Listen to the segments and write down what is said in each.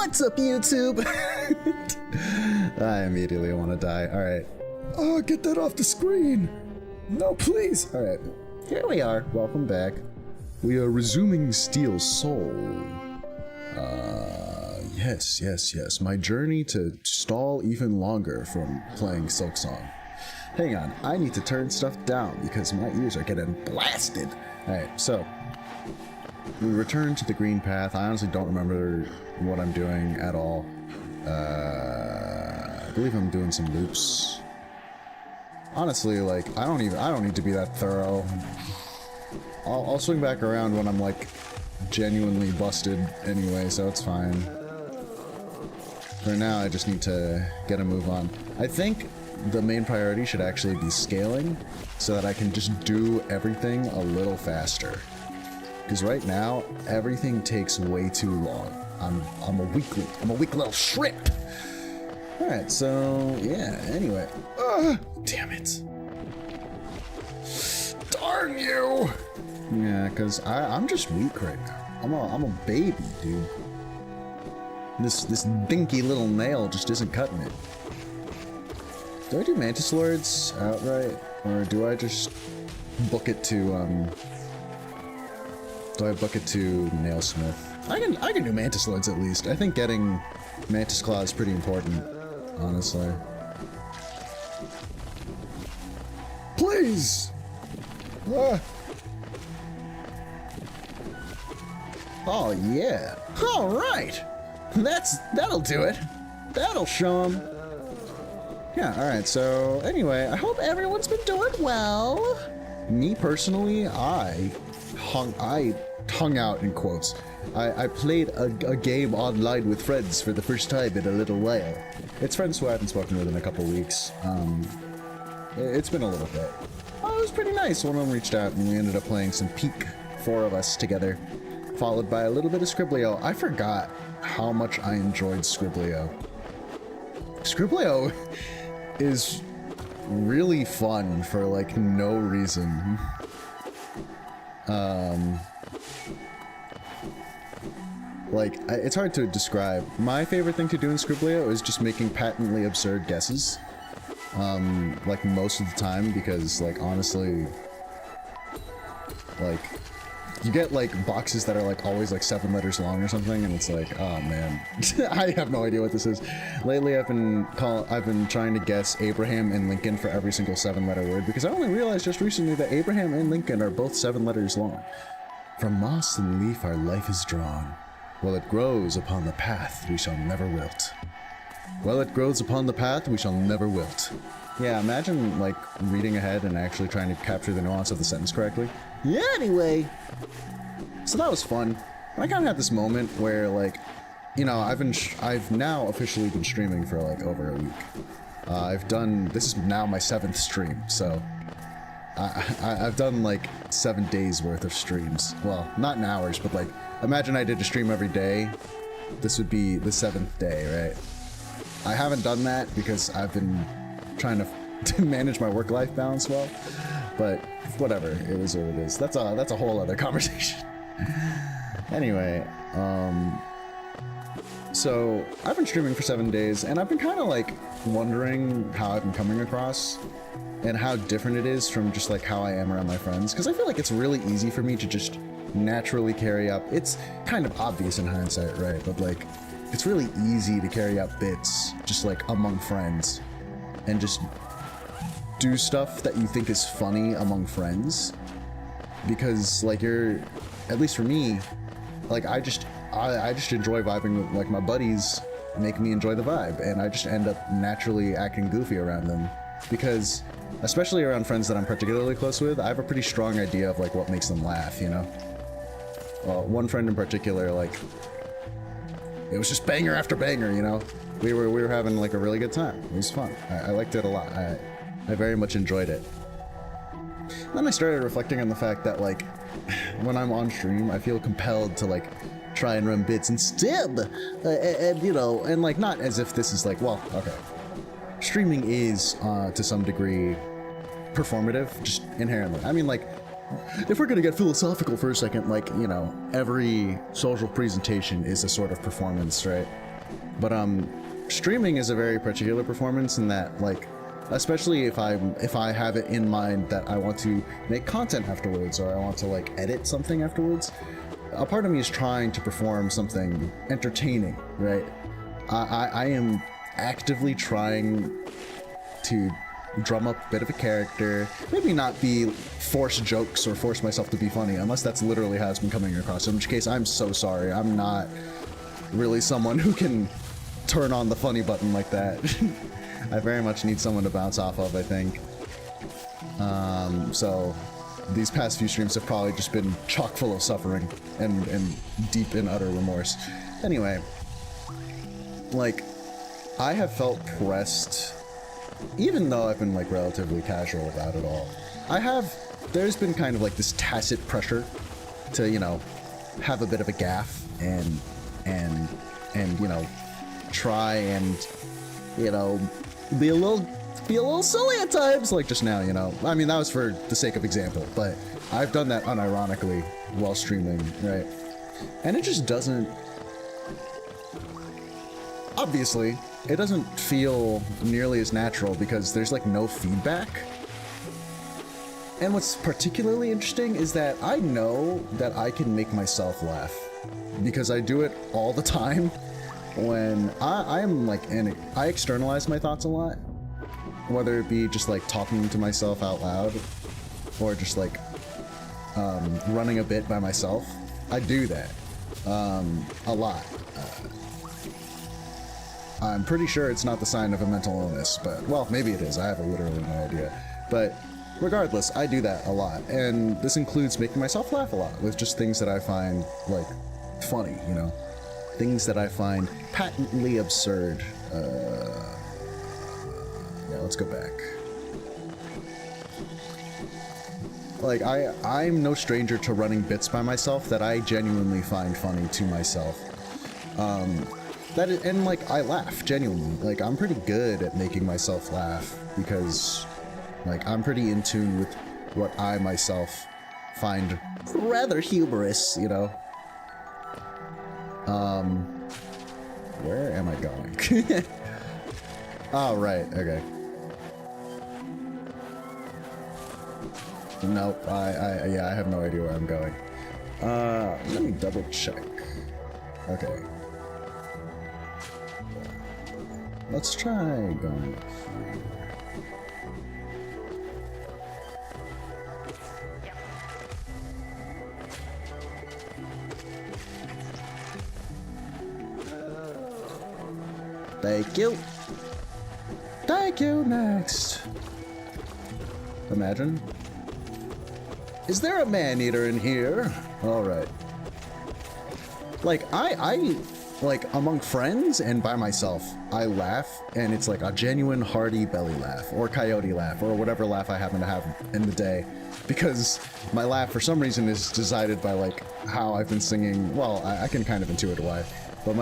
What's up, YouTube? I immediately want to die. Alright. Oh, get that off the screen! No, please! Alright. Here we are. Welcome back. We are resuming Steel Soul. Yes. My journey to stall even longer from playing Silksong. Hang on, I need to turn stuff down because my ears are getting blasted. Alright, so we return to the green path. I honestly don't remember what I'm doing at all. I believe I'm doing some loops. Honestly, like, I don't need to be that thorough. I'll swing back around when I'm like genuinely busted anyway, so it's fine. For now, I just need to get a move on. I think the main priority should actually be scaling so that I can just do everything a little faster. Because right now, everything takes way too long. I'm a weak little shrimp. Alright, so yeah, anyway. Damn it. Darn you! Yeah, because I'm just weak right now. I'm a baby, dude. This dinky little nail just isn't cutting it. Do I do Mantis Lords outright? Or do I just book it to, do I book it to Nailsmith? I can do Mantis Lords at least. I think getting Mantis Claw is pretty important, honestly. Please! Oh yeah. Alright! That'll do it. That'll show him. Yeah, alright, so anyway, I hope everyone's been doing well. Me personally, I hung out in quotes. I played a game online with friends for the first time in a little while. It's friends who I haven't spoken with in a couple weeks. It's been a little bit. Oh, it was pretty nice. One of them reached out and we ended up playing some Peak, 4 of us together, followed by a little bit of Scriblio. I forgot how much I enjoyed Scriblio. Scriblio is really fun for like no reason. Like, it's hard to describe. My favorite thing to do in Scriblio is just making patently absurd guesses. Like most of the time, because like honestly, like you get like boxes that are like always like 7 letters long or something, and it's like, oh man, I have no idea what this is. Lately, I've been trying to guess Abraham and Lincoln for every single 7-letter word, because I only realized just recently that Abraham and Lincoln are both 7 letters long. From moss and leaf our life is drawn. While it grows upon the path, we shall never wilt. While it grows upon the path, we shall never wilt. Yeah, imagine like reading ahead and actually trying to capture the nuance of the sentence correctly. Yeah, anyway. So that was fun. And I kind of had this moment where like, you know, I've now officially been streaming for like over a week. This is now my 7th stream, so I've done like 7 days worth of streams. Well, not in hours, but like, imagine I did a stream every day. This would be the 7th day, right? I haven't done that because I've been trying to manage my work-life balance well, but whatever, it is what it is. That's a whole other conversation. Anyway, so I've been streaming for 7 days, and I've been kind of like wondering how I've been coming across and how different it is from just like how I am around my friends, because I feel like it's really easy for me to just naturally carry up. It's kind of obvious in hindsight, right? But like, it's really easy to carry up bits just like among friends and just do stuff that you think is funny among friends, because like at least for me, like I just enjoy vibing with like my buddies, make me enjoy the vibe, and I just end up naturally acting goofy around them, because especially around friends that I'm particularly close with, I have a pretty strong idea of like what makes them laugh, you know? Well, one friend in particular, like, it was just banger after banger, you know? We were having like a really good time. It was fun. I liked it a lot. I very much enjoyed it. Then I started reflecting on the fact that like, when I'm on stream, I feel compelled to like try and run bits instead, and you know, and like not as if this is like, well, okay, streaming is to some degree performative, just inherently. I mean, like, if we're gonna get philosophical for a second, like, you know, every social presentation is a sort of performance, right? But streaming is a very particular performance in that, like, especially if I have it in mind that I want to make content afterwards, or I want to like edit something afterwards, a part of me is trying to perform something entertaining, right? I am actively trying to drum up a bit of a character, maybe not be force jokes or force myself to be funny, unless that's literally how it's been coming across, in which case I'm so sorry. I'm not really someone who can turn on the funny button like that. I very much need someone to bounce off of, I think. So these past few streams have probably just been chock full of suffering and deep in utter remorse. Anyway, like, I have felt pressed, even though I've been like relatively casual about it all. There's been kind of like this tacit pressure to, you know, have a bit of a gaffe and you know, try and, you know, be a little silly at times, like just now, you know. I mean, that was for the sake of example, but I've done that unironically while streaming, right? And it just doesn't, obviously, it doesn't feel nearly as natural because there's like no feedback. And what's particularly interesting is that I know that I can make myself laugh because I do it all the time when I'm like, I externalize my thoughts a lot, whether it be just like talking to myself out loud or just like running a bit by myself. I do that a lot. I'm pretty sure it's not the sign of a mental illness, but, well, maybe it is. I have literally no idea. But regardless, I do that a lot. And this includes making myself laugh a lot with just things that I find, like, funny, you know? Things that I find patently absurd. Yeah, let's go back. Like, I'm no stranger to running bits by myself that I genuinely find funny to myself. And like, I laugh, genuinely. Like, I'm pretty good at making myself laugh because, like, I'm pretty in tune with what I myself find rather humorous, you know? Where am I going? Oh, right, okay. Nope, yeah, I have no idea where I'm going. Let me double check. Okay. Let's try going up here. Thank you. Thank you, next. Imagine. Is there a man-eater in here? Alright. Like, I like, among friends and by myself, I laugh, and it's like a genuine hearty belly laugh, or coyote laugh, or whatever laugh I happen to have in the day, because my laugh, for some reason, is decided by, like, how I've been singing. Well, I can kind of intuit why, but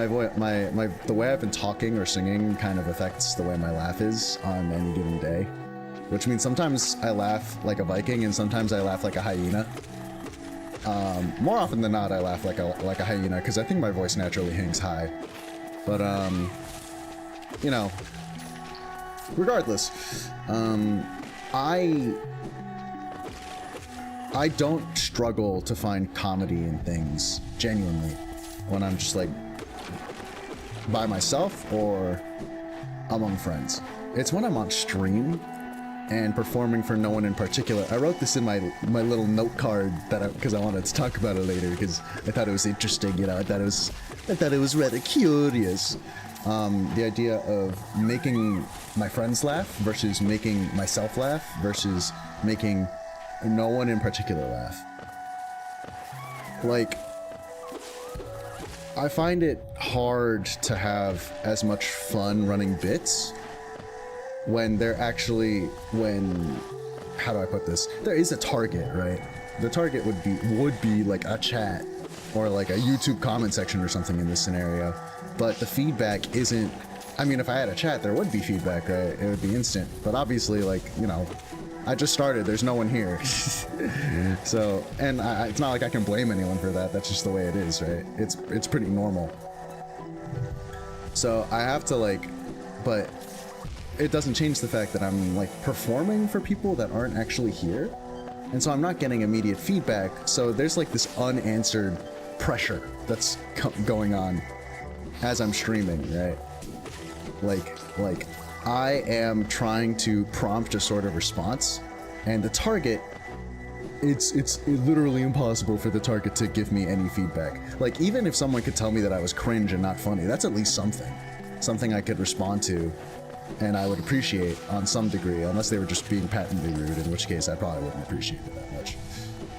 the way I've been talking or singing kind of affects the way my laugh is on any given day, which means sometimes I laugh like a Viking, and sometimes I laugh like a hyena. More often than not, I laugh like a hyena, because I think my voice naturally hangs high. But, you know, regardless, I don't struggle to find comedy in things, genuinely, when I'm just, like, by myself or among friends. It's when I'm on stream and performing for no one in particular. I wrote this in my little note card because I wanted to talk about it later because I thought it was interesting, you know. I thought it was rather curious. The idea of making my friends laugh versus making myself laugh versus making no one in particular laugh. Like, I find it hard to have as much fun running bits when how do I put this? There is a target, right? The target would be like a chat or like a YouTube comment section or something in this scenario. But the feedback isn't, I mean, if I had a chat, there would be feedback, right? It would be instant. But obviously, like, you know, I just started, there's no one here. So, and it's not like I can blame anyone for that. That's just the way it is, right? It's pretty normal. So I have to like, but it doesn't change the fact that I'm like performing for people that aren't actually here. And so I'm not getting immediate feedback. So there's like this unanswered pressure that's going on as I'm streaming, right? Like I am trying to prompt a sort of response, and the target, it's literally impossible for the target to give me any feedback. Like, even if someone could tell me that I was cringe and not funny, that's at least something I could respond to, and I would appreciate on some degree, unless they were just being patently rude, in which case I probably wouldn't appreciate it that much.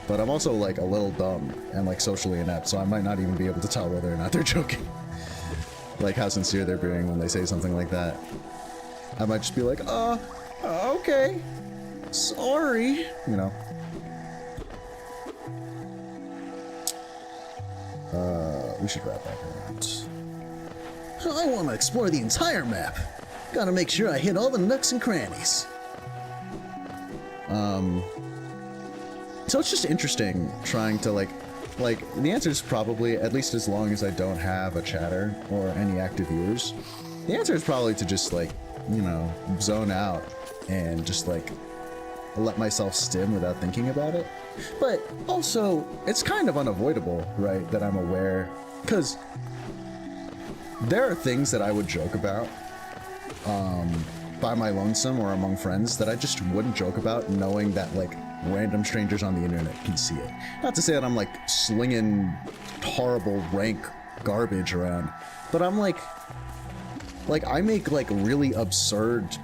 But I'm also like a little dumb and like socially inept, so I might not even be able to tell whether or not they're joking. Like how sincere they're being when they say something like that. I might just be like, okay, sorry, you know. We should wrap back around. I want to explore the entire map. Gotta make sure I hit all the nooks and crannies. So it's just interesting trying to like the answer is probably, at least as long as I don't have a chatter or any active viewers, the answer is probably to just like, you know, zone out and just like let myself stim without thinking about it. But also, it's kind of unavoidable, right, that I'm aware, because there are things that I would joke about by my lonesome or among friends that I just wouldn't joke about, knowing that like random strangers on the internet can see it. Not to say that I'm like slinging horrible rank garbage around, but I'm like I make like really absurd,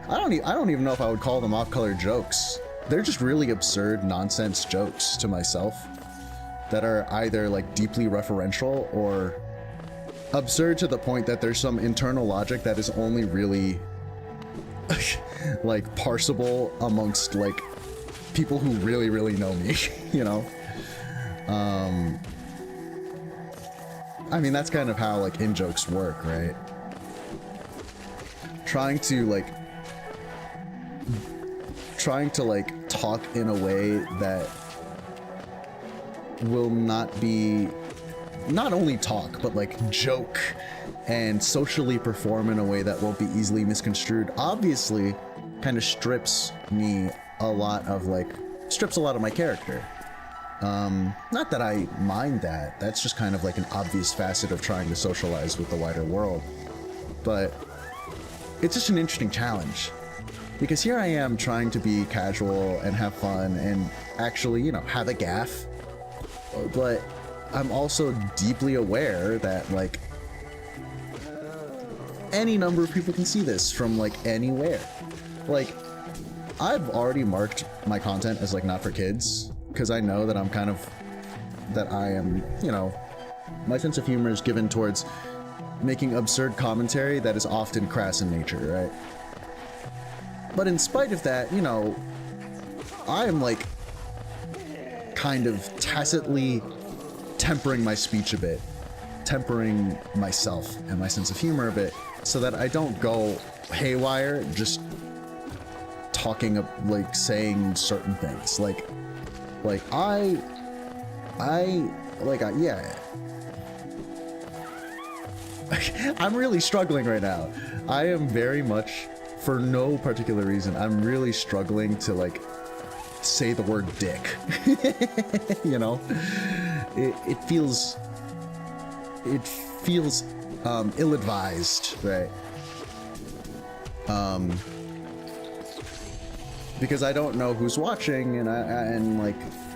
I don't even know if I would call them off-color jokes. They're just really absurd nonsense jokes to myself that are either like deeply referential or absurd to the point that there's some internal logic that is only really like parsable amongst like people who really, really know me, you know? I mean, that's kind of how like in-jokes work, right? Trying to like talk in a way that will not only talk, but like joke and socially perform in a way that won't be easily misconstrued, obviously kind of strips a lot of my character. Not that I mind that, that's just kind of like an obvious facet of trying to socialize with the wider world, but it's just an interesting challenge. Because here I am trying to be casual and have fun and actually, you know, have a gaffe, but I'm also deeply aware that like any number of people can see this from like anywhere. Like, I've already marked my content as like not for kids, because I know that I am, you know, my sense of humor is given towards making absurd commentary that is often crass in nature, right? But in spite of that, you know, I am like kind of tacitly tempering my speech a bit, tempering myself and my sense of humor a bit, so that I don't go haywire just talking, like saying certain things. Yeah. I'm really struggling right now. I am very much, for no particular reason, I'm really struggling to like say the word dick. You know, it feels ill-advised, right? Because I don't know who's watching, and like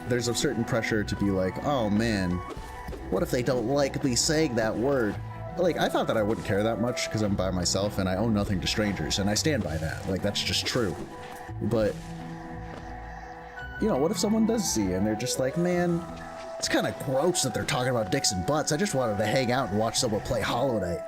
there's a certain pressure to be like, oh man, what if they don't like me saying that word? Like, I thought that I wouldn't care that much because I'm by myself and I owe nothing to strangers, and I stand by that. Like, that's just true. But, you know, what if someone does see and they're just like, man, it's kind of gross that they're talking about dicks and butts. I just wanted to hang out and watch someone play Hollow Knight.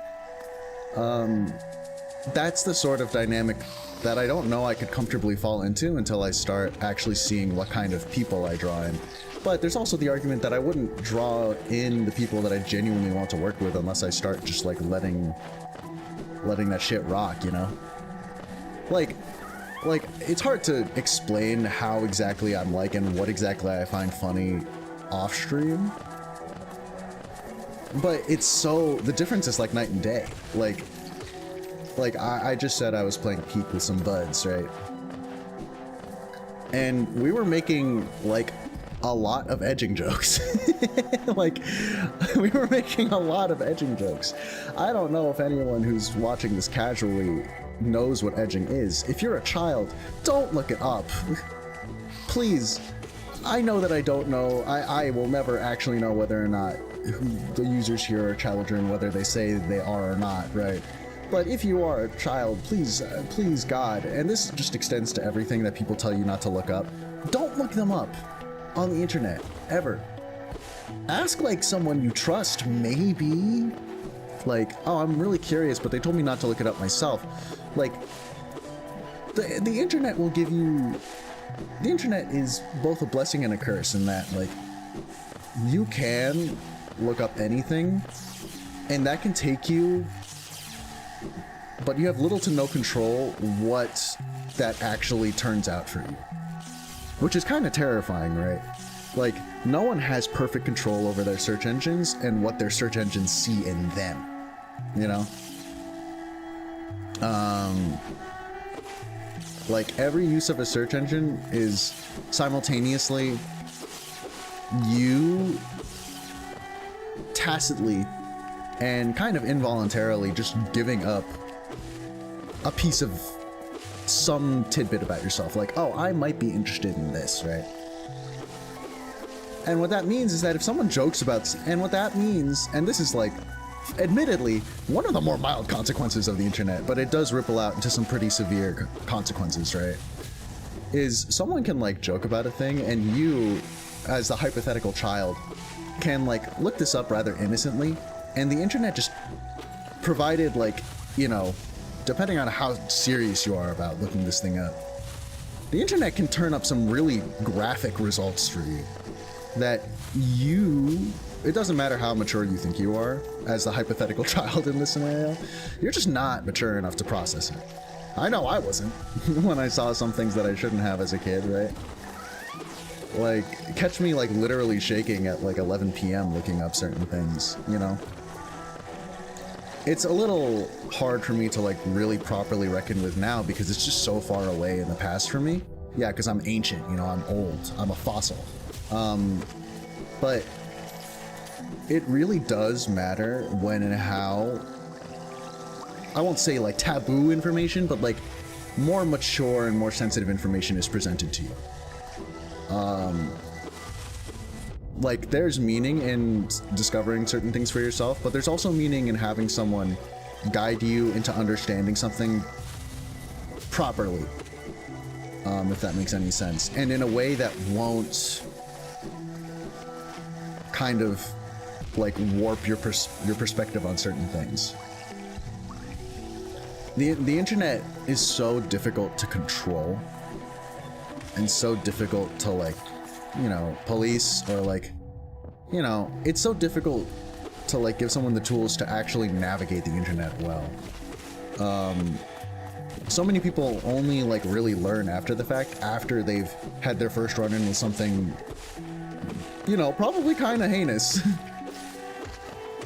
That's the sort of dynamic that I don't know I could comfortably fall into until I start actually seeing what kind of people I draw in. But there's also the argument that I wouldn't draw in the people that I genuinely want to work with unless I start just like letting that shit rock, you know? Like it's hard to explain how exactly I'm like and what exactly I find funny off stream. but it's so, the difference is like night and day. Like I just said I was playing Peak with some buds, right? And we were making like a lot of edging jokes. Like, we were making a lot of edging jokes. I don't know if anyone who's watching this casually knows what edging is. If you're a child, don't look it up. Please. I know that I don't know. I will never actually know whether or not the users here are children, whether they say they are or not, right? But if you are a child, please, please God, and this just extends to everything that people tell you not to look up, don't look them up on the internet, ever. Ask like someone you trust, maybe. Like, oh, I'm really curious, but they told me not to look it up myself. Like, the internet will give you... The internet is both a blessing and a curse in that, like, you can look up anything, and that can take you, but you have little to no control what that actually turns out for you. Which is kind of terrifying, right? Like, no one has perfect control over their search engines and what their search engines see in them, you know? Like, every use of a search engine is simultaneously you tacitly and kind of involuntarily just giving up a piece of some tidbit about yourself. Like, oh, I might be interested in this, right? And what that means is that if someone jokes about, and what that means, and this is like, admittedly, one of the more mild consequences of the internet, but it does ripple out into some pretty severe consequences, right? Is someone can like joke about a thing, and you, as the hypothetical child, can like look this up rather innocently, and the internet just provided, like, you know, depending on how serious you are about looking this thing up, the internet can turn up some really graphic results for you that you, it doesn't matter how mature you think you are as the hypothetical child in this scenario, you're just not mature enough to process it. I know I wasn't when I saw some things that I shouldn't have as a kid, right? Like, catch me like literally shaking at like 11 p.m. looking up certain things, you know? It's a little hard for me to like really properly reckon with now because it's just so far away in the past for me. Yeah, because I'm ancient, you know, I'm old, I'm a fossil. But it really does matter when and how, I won't say like taboo information, but like more mature and more sensitive information is presented to you. Like, there's meaning in discovering certain things for yourself, but there's also meaning in having someone guide you into understanding something properly, if that makes any sense, and in a way that won't kind of like warp your perspective on certain things. The internet is so difficult to control and so difficult to, like, you know, police, or like, you know, it's so difficult to like give someone the tools to actually navigate the internet well. So many people only like really learn after the fact, after they've had their first run-in with something, you know, probably kind of heinous.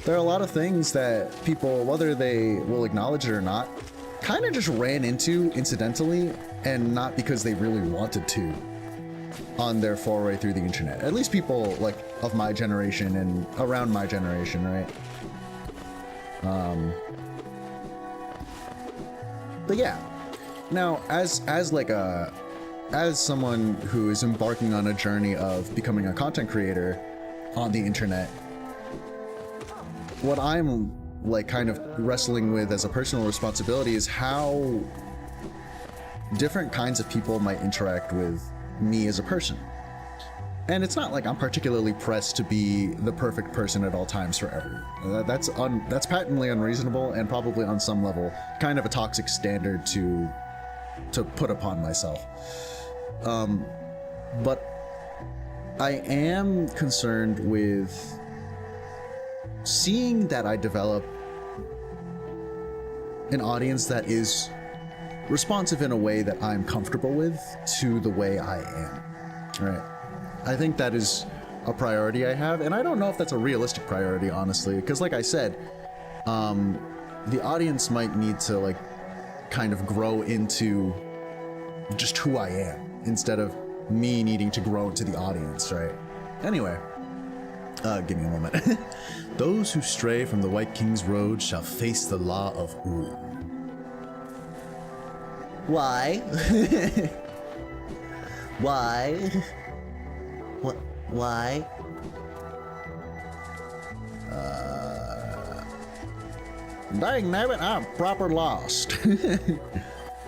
There are a lot of things that people, whether they will acknowledge it or not, kind of just ran into incidentally and not because they really wanted to on their foray through the internet. At least people like of my generation and around my generation, right? But yeah, now as someone who is embarking on a journey of becoming a content creator on the internet, what I'm like kind of wrestling with as a personal responsibility is how different kinds of people might interact with me as a person. And it's not like I'm particularly pressed to be the perfect person at all times for everyone. That's patently unreasonable and probably on some level kind of a toxic standard to put upon myself. But I am concerned with seeing that I develop an audience that is responsive in a way that I'm comfortable with to the way I am, right? I think that is a priority I have, and I don't know if that's a realistic priority, honestly, because like I said, the audience might need to like kind of grow into just who I am instead of me needing to grow into the audience, right? Anyway, give me a moment. Those who stray from the White King's road shall face the law of Uru. Why? Why? What? Why? Dang nabbit, I'm proper lost.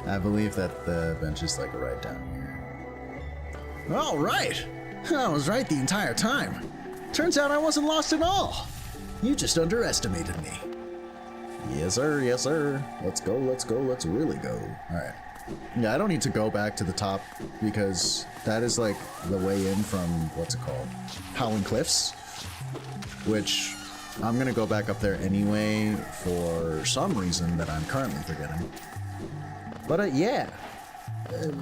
I believe that the bench is like right down here. All right. I was right the entire time. Turns out I wasn't lost at all. You just underestimated me. Yes, sir. Yes, sir. Let's go. Let's go. Let's really go. All right. Yeah, I don't need to go back to the top because that is like the way in from, what's it called? Howling Cliffs, which I'm going to go back up there anyway for some reason that I'm currently forgetting. But yeah,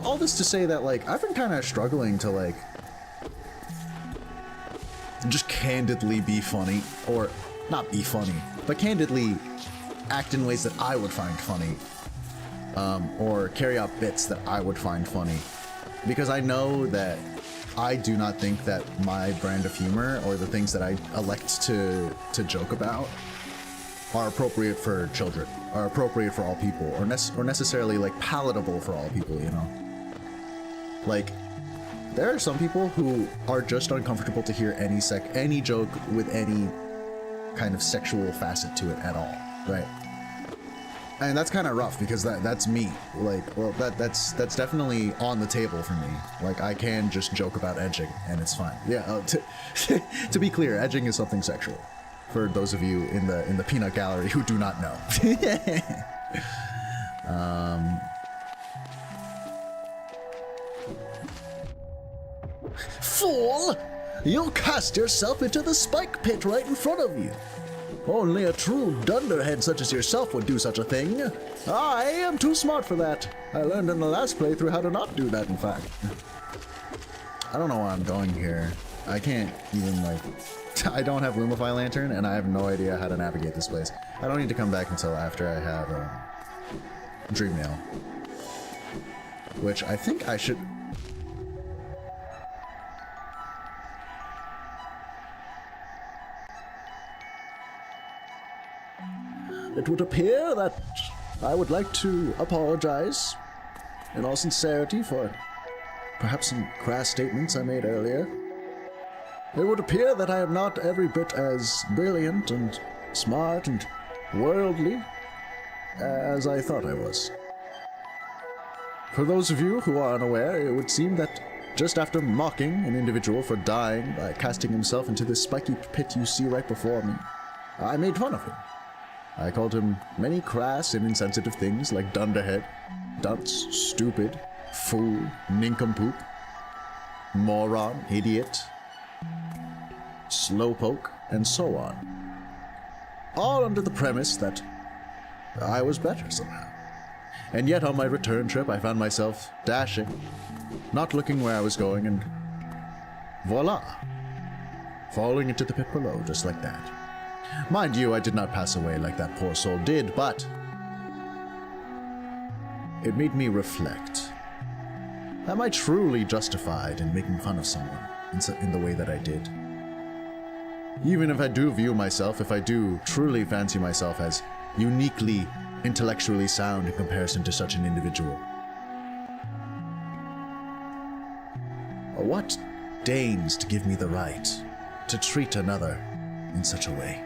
all this to say that like I've been kind of struggling to like just candidly be funny, or not be funny, but candidly act in ways that I would find funny, or carry out bits that I would find funny, because I know that I do not think that my brand of humor or the things that I elect to joke about are appropriate for children, are appropriate for all people, or necessarily like palatable for all people, you know? Like, there are some people who are just uncomfortable to hear any joke with any kind of sexual facet to it at all, right? And that's kind of rough because that's me. Like, well, that's definitely on the table for me. Like, I can just joke about edging and it's fine. Yeah, to be clear, edging is something sexual. For those of you in the peanut gallery who do not know. Fool! You'll cast yourself into the spike pit right in front of you. Only a true dunderhead such as yourself would do such a thing. I am too smart for that. I learned in the last playthrough how to not do that, in fact. I don't know where I'm going here. I can't even, like... I don't have Lumify Lantern, and I have no idea how to navigate this place. I don't need to come back until after I have Dream Nail. Which I think I should... It would appear that I would like to apologize in all sincerity for perhaps some crass statements I made earlier. It would appear that I am not every bit as brilliant and smart and worldly as I thought I was. For those of you who are unaware, it would seem that just after mocking an individual for dying by casting himself into this spiky pit you see right before me, I made fun of him. I called him many crass and insensitive things like dunderhead, dunce, stupid, fool, nincompoop, moron, idiot, slowpoke, and so on. All under the premise that I was better somehow. And yet on my return trip I found myself dashing, not looking where I was going, and voila! Falling into the pit below just like that. Mind you, I did not pass away like that poor soul did, but it made me reflect. Am I truly justified in making fun of someone in the way that I did? Even if I do view myself, if I do truly fancy myself as uniquely intellectually sound in comparison to such an individual, what deigns to give me the right to treat another in such a way?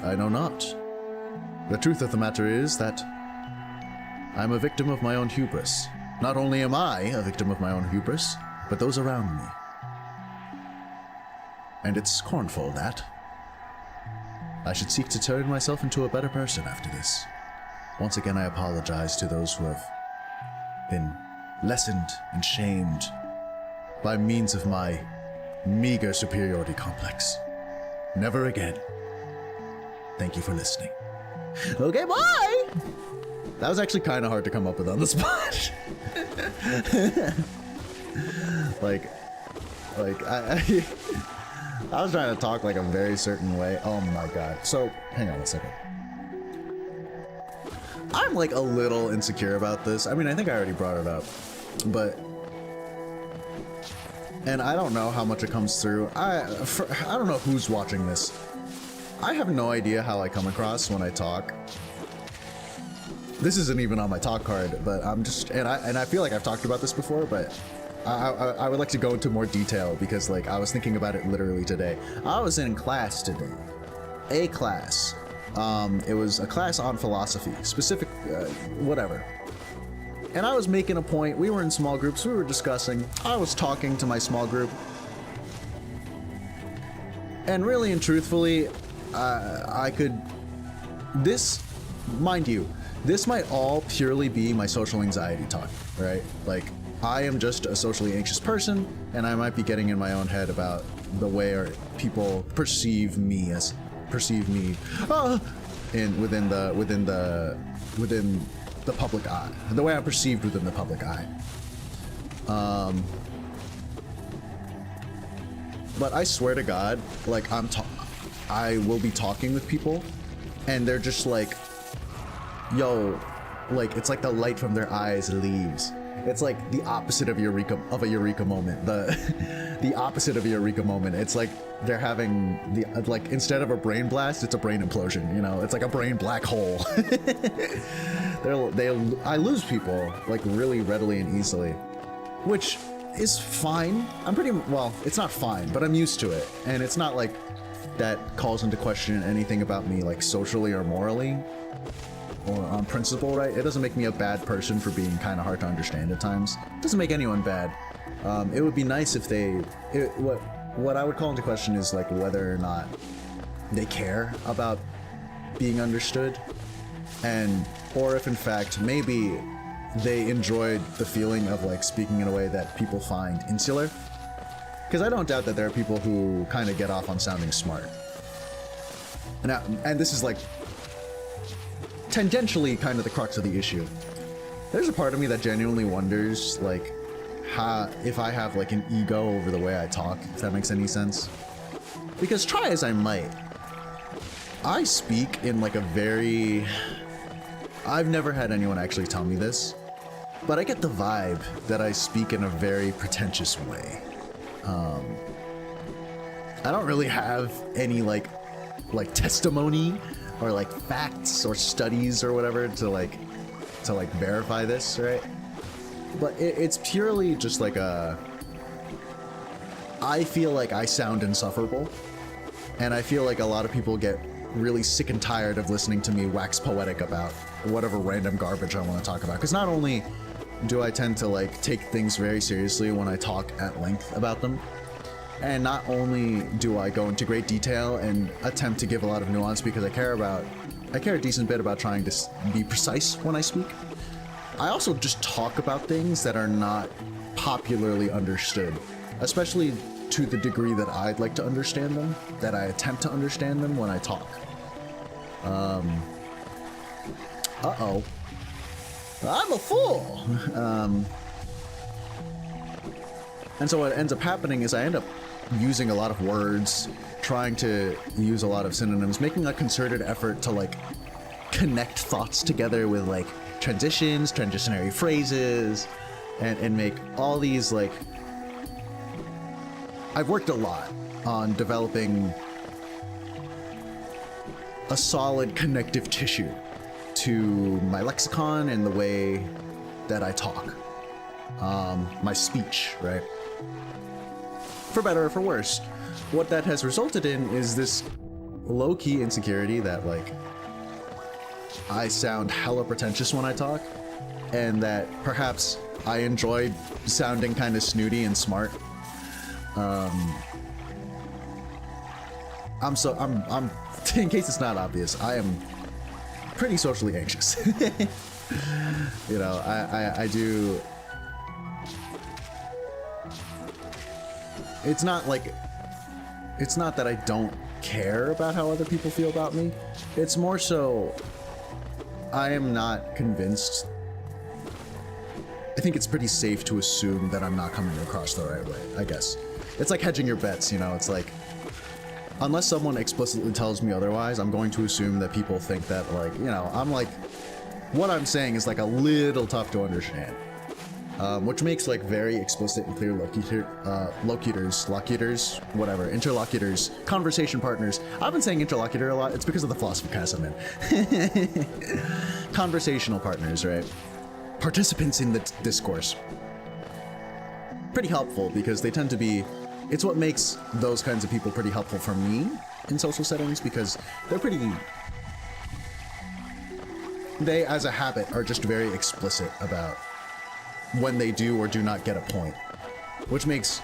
I know not. The truth of the matter is that I'm a victim of my own hubris. Not only am I a victim of my own hubris, but those around me. And it's scornful that I should seek to turn myself into a better person after this. Once again, I apologize to those who have been lessened and shamed by means of my meager superiority complex. Never again. Thank you for listening. Okay, bye! That was actually kind of hard to come up with on the spot. Like, Like, I was trying to talk like a very certain way. Oh my god. So, hang on a second. I'm like a little insecure about this. I mean, I think I already brought it up, but... And I don't know how much it comes through. I don't know who's watching this. I have no idea how I come across when I talk. This isn't even on my talk card, but I'm just... And I feel like I've talked about this before, but... I would like to go into more detail because, like, I was thinking about it literally today. I was in class today. A class. It was a class on philosophy. Specific... whatever. And I was making a point. We were in small groups. We were discussing. I was talking to my small group. And really and truthfully, I could... This... Mind you, this might all purely be my social anxiety talk, right? Like... I am just a socially anxious person, and I might be getting in my own head about the way people perceive me within the public eye, the way I'm perceived within the public eye. But I swear to God, like I will be talking with people, and they're just like, "Yo," like it's like the light from their eyes leaves. It's like the opposite of a eureka moment. The opposite of a eureka moment. It's like they're having like instead of a brain blast, it's a brain implosion. You know, it's like a brain black hole. I lose people like really readily and easily, which is fine. It's not fine, but I'm used to it, and it's not like that calls into question anything about me like socially or morally. Or on principle, right? It doesn't make me a bad person for being kind of hard to understand at times. It doesn't make anyone bad. It would be nice if what I would call into question is like whether or not they care about being understood, or if in fact maybe they enjoyed the feeling of like speaking in a way that people find insular. Because I don't doubt that there are people who kind of get off on sounding smart. And this is like tangentially kind of the crux of the issue. There's a part of me that genuinely wonders like if I have like an ego over the way I talk, if that makes any sense. Because try as I might, I speak in like a very... I've never had anyone actually tell me this, but I get the vibe that I speak in a very pretentious way. I don't really have any like testimony or like facts or studies or whatever to verify this, right? But it's purely just like I feel like I sound insufferable, and I feel like a lot of people get really sick and tired of listening to me wax poetic about whatever random garbage I want to talk about. Because not only do I tend to like take things very seriously when I talk at length about them, and not only do I go into great detail and attempt to give a lot of nuance because I care a decent bit about trying to be precise when I speak, I also just talk about things that are not popularly understood, especially to the degree that I'd like to understand them, that I attempt to understand them when I talk. Uh-oh. I'm a fool! And so what ends up happening is I end up using a lot of words, trying to use a lot of synonyms, making a concerted effort to like connect thoughts together with like transitions, transitionary phrases, and make all these like... I've worked a lot on developing a solid connective tissue to my lexicon and the way that I talk. My speech, right? For better or for worse. What that has resulted in is this low-key insecurity that, like, I sound hella pretentious when I talk, and that perhaps I enjoy sounding kind of snooty and smart. I'm in case it's not obvious, I am pretty socially anxious. You know, I do. It's not that I don't care about how other people feel about me. It's more so I am not convinced. I think it's pretty safe to assume that I'm not coming across the right way, I guess. it's like hedging your bets, you know? It's like, unless someone explicitly tells me otherwise, I'm going to assume that people think that, like, you know, I'm like, what I'm saying is like a little tough to understand. Which makes like very explicit and clear interlocutors, conversation partners. I've been saying interlocutor a lot. It's because of the philosophy class I'm in. Conversational partners, right? Participants in the discourse. Pretty helpful because they tend to be, it's what makes those kinds of people pretty helpful for me in social settings because they're pretty, they as a habit are just very explicit about when they do or do not get a point, which makes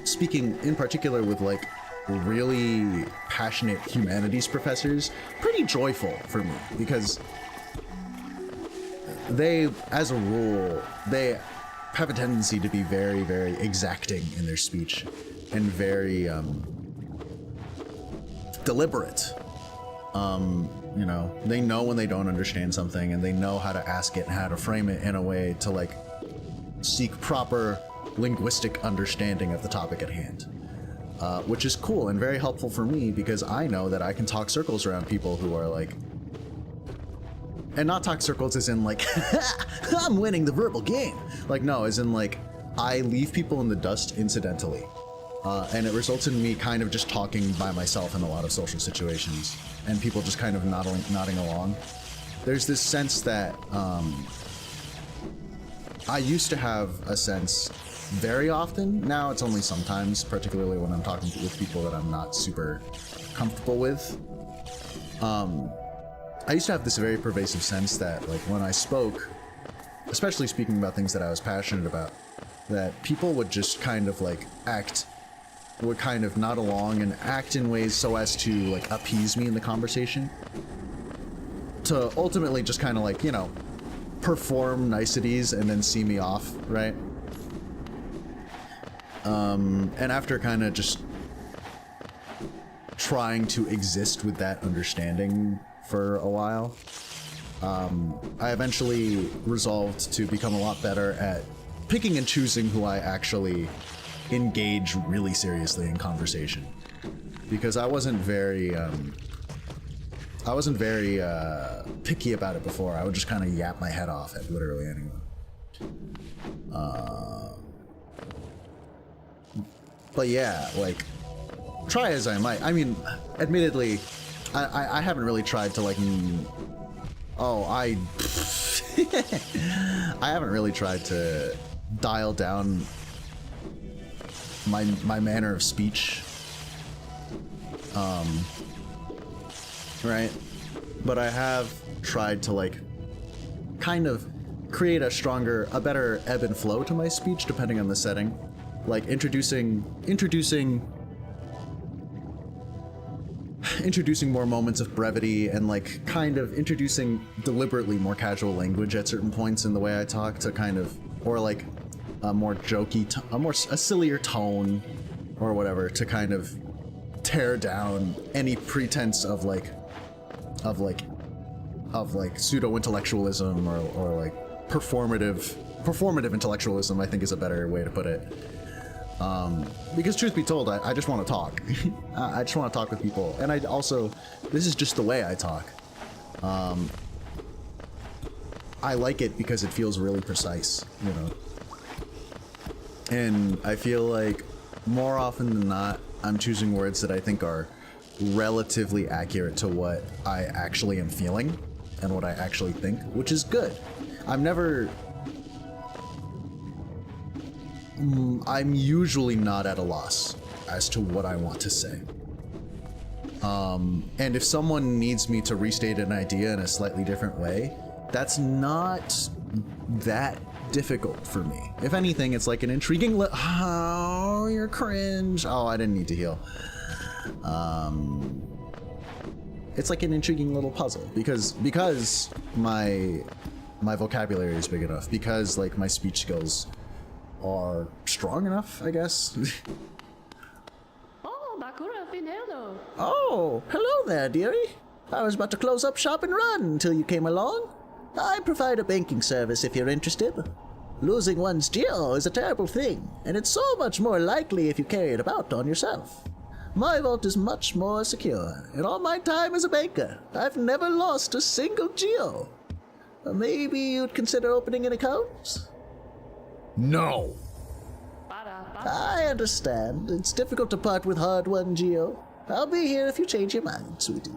speaking in particular with like really passionate humanities professors pretty joyful for me because they, as a rule, they have a tendency to be very, very exacting in their speech and very deliberate. You know, they know when they don't understand something and they know how to ask it and how to frame it in a way to like seek proper linguistic understanding of the topic at hand, which is cool and very helpful for me because I know that I can talk circles around people who are like, and not talk circles as in like, I'm winning the verbal game. Like, no, as in like, I leave people in the dust incidentally. And it results in me kind of just talking by myself in a lot of social situations and people just kind of nodding along. There's this sense that I used to have a sense very often. Now it's only sometimes, particularly when I'm talking with people that I'm not super comfortable with. I used to have this very pervasive sense that like when I spoke, especially speaking about things that I was passionate about, that people would just kind of like would kind of nod along and act in ways so as to like appease me in the conversation to ultimately just kind of like, you know, perform niceties and then see me off, right? And after kind of just trying to exist with that understanding for a while, I eventually resolved to become a lot better at picking and choosing who I actually engage really seriously in conversation, because I wasn't very picky about it before. I would just kind of yap my head off at literally anyone. But yeah, like, try as I might. I mean, admittedly, I haven't really tried to like. I haven't really tried to dial down my manner of speech, right? But I have tried to like kind of create a better ebb and flow to my speech depending on the setting, like introducing more moments of brevity and like kind of introducing deliberately more casual language at certain points in the way I talk to kind of, or like a more jokey, a sillier tone or whatever to kind of tear down any pretense of pseudo-intellectualism or like performative intellectualism, I think is a better way to put it. Because truth be told, I just want to talk. I just want to talk with people. And this is just the way I talk. I like it because it feels really precise, you know? And I feel like more often than not, I'm choosing words that I think are relatively accurate to what I actually am feeling and what I actually think, which is good. I'm usually not at a loss as to what I want to say. And if someone needs me to restate an idea in a slightly different way, that's not that difficult for me. If anything, it's like an intriguing oh, you're cringe. Oh, I didn't need to heal. It's like an intriguing little puzzle because my vocabulary is big enough, because like my speech skills are strong enough, I guess. Oh, hello there, dearie. I was about to close up shop and run until you came along. I provide a banking service if you're interested. Losing one's geo is a terrible thing, and it's so much more likely if you carry it about on yourself. My vault is much more secure. In all my time as a banker, I've never lost a single geo. Maybe you'd consider opening an account? No. I understand. It's difficult to part with hard-won geo. I'll be here if you change your mind, sweetie.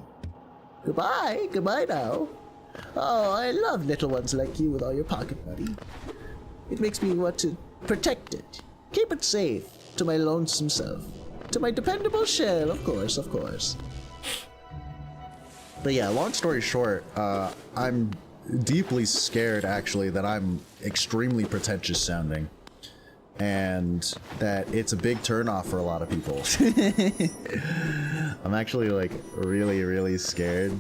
Goodbye. Goodbye now. Oh, I love little ones like you with all your pocket money. It makes me want to protect it. Keep it safe. To my lonesome self. To my dependable shell, of course, of course. But yeah, long story short, I'm deeply scared, actually, that I'm extremely pretentious sounding. And that it's a big turnoff for a lot of people. I'm actually, like, really, really scared.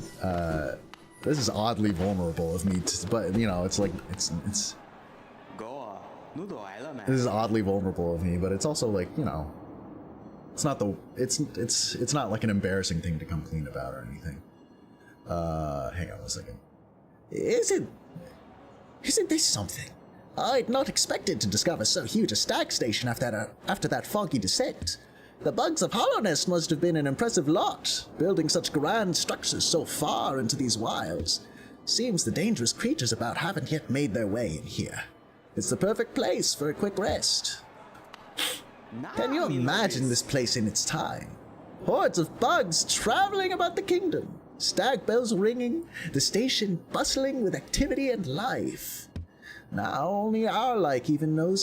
This is oddly vulnerable of me, but, you know, it's like, it's... This is oddly vulnerable of me, but it's also, like, you know... It's not it's not like an embarrassing thing to come clean about or anything. Hang on a second. Isn't this something? I'd not expected to discover so huge a stack station after that foggy descent. The bugs of Hollownest must have been an impressive lot, building such grand structures so far into these wilds. Seems the dangerous creatures about haven't yet made their way in here. It's the perfect place for a quick rest. Can you imagine this place in its time? Hordes of bugs traveling about the kingdom, stag bells ringing, the station bustling with activity and life. Now only our like even know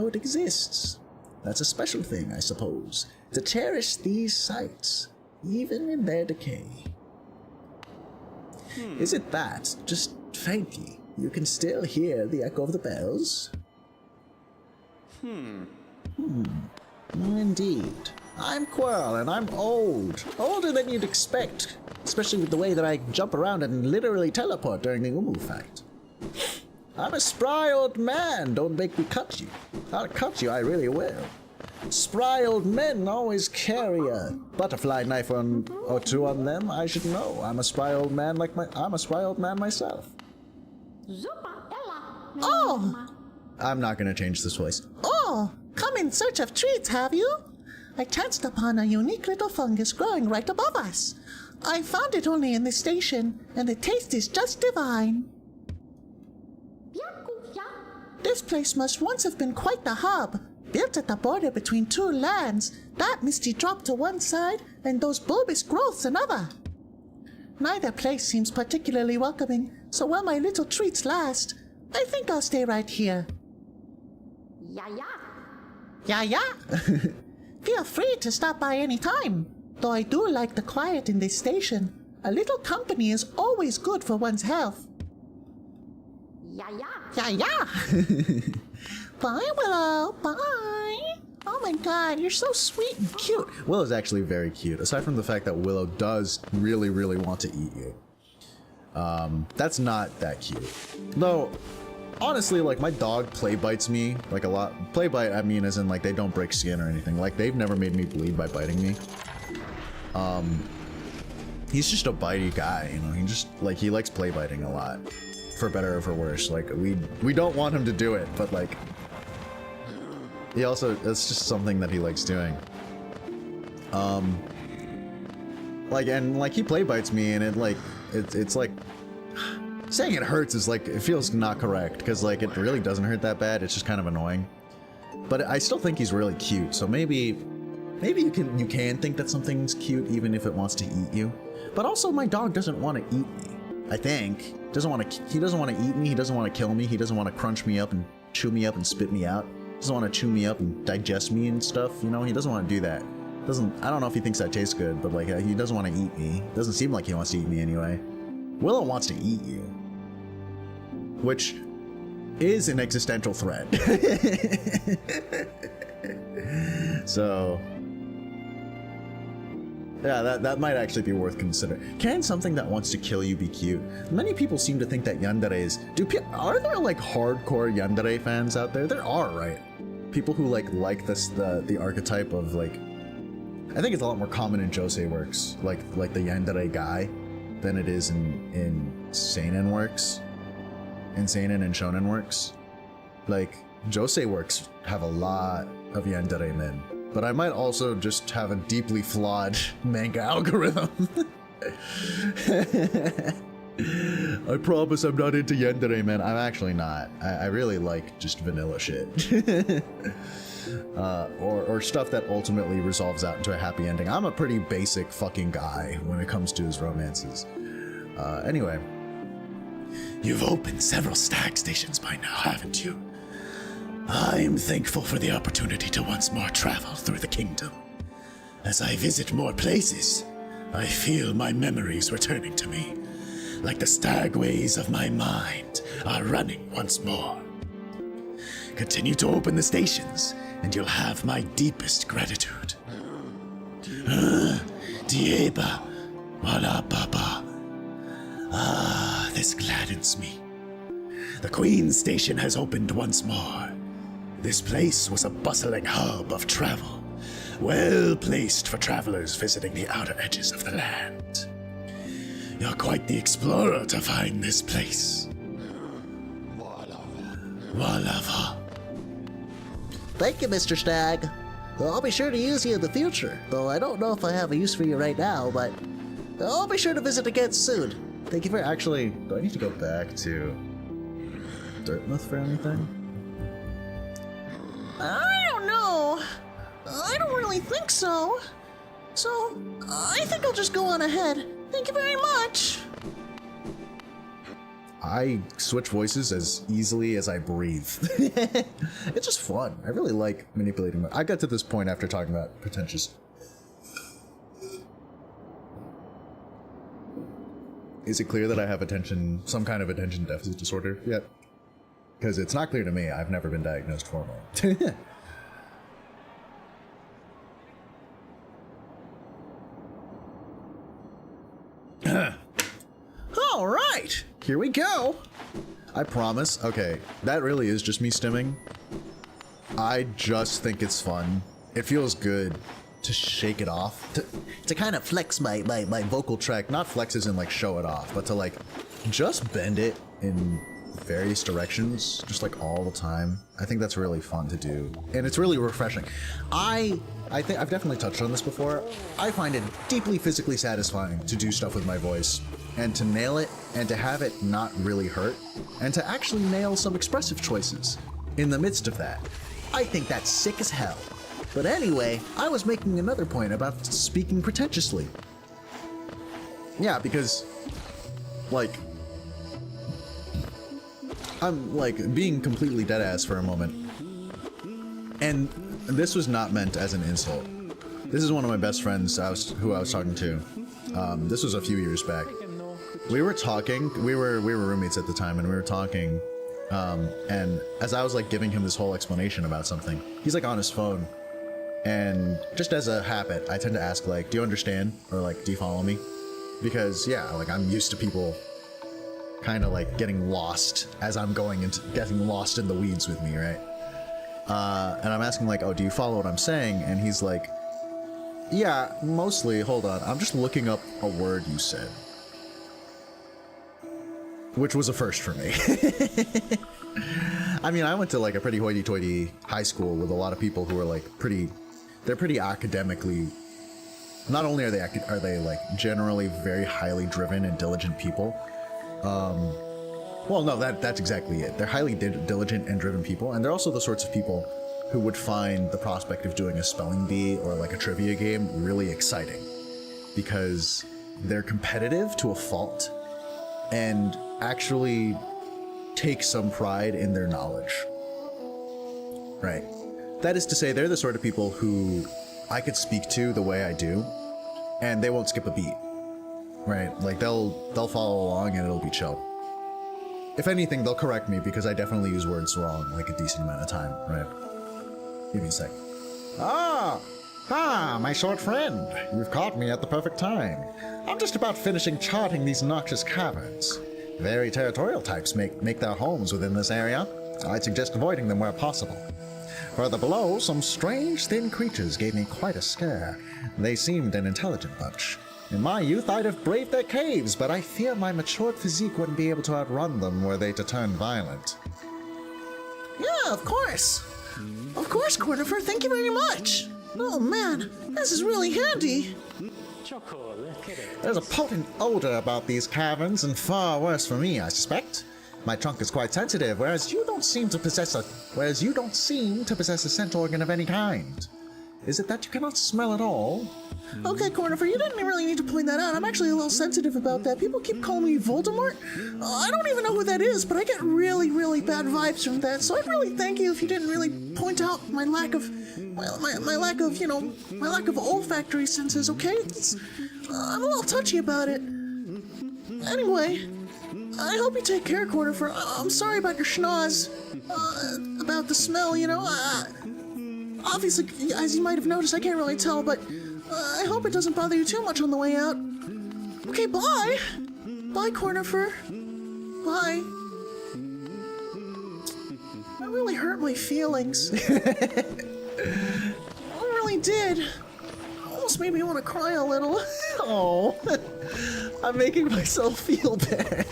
it exists. That's a special thing, I suppose, to cherish these sites, even in their decay. Is it that, just faintly, you can still hear the echo of the bells? Indeed. I'm Quirrell, and I'm old. Older than you'd expect, especially with the way that I jump around and literally teleport during the Umu fight. I'm a spry old man, don't make me cut you. I'll cut you, I really will. Spry old men always carry a butterfly knife or two on them, I should know. I'm a spry old man myself. Oh! I'm not gonna change this voice. Oh, come in search of treats, have you? I chanced upon a unique little fungus growing right above us. I found it only in the station, and the taste is just divine. This place must once have been quite the hub, built at the border between two lands, that misty drop to one side, and those bulbous growths another. Neither place seems particularly welcoming, so while my little treats last, I think I'll stay right here. Yeah. Feel free to stop by any time, though I do like the quiet in this station. A little company is always good for one's health. Yeah. Bye, Willow. Bye. Oh my god, you're so sweet and cute. Willow's actually very cute, aside from the fact that Willow does really, really want to eat you. That's not that cute. Though, honestly, like, my dog play bites me, like, a lot. Play bite, I mean, as in, like, they don't break skin or anything. Like, they've never made me bleed by biting me. He's just a bitey guy, you know, he likes play biting a lot. For better or for worse. Like, we don't want him to do it, but, like, he also, that's just something that he likes doing. Like, and, like, he play bites me, and it's like, saying it hurts is, like, it feels not correct, because, like, it really doesn't hurt that bad, it's just kind of annoying. But I still think he's really cute, so maybe you can think that something's cute even if it wants to eat you. But also, my dog doesn't want to eat me, I think. He doesn't want to eat me, he doesn't want to kill me, he doesn't want to crunch me up and chew me up and spit me out. He doesn't want to chew me up and digest me and stuff, you know? He doesn't want to do that. I don't know if he thinks that tastes good, but, like, he doesn't want to eat me. Doesn't seem like he wants to eat me anyway. Willow wants to eat you. Which is an existential threat. So... yeah, that might actually be worth considering. Can something that wants to kill you be cute? Many people seem to think that yanderes... Are there, like, hardcore yandere fans out there? There are, right? People who, like this, the archetype of, like... I think it's a lot more common in josei works, like the yandere guy, than it is in seinen works. in seinen and shonen works. Like, josei works have a lot of yandere men, but I might also just have a deeply flawed manga algorithm. I promise I'm not into yandere men. I'm actually not. I really like just vanilla shit. Or stuff that ultimately resolves out into a happy ending. I'm a pretty basic fucking guy when it comes to his romances. Anyway. You've opened several stag stations by now, haven't you? I'm thankful for the opportunity to once more travel through the kingdom. As I visit more places, I feel my memories returning to me, like the stagways of my mind are running once more. Continue to open the stations, and you'll have my deepest gratitude. Dieba, wala papa. Ah, this gladdens me. The Queen's Station has opened once more. This place was a bustling hub of travel, well placed for travelers visiting the outer edges of the land. You're quite the explorer to find this place. Walava. Thank you, Mr. Stag. I'll be sure to use you in the future, though I don't know if I have a use for you right now, but I'll be sure to visit again soon. Thank you for actually... Do I need to go back to Dartmouth for anything? I don't know. I don't really think so. So, I think I'll just go on ahead. Thank you very much. I switch voices as easily as I breathe. It's just fun. I really like manipulating. I got to this point after talking about pretentious. Is it clear that I have some kind of attention deficit disorder yet? Because it's not clear to me. I've never been diagnosed formally. All right, here we go. I promise. Okay, that really is just me stimming. I just think it's fun. It feels good to shake it off, to kind of flex my vocal track, not flex as in like show it off, but to like just bend it in various directions, just like all the time. I think that's really fun to do, and it's really refreshing. I think I've definitely touched on this before. I find it deeply physically satisfying to do stuff with my voice and to nail it and to have it not really hurt and to actually nail some expressive choices in the midst of that. I think that's sick as hell. But anyway, I was making another point about speaking pretentiously. Yeah, because, like, I'm, like, being completely deadass for a moment. And this was not meant as an insult. This is one of my best friends who I was talking to. This was a few years back. We were talking, we were roommates at the time, and we were talking, and as I was, like, giving him this whole explanation about something, he's, like, on his phone. And just as a habit, I tend to ask, like, do you understand? Or, like, do you follow me? Because, yeah, like, I'm used to people kind of, like, getting lost as I'm getting lost in the weeds with me, right? And I'm asking, like, oh, do you follow what I'm saying? And he's like, yeah, mostly, hold on, I'm just looking up a word you said. Which was a first for me. I mean, I went to, like, a pretty hoity-toity high school with a lot of people who are, like, they're pretty academically, not only are they like generally very highly driven and diligent people. Well, no, that's exactly it. They're highly diligent and driven people, and they're also the sorts of people who would find the prospect of doing a spelling bee or like a trivia game really exciting because they're competitive to a fault and actually take some pride in their knowledge. Right. That is to say, they're the sort of people who I could speak to the way I do, and they won't skip a beat. Right? Like, they'll follow along and it'll be chill. If anything, they'll correct me because I definitely use words wrong like a decent amount of time, right? Give me a sec. My short friend. You've caught me at the perfect time. I'm just about finishing charting these noxious caverns. Very territorial types make their homes within this area. I'd suggest avoiding them where possible. Further below, some strange, thin creatures gave me quite a scare. They seemed an intelligent bunch. In my youth, I'd have braved their caves, but I fear my matured physique wouldn't be able to outrun them were they to turn violent. Yeah, of course. Of course, Cornifer, thank you very much. Oh man, this is really handy. There's a potent odor about these caverns, and far worse for me, I suspect. My trunk is quite sensitive, whereas you don't seem to possess a scent organ of any kind. Is it that you cannot smell at all? Okay, Cornifer, you didn't really need to point that out. I'm actually a little sensitive about that. People keep calling me Voldemort. I don't even know who that is, but I get really, really bad vibes from that. So I'd really thank you if you didn't really point out my lack of, my lack of, my lack of olfactory senses. Okay, I'm a little touchy about it. Anyway, I hope you take care, Cornifer. I'm sorry about your schnoz, about the smell. Obviously, as you might have noticed, I can't really tell, but I hope it doesn't bother you too much on the way out. Okay, bye! Bye, Cornifer. Bye. That really hurt my feelings. It really did. Almost made me want to cry a little. Oh, I'm making myself feel bad.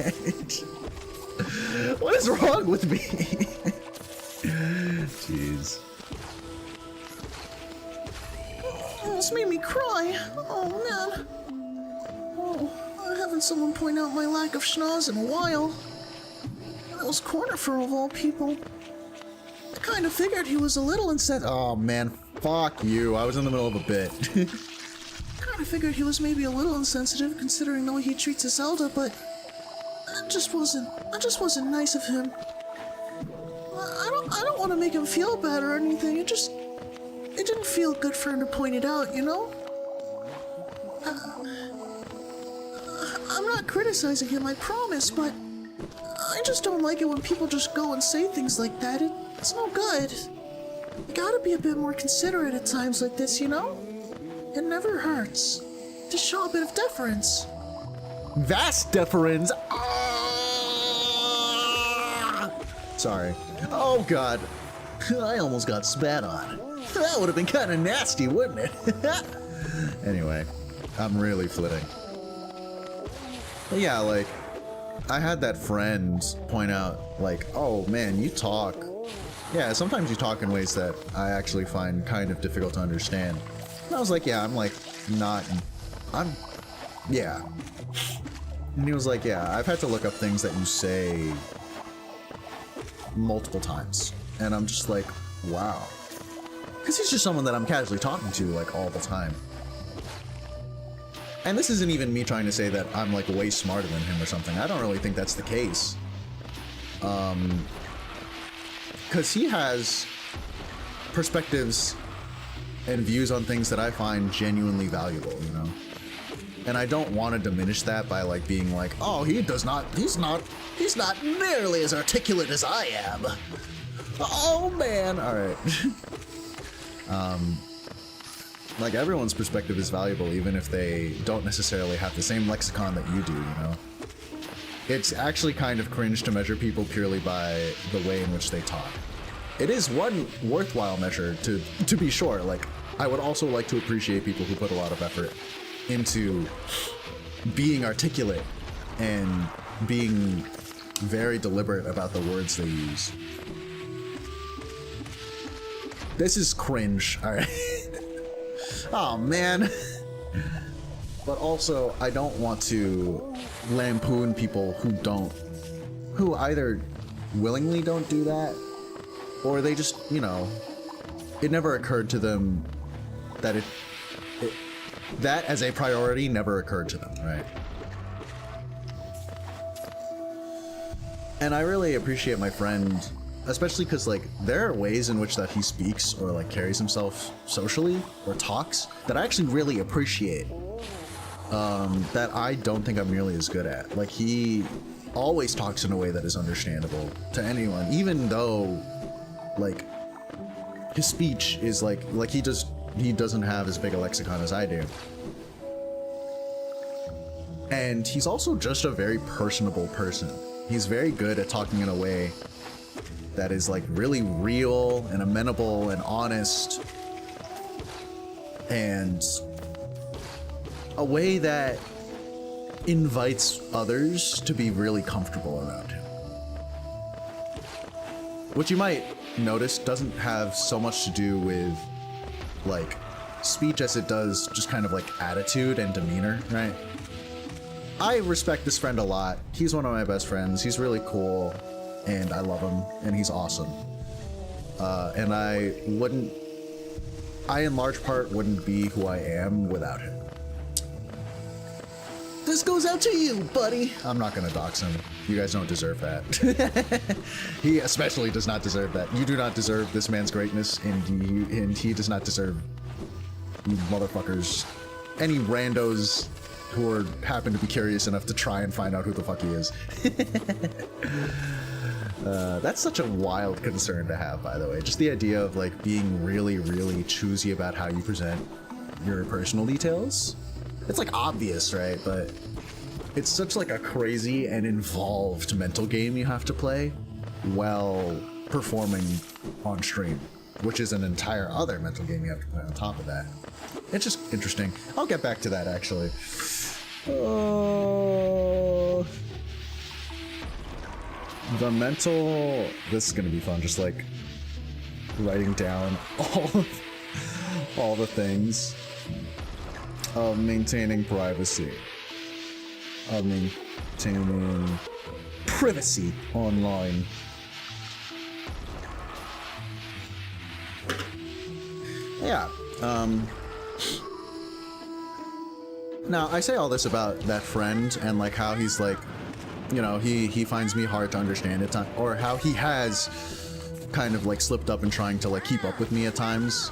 What is wrong with me? Jeez. Almost made me cry. Oh, man. Oh, I haven't someone point out my lack of schnoz in a while. That was Cornifer of all people. I kind of figured he was a little insensitive. Oh man, fuck you. I was in the middle of a bit. Kind of figured he was maybe a little insensitive considering the way he treats Zelda, but that just wasn't nice of him. I don't want to make him feel bad or anything. It didn't feel good for him to point it out, you know? I'm not criticizing him, I promise, but I just don't like it when people just go and say things like that. It's no good. You gotta be a bit more considerate at times like this, you know? It never hurts to show a bit of deference. Vast deference. Ah! Sorry. Oh god. I almost got spat on. That would have been kind of nasty, wouldn't it? Anyway, I'm really flitting. But yeah, like, I had that friend point out, like, oh man, you talk. Yeah, sometimes you talk in ways that I actually find kind of difficult to understand. And I was like, yeah, yeah. And he was like, yeah, I've had to look up things that you say multiple times. And I'm just like, wow. Because he's just someone that I'm casually talking to, like, all the time. And this isn't even me trying to say that I'm, like, way smarter than him or something. I don't really think that's the case. Because he has perspectives and views on things that I find genuinely valuable, you know? And I don't want to diminish that by, like, being like, oh, he's not nearly as articulate as I am. Oh, man. All right. Like, everyone's perspective is valuable, even if they don't necessarily have the same lexicon that you do, you know? It's actually kind of cringe to measure people purely by the way in which they talk. It is one worthwhile measure, to be sure. Like, I would also like to appreciate people who put a lot of effort into being articulate and being very deliberate about the words they use. This is cringe, alright? Oh man. But also, I don't want to lampoon people who either willingly don't do that, or they just, you know, it never occurred to them that that as a priority never occurred to them, right? And I really appreciate my friend, especially because, like, there are ways in which that he speaks or, like, carries himself socially or talks that I actually really appreciate, that I don't think I'm nearly as good at. Like, he always talks in a way that is understandable to anyone, even though, like, his speech is like he doesn't have as big a lexicon as I do. And he's also just a very personable person. He's very good at talking in a way that is, like, really real and amenable and honest. And a way that invites others to be really comfortable around him. Which you might notice doesn't have so much to do with like speech as it does just kind of like attitude and demeanor, right? I respect this friend a lot. He's one of my best friends. He's really cool and I love him and he's awesome. And I in large part wouldn't be who I am without him. This goes out to you, buddy. I'm not gonna dox him. You guys don't deserve that. He especially does not deserve that. You do not deserve this man's greatness, and he does not deserve you motherfuckers, any randos who happen to be curious enough to try and find out who the fuck he is. That's such a wild concern to have, by the way. Just the idea of like being really, really choosy about how you present your personal details. It's like obvious, right? But it's such like a crazy and involved mental game you have to play while performing on stream, which is an entire other mental game you have to play on top of that. It's just interesting. I'll get back to that actually. The mental, this is gonna be fun, just like writing down all the things of maintaining privacy, of maintaining privacy online. Yeah, now I say all this about that friend and like how he's like, you know, he finds me hard to understand at times, or how he has kind of like slipped up in trying to like keep up with me at times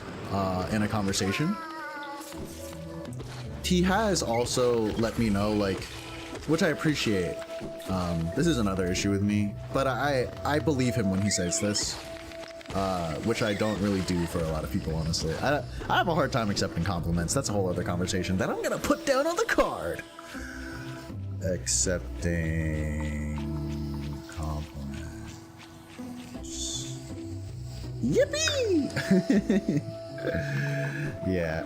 in a conversation. He has also let me know, like, which I appreciate. This is another issue with me, but I believe him when he says this, which I don't really do for a lot of people, honestly. I have a hard time accepting compliments. That's a whole other conversation that I'm gonna put down on the card. Accepting compliments. Yippee! Yeah,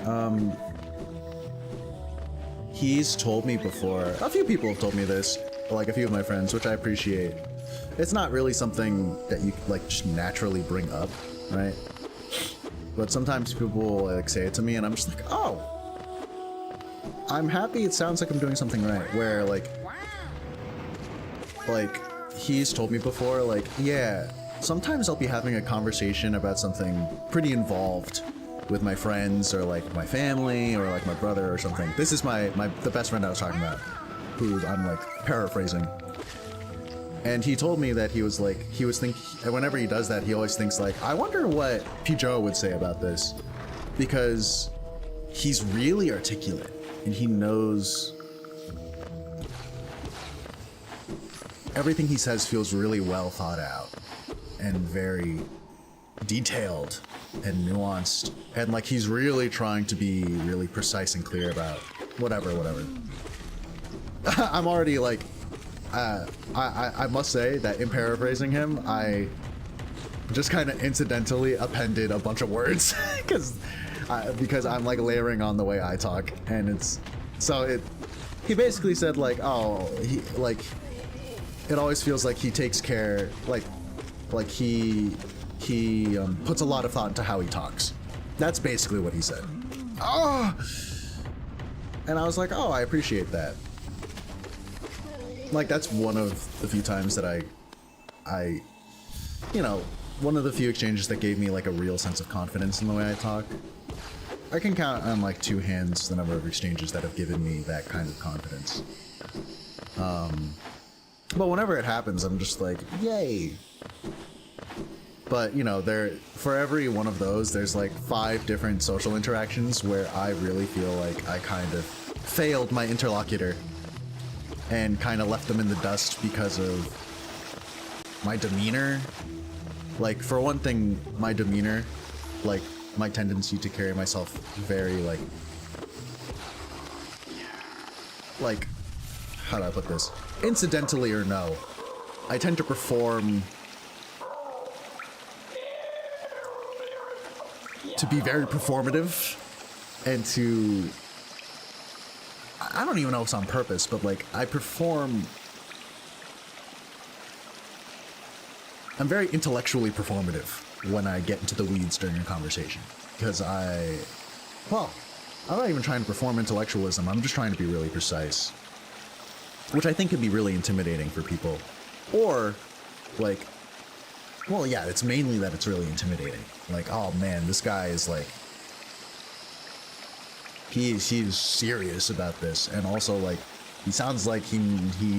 he's told me before, a few people have told me this, like a few of my friends, which I appreciate. It's not really something that you like just naturally bring up, right? But sometimes people will like say it to me and I'm just like, oh, I'm happy it sounds like I'm doing something right. Where like he's told me before, like, yeah, sometimes I'll be having a conversation about something pretty involved with my friends or like my family or like my brother or something. This is the best friend I was talking about, who I'm like paraphrasing. And he told me that he was thinking, whenever he does that, he always thinks like, I wonder what P. Joe would say about this, because he's really articulate and he knows everything he says feels really well thought out and very detailed and nuanced, and like he's really trying to be really precise and clear about whatever. I'm already like, I must say that in paraphrasing him, I just kind of incidentally appended a bunch of words because I'm like layering on the way I talk, and he basically said like, oh, it always feels like he takes care, like he puts a lot of thought into how he talks. That's basically what he said. Oh! And I was like, oh, I appreciate that. Like, that's one of the few times that I, you know, one of the few exchanges that gave me like a real sense of confidence in the way I talk. I can count on like two hands the number of exchanges that have given me that kind of confidence. But whenever it happens, I'm just like, yay. But, you know, for every one of those, there's like 5 different social interactions where I really feel like I kind of failed my interlocutor and kind of left them in the dust because of my demeanor. Like, for one thing, my demeanor, like my tendency to carry myself very like, how do I put this? Incidentally or no, I tend to perform to be very performative and to I don't even know if it's on purpose, but like I perform. I'm very intellectually performative when I get into the weeds during a conversation. Because well, I'm not even trying to perform intellectualism, I'm just trying to be really precise. Which I think can be really intimidating for people. Or, like, well, yeah, it's mainly that it's really intimidating. Like, oh man, this guy is like, he's serious about this. And also, like, he sounds like he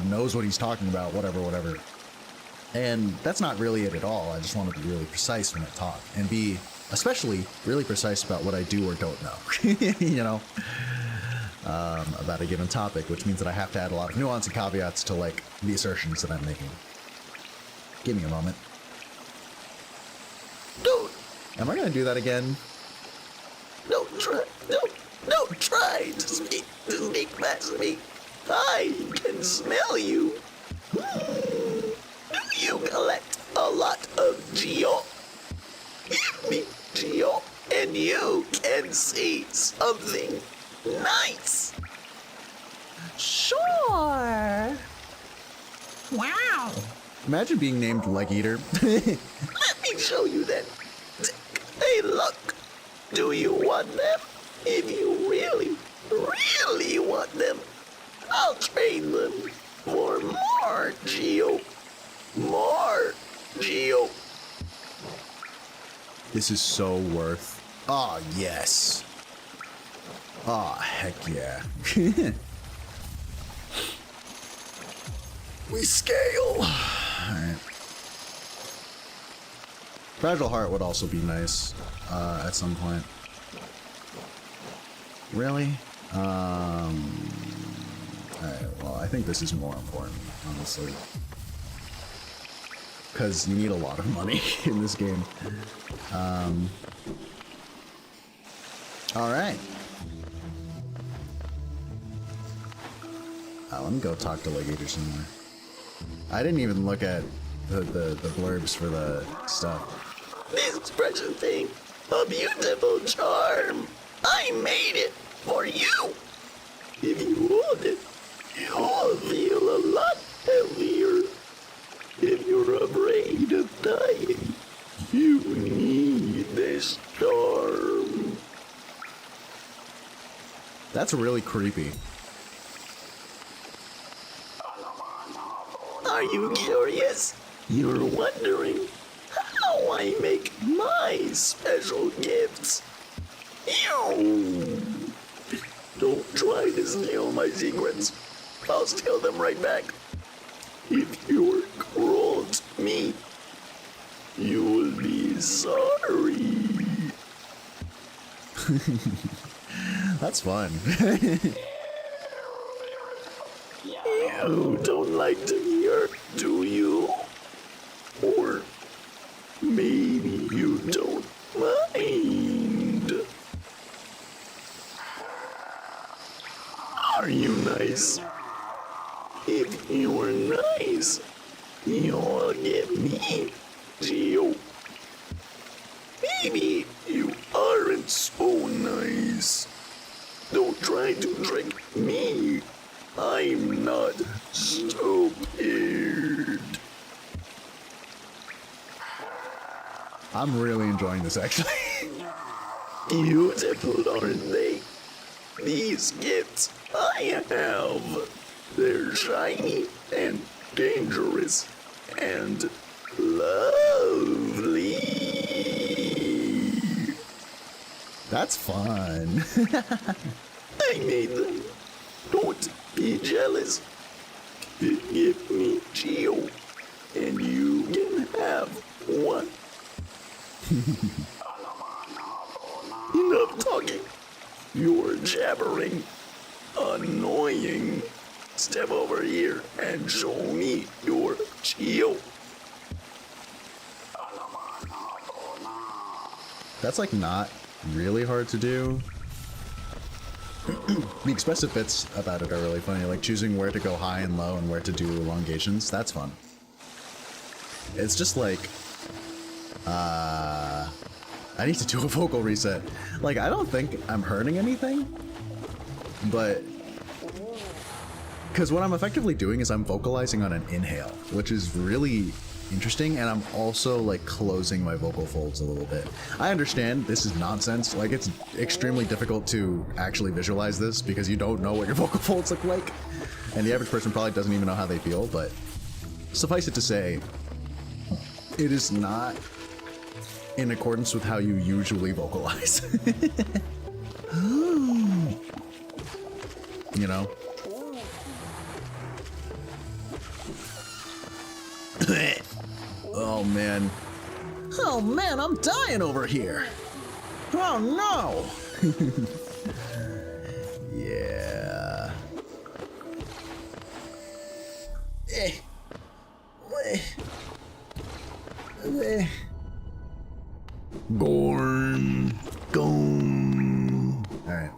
knows what he's talking about, whatever. And that's not really it at all. I just want to be really precise when I talk and be especially really precise about what I do or don't know, you know, about a given topic, which means that I have to add a lot of nuance and caveats to like the assertions that I'm making. Give me a moment. Don't, Am I going to do that again? don't try to speak past me. I can smell you. Do you collect a lot of geo? Give me geo, and you can see something nice. Sure. Wow. Imagine being named Leg Eater. Let me show you then. Hey, look. Do you want them? If you really want them, I'll trade them for more geo. More geo. This is so worth. Oh, yes. Oh, heck yeah. We scale. Alright. Fragile Heart would also be nice at some point. Really? Alright, well, I think this is more important, honestly. Because you need a lot of money in this game. Alright. Let me go talk to Leg Eater some more. I didn't even look at the blurbs for the stuff. This precious thing, a beautiful charm. I made it for you. If you hold it, you'll feel a lot heavier. If you're afraid of dying, you need this charm. That's really creepy. Are you curious? You're wondering how I make my special gifts. Ew. Don't try to steal my secrets. I'll steal them right back. If you're cruel to me, you'll be sorry. That's fun. You don't like to hear, do you? Or maybe you don't mind. Are you nice? If you were nice, you'll give me Geo. Maybe you aren't so nice. Don't try to trick me. I'm not stupid. I'm really enjoying this, actually. Beautiful, aren't they? These gifts I have. They're shiny and dangerous and lovely. That's fun. I made them. Don't be jealous. Give me Geo, and you can have one. Enough talking. You're jabbering. Annoying. Step over here and show me your Geo. That's like not really hard to do. The expressive bits about it are really funny, like choosing where to go high and low and where to do elongations. That's fun. It's just like, I need to do a vocal reset. Like, I don't think I'm hurting anything, but Because what I'm effectively doing is I'm vocalizing on an inhale, which is really interesting, and I'm also like closing my vocal folds a little bit. I understand this is nonsense. Like, it's extremely difficult to actually visualize this because you don't know what your vocal folds look like, and the average person probably doesn't even know how they feel. But suffice it to say, it is not in accordance with how you usually vocalize. You know? Oh man. Oh man, I'm dying over here. Oh no! Yeah. Gorn. Gone. Alright.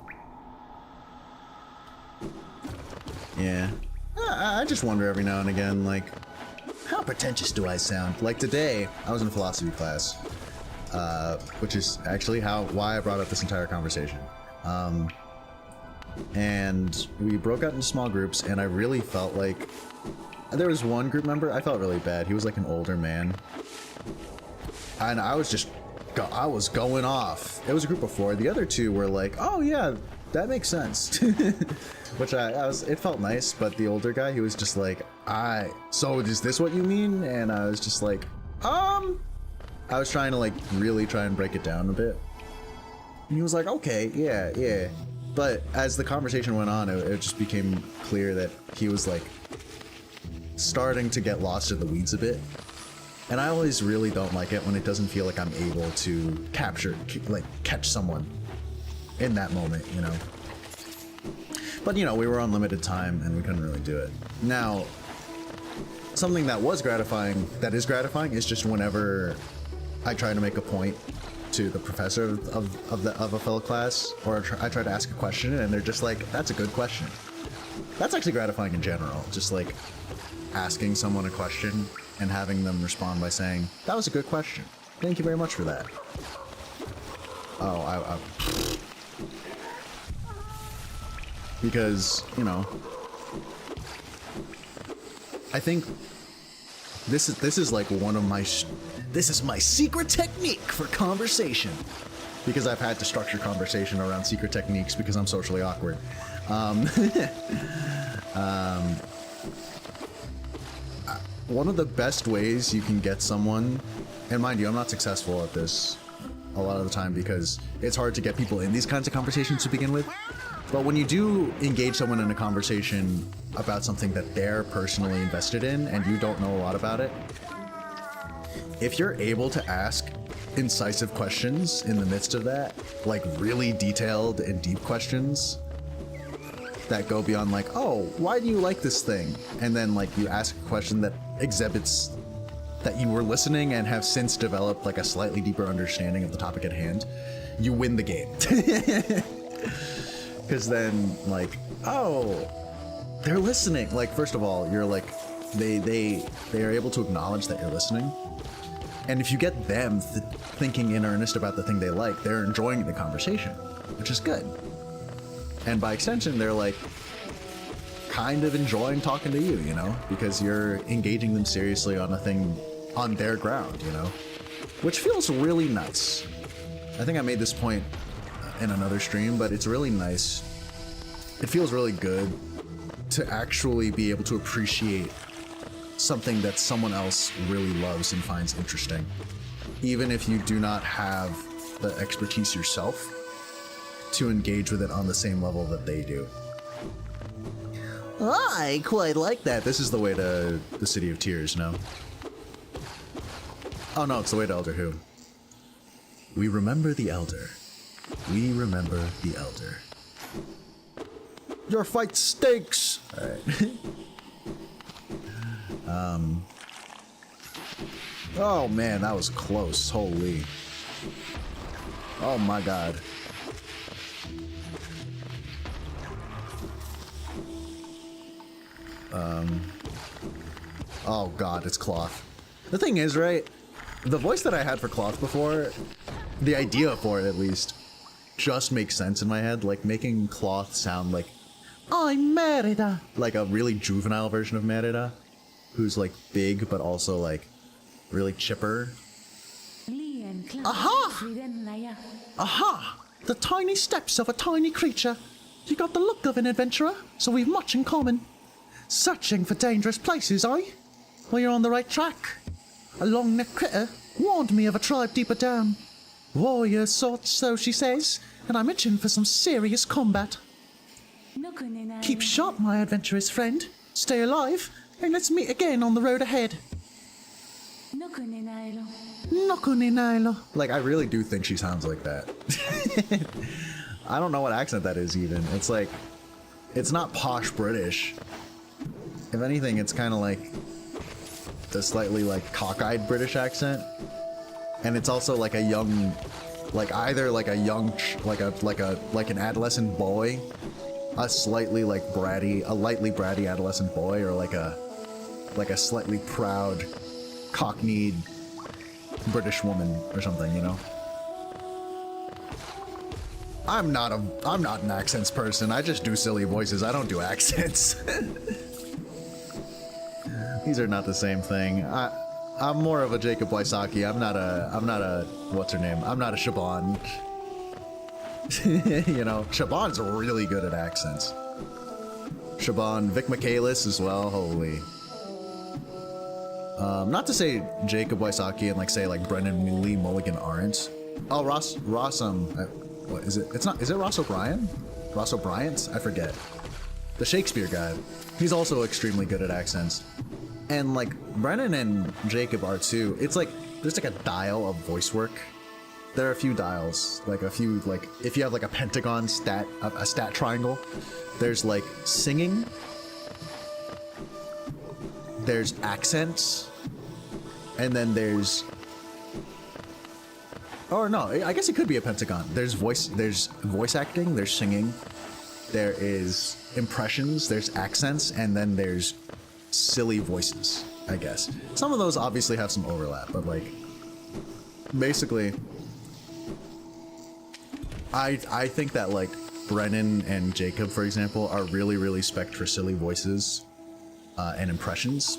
Yeah. I just wonder every now and again, like, how pretentious do I sound? Like today, I was in a philosophy class, which is actually why I brought up this entire conversation. And we broke out into small groups, and I really felt like there was one group member, I felt really bad. He was like an older man, and I was going off. It was a group of 4. The other 2 were like, oh yeah, that makes sense. Which it felt nice, but the older guy, he was just like, so is this what you mean? And I was just like, I was trying to like really try and break it down a bit. And he was like, okay, yeah. But as the conversation went on, it just became clear that he was like starting to get lost in the weeds a bit. And I always really don't like it when it doesn't feel like I'm able to catch someone in that moment, you know? But, you know, we were on limited time and we couldn't really do it. Now, something that is gratifying, is just whenever I try to make a point to the professor of a fellow class, or I try to ask a question and they're just like, that's a good question. That's actually gratifying in general. Just like asking someone a question and having them respond by saying, that was a good question. Thank you very much for that. Oh, because, you know, I think this is like one of my this is my secret technique for conversation, because I've had to structure conversation around secret techniques because I'm socially awkward. One of the best ways you can get someone, and mind you, I'm not successful at this a lot of the time because it's hard to get people in these kinds of conversations to begin with. But when you do engage someone in a conversation about something that they're personally invested in and you don't know a lot about it, if you're able to ask incisive questions in the midst of that, like really detailed and deep questions that go beyond like, oh, why do you like this thing? And then like you ask a question that exhibits that you were listening and have since developed like a slightly deeper understanding of the topic at hand, you win the game. Because then, like, oh, they're listening. Like, first of all, you're like, they are able to acknowledge that you're listening. And if you get them thinking in earnest about the thing they like, they're enjoying the conversation, which is good. And by extension, they're like kind of enjoying talking to you, you know, because you're engaging them seriously on a thing on their ground, you know, which feels really nice. I think I made this point in another stream, but it's really nice. It feels really good to actually be able to appreciate something that someone else really loves and finds interesting, even if you do not have the expertise yourself to engage with it on the same level that they do. I quite like that. This is the way to the City of Tears, no? Oh no, it's the way to Elder Who. We remember the Elder. We remember the Elder. Your fight stinks! Alright. Oh man, that was close. Holy. Oh my god. Oh god, it's Cloth. The thing is, right? The voice that I had for Cloth before, the idea for it at least, just makes sense in my head. Like making Cloth sound like I'm Merida. Like a really juvenile version of Merida, who's like big but also like really chipper. Aha! Aha! The tiny steps of a tiny creature. You got the look of an adventurer, so we've much in common. Searching for dangerous places, eh? Well, you're on the right track. A long-necked critter warned me of a tribe deeper down. Warrior sorts, so she says, and I'm itching for some serious combat. Keep sharp, my adventurous friend. Stay alive, and let's meet again on the road ahead. Like, I really do think she sounds like that. I don't know what accent that is even. It's like, it's not posh British. If anything, it's kind of like the slightly like cockeyed British accent. And it's also like a young, like either like a young, like an adolescent boy, a slightly like bratty, a lightly bratty adolescent boy, or like a slightly proud, cockneyed British woman or something, you know? I'm not an accents person. I just do silly voices. I don't do accents. These are not the same thing. I'm more of a Jacob Wysocki. I'm not a what's her name? I'm not a Siobhan. You know, Siobhan's really good at accents. Siobhan, Vic Michaelis as well. Holy. Not to say Jacob Wysocki and like say like Brendan Lee Mulligan aren't. Oh, Ross what is it? Is it Ross O'Brien? Ross O'Brien's? I forget. The Shakespeare guy. He's also extremely good at accents. And like Brennan and Jacob are too. It's like there's like a dial of voice work. There are a few dials, like a few, like if you have like a pentagon stat, a stat triangle, there's like singing, there's accents, and then there's, or no, I guess it could be a pentagon. There's voice acting, there's singing, there is impressions, there's accents, and then there's silly voices, I guess. Some of those obviously have some overlap, but like, basically, I think that like Brennan and Jacob, for example, are really, really spec'd for silly voices and impressions,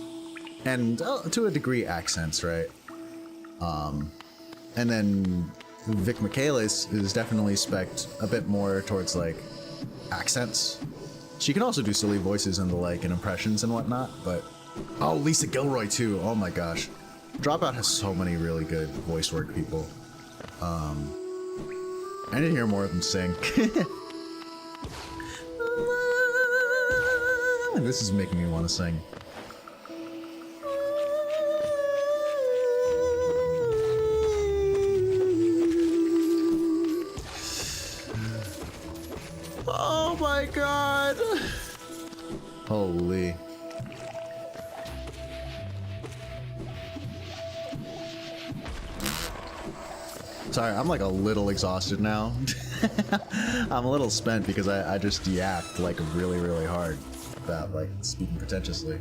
and to a degree accents, right? And then Vic Michaelis is definitely spec'd a bit more towards like accents. She can also do silly voices and the like and impressions and whatnot, but oh, Lisa Gilroy too. Oh my gosh, Dropout has so many really good voice work people. I need to hear more of them sing. This is making me want to sing. Oh my god! Holy. Sorry, I'm like a little exhausted now. I'm a little spent because I just yapped like really, really hard about like speaking pretentiously.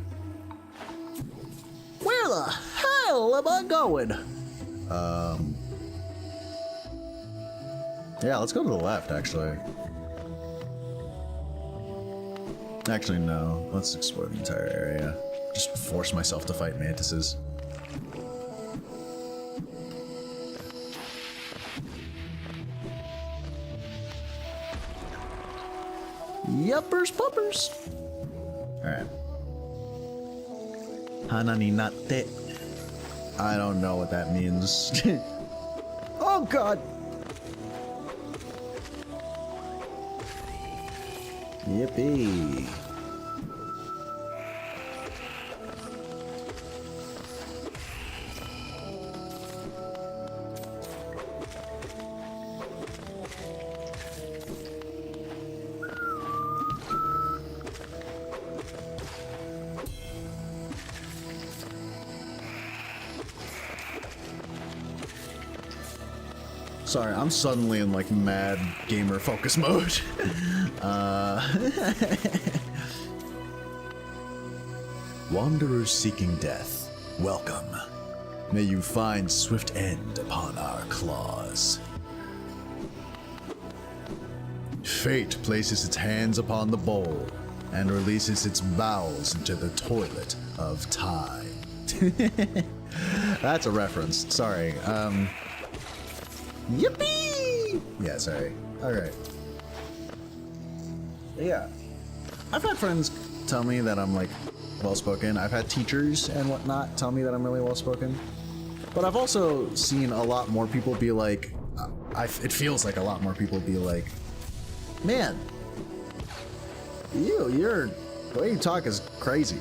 Where the hell am I going? Yeah, let's go to the left, actually. Actually, no. Let's explore the entire area. Just force myself to fight mantises. Yuppers puppers. Alright. Hanani natte. I don't know what that means. Oh god. Yippee. Sorry, I'm suddenly in like mad gamer focus mode. Wanderers seeking death, welcome. May you find swift end upon our claws. Fate places its hands upon the bowl, and releases its bowels into the toilet of time. That's a reference. Sorry. Yippee! Yeah, sorry. Alright. Yeah. I've had friends tell me that I'm, like, well-spoken. I've had teachers and whatnot tell me that I'm really well-spoken. But I've also seen a lot more people be like, it feels like a lot more people be like, man, the way you talk is crazy.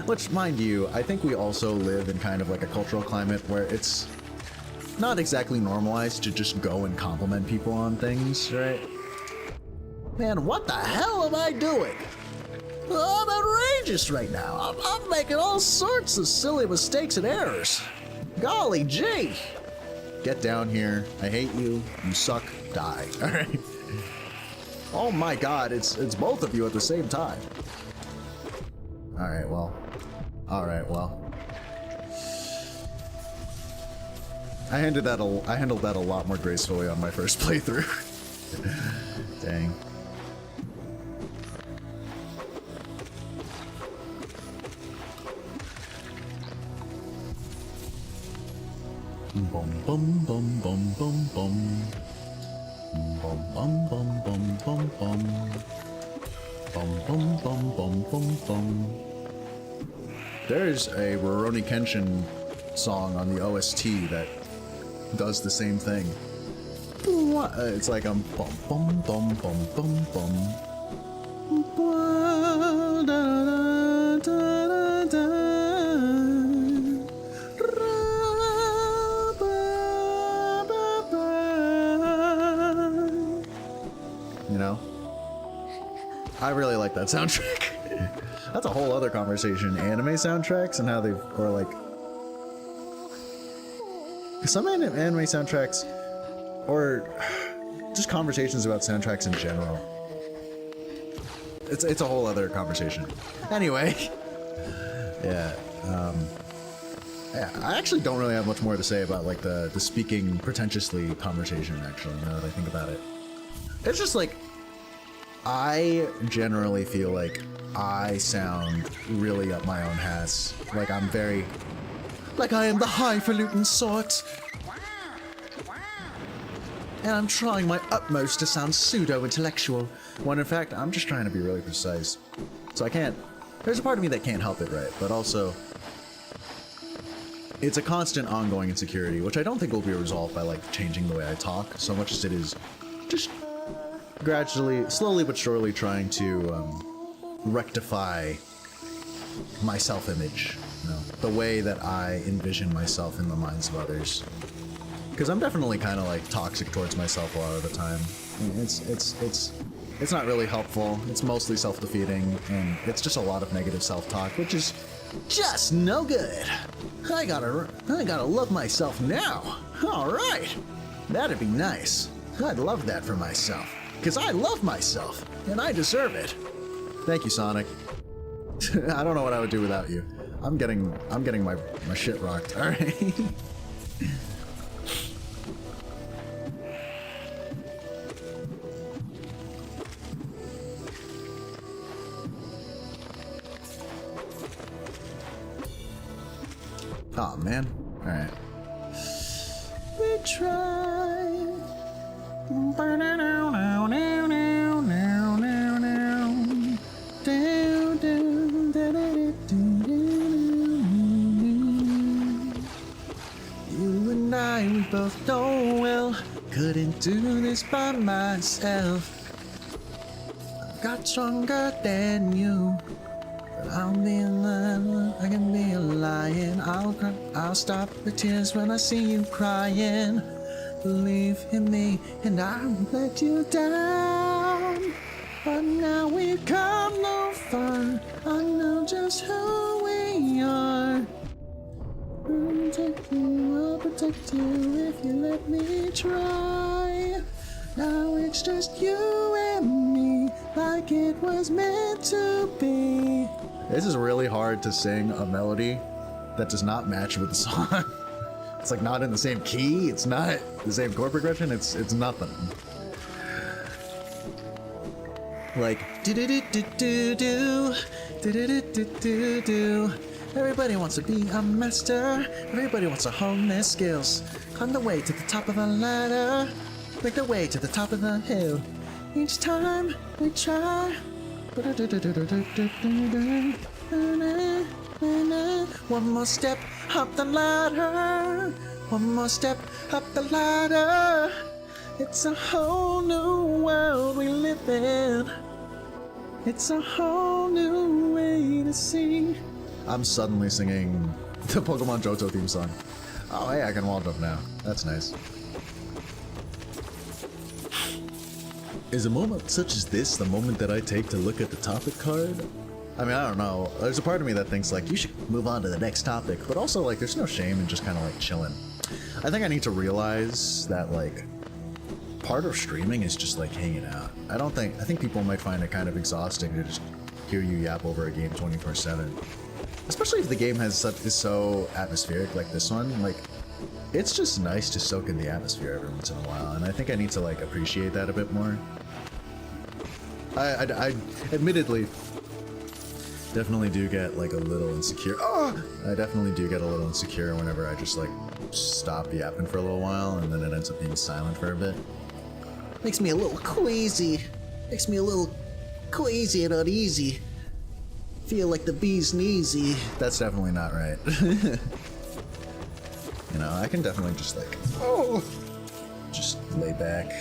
Which, mind you, I think we also live in kind of like a cultural climate where it's not exactly normalized to just go and compliment people on things, right? Man, what the hell am I doing? I'm outrageous right now. I'm making all sorts of silly mistakes and errors. Golly gee. Get down here. I hate you. You suck. Die. All right. Oh my god, it's both of you at the same time. All right, well. I handled that a lot more gracefully on my first playthrough. Dang. Bum bum bum bum bum bum. Bum bum bum bum bum bum. Bum bum bum bum bum bum. There's a Rurouni Kenshin song on the OST that does the same thing. It's like bum bum bum bum bum bum. You know? I really like that soundtrack. That's a whole other conversation. Anime soundtracks and how they've, or like, some anime soundtracks, or just conversations about soundtracks in general. It's a whole other conversation. Anyway, yeah. Yeah, I actually don't really have much more to say about like the speaking pretentiously conversation. Actually, now that I think about it, it's just like I generally feel like I sound really up my own ass. Like I'm very, like I am the highfalutin sort. And I'm trying my utmost to sound pseudo-intellectual, when in fact, I'm just trying to be really precise. So I can't, there's a part of me that can't help it, right? But also, it's a constant ongoing insecurity, which I don't think will be resolved by like changing the way I talk, so much as it is just gradually, slowly but surely trying to rectify my self-image, you know, the way that I envision myself in the minds of others. Because I'm definitely kind of like toxic towards myself a lot of the time. It's not really helpful. It's mostly self-defeating, and it's just a lot of negative self-talk, which is Just no good. I gotta love myself now. All right. That'd be nice. I'd love that for myself. Because I love myself, and I deserve it. thank you, Sonic. I don't know what I would do without you. I'm getting my shit rocked. All right. Oh man. All right. We try. You and I, we both know well, couldn't do this by myself. I got stronger than you. I'll be a lion, I can be a lion. I'll cry, I'll stop the tears when I see you crying. Believe in me, and I won't let you down. But now we've come no far. I know just who we are. I'll protect you if you let me try. Now it's just you and me, like it was meant to be. This is really hard to sing a melody that does not match with the song. It's like not in the same key. It's not the same chord progression. It's nothing. Like do do do do do do do do do do do. Everybody wants to be a master. Everybody wants to hone their skills. Climb the way to the top of the ladder. Make the way to the top of the hill. Each time we try. One more step up the ladder. One more step up the ladder. It's a whole new world we live in. It's a whole new way to sing. I'm suddenly singing the Pokemon Johto theme song. Oh hey, I can wall jump now. That's nice. Is a moment such as this the moment that I take to look at the topic card? I mean, I don't know. There's a part of me that thinks like you should move on to the next topic, but also like there's no shame in just kind of like chilling. I think I need to realize that like part of streaming is just like hanging out. I think people might find it kind of exhausting to just hear you yap over a game 24/7. Especially if the game is so atmospheric like this one. Like, it's just nice to soak in the atmosphere every once in a while, and I think I need to like appreciate that a bit more. I admittedly definitely do get like a little insecure. Oh! I definitely do get a little insecure whenever I just like stop yapping for a little while and then it ends up being silent for a bit. Makes me a little queasy. Makes me a little queasy and uneasy. Feel like the bee's kneesy. That's definitely not right. You know, I can definitely just like, just lay back,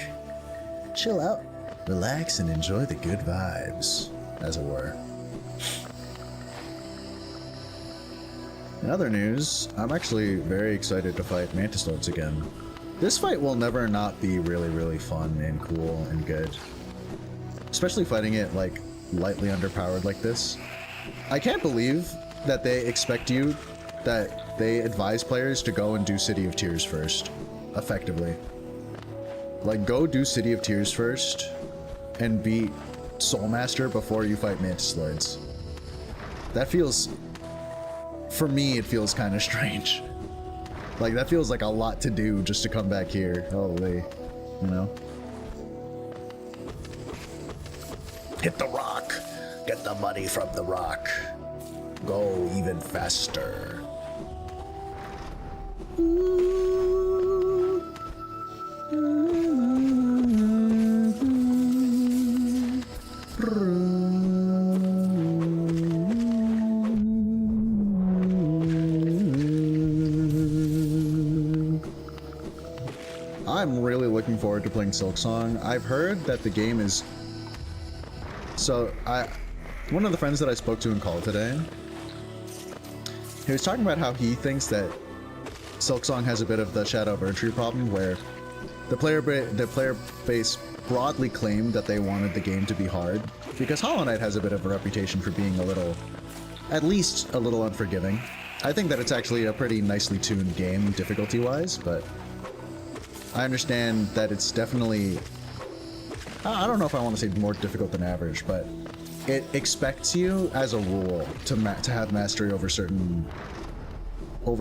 chill out, relax, and enjoy the good vibes, as it were. In other news, I'm actually very excited to fight Mantis Lords again. This fight will never not be really, really fun and cool and good. Especially fighting it like lightly underpowered like this. I can't believe that they advise players to go and do City of Tears first, effectively. Like, go do City of Tears first and beat Soul Master before you fight Mantis Lords. That feels, for me, it feels kind of strange. Like, that feels like a lot to do just to come back here. Holy, you know? Hit the rock. Get the money from the rock. Go even faster. I'm really looking forward to playing Silksong. I've heard that the game is... One of the friends that I spoke to in call today, he was talking about how he thinks that Silksong has a bit of the Shadow of Erdtree problem, where the player base broadly claimed that they wanted the game to be hard, because Hollow Knight has a bit of a reputation for being at least a little unforgiving. I think that it's actually a pretty nicely tuned game, difficulty-wise, but I understand that it's definitely... I don't know if I want to say more difficult than average, but it expects you, as a rule, to have mastery over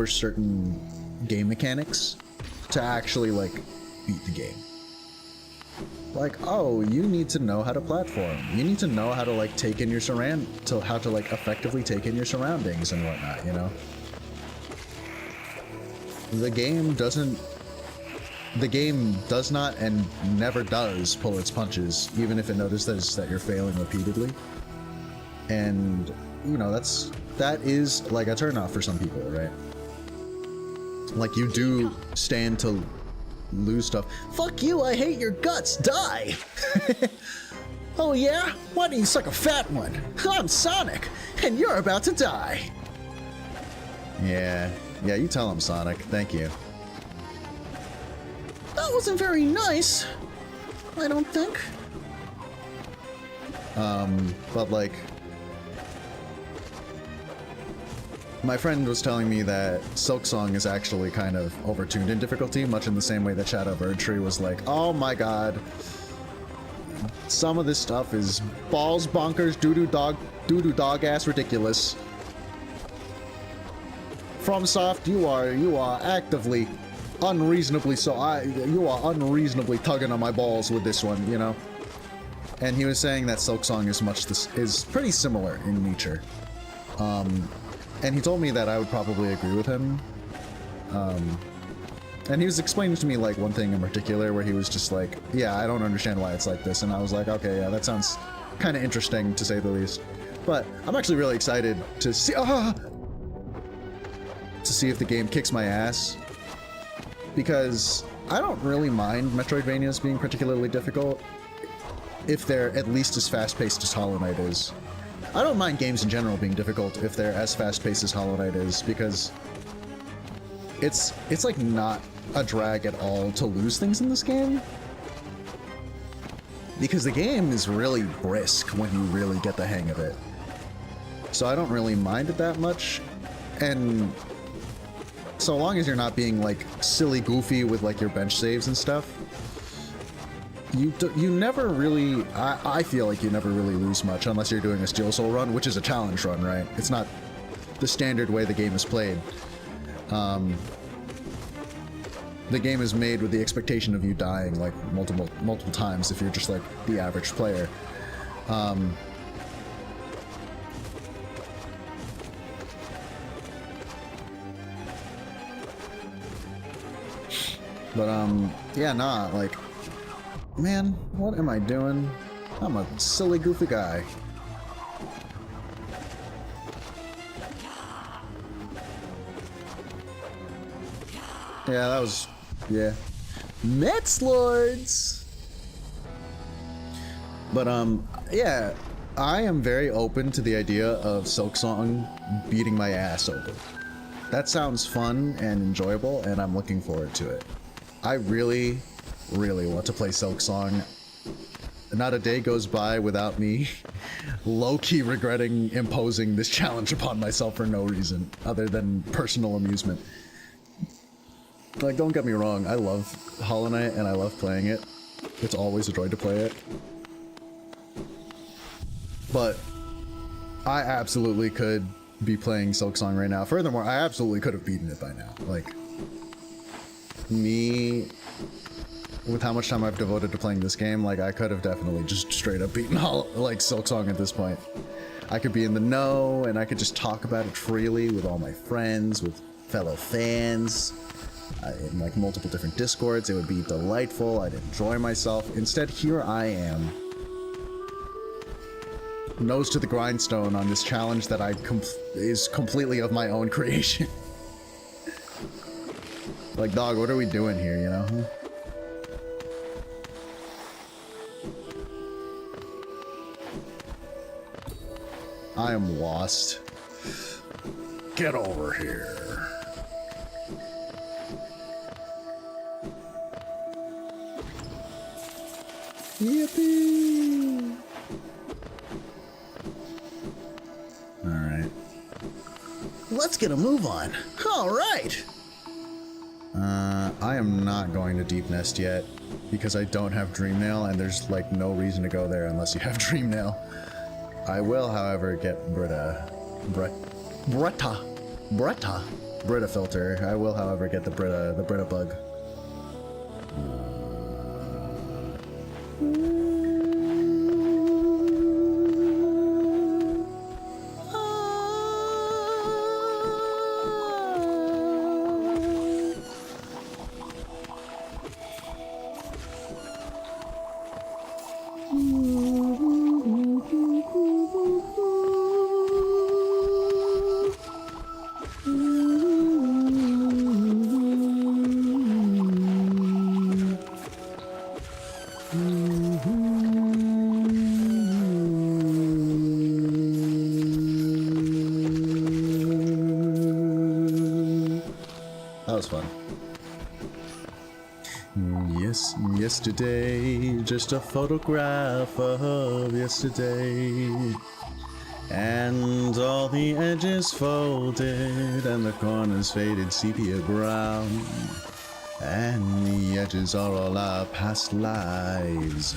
certain game mechanics to actually like beat the game. Like, oh, you need to know how to platform. You need to know how to like take in your how to like effectively take in your surroundings and whatnot. You know, the game does not and never does pull its punches, even if it notices that you're failing repeatedly. And, you know, that is like a turnoff for some people, right? Like, you do stand to lose stuff. Fuck you, I hate your guts, die! Oh yeah? Why don't you suck a fat one? I'm Sonic, and you're about to die. Yeah, you tell him, Sonic. Thank you. That wasn't very nice, I don't think. But like, my friend was telling me that Silksong is actually kind of overtuned in difficulty, much in the same way that Shadow of Erdtree was like, oh my god, some of this stuff is balls bonkers, doo-doo dog ass ridiculous. FromSoft, you are actively unreasonably you are unreasonably tugging on my balls with this one, you know? and he was saying that Silksong is pretty similar in nature. And he told me that I would probably agree with him. And he was explaining to me like one thing in particular where he was just like, yeah, I don't understand why it's like this. And I was like, okay, yeah, that sounds kind of interesting to say the least. But I'm actually really excited to see if the game kicks my ass, because I don't really mind Metroidvanias being particularly difficult if they're at least as fast-paced as Hollow Knight is. I don't mind games in general being difficult if they're as fast-paced as Hollow Knight is, because it's like not a drag at all to lose things in this game. Because the game is really brisk when you really get the hang of it. So I don't really mind it that much. And so long as you're not being like silly goofy with like your bench saves and stuff, you never really, I feel like you never really lose much unless you're doing a Steel Soul run, which is a challenge run, right? It's not the standard way the game is played. The game is made with the expectation of you dying like multiple times if you're just like the average player. Yeah, nah, like, man, what am I doing? I'm a silly, goofy guy. Yeah, that was, yeah. Mets Lords! But, yeah, I am very open to the idea of Silksong beating my ass over. That sounds fun and enjoyable, and I'm looking forward to it. I really, really want to play Silksong. Not a day goes by without me low-key regretting imposing this challenge upon myself for no reason other than personal amusement. Like, don't get me wrong, I love Hollow Knight and I love playing it. It's always a joy to play it. But I absolutely could be playing Silksong right now. Furthermore, I absolutely could have beaten it by now. Like, me, with how much time I've devoted to playing this game, like, I could have definitely just straight up beaten like Silksong at this point. I could be in the know, and I could just talk about it freely with all my friends, with fellow fans, in like multiple different discords. It would be delightful. I'd enjoy myself. Instead, here I am, nose to the grindstone on this challenge that is completely of my own creation. Like, dog, what are we doing here, you know? I am lost. Get over here. Yippee! Alright. Let's get a move on. Alright! I am not going to Deep Nest yet, because I don't have Dreamnail, and there's, like, no reason to go there unless you have Dreamnail. I will, however, get Brita filter. I will, however, get the Brita bug. That was fun. Yes, yesterday, just a photograph of yesterday. And all the edges folded and the corners faded sepia brown. And the edges are all our past lives,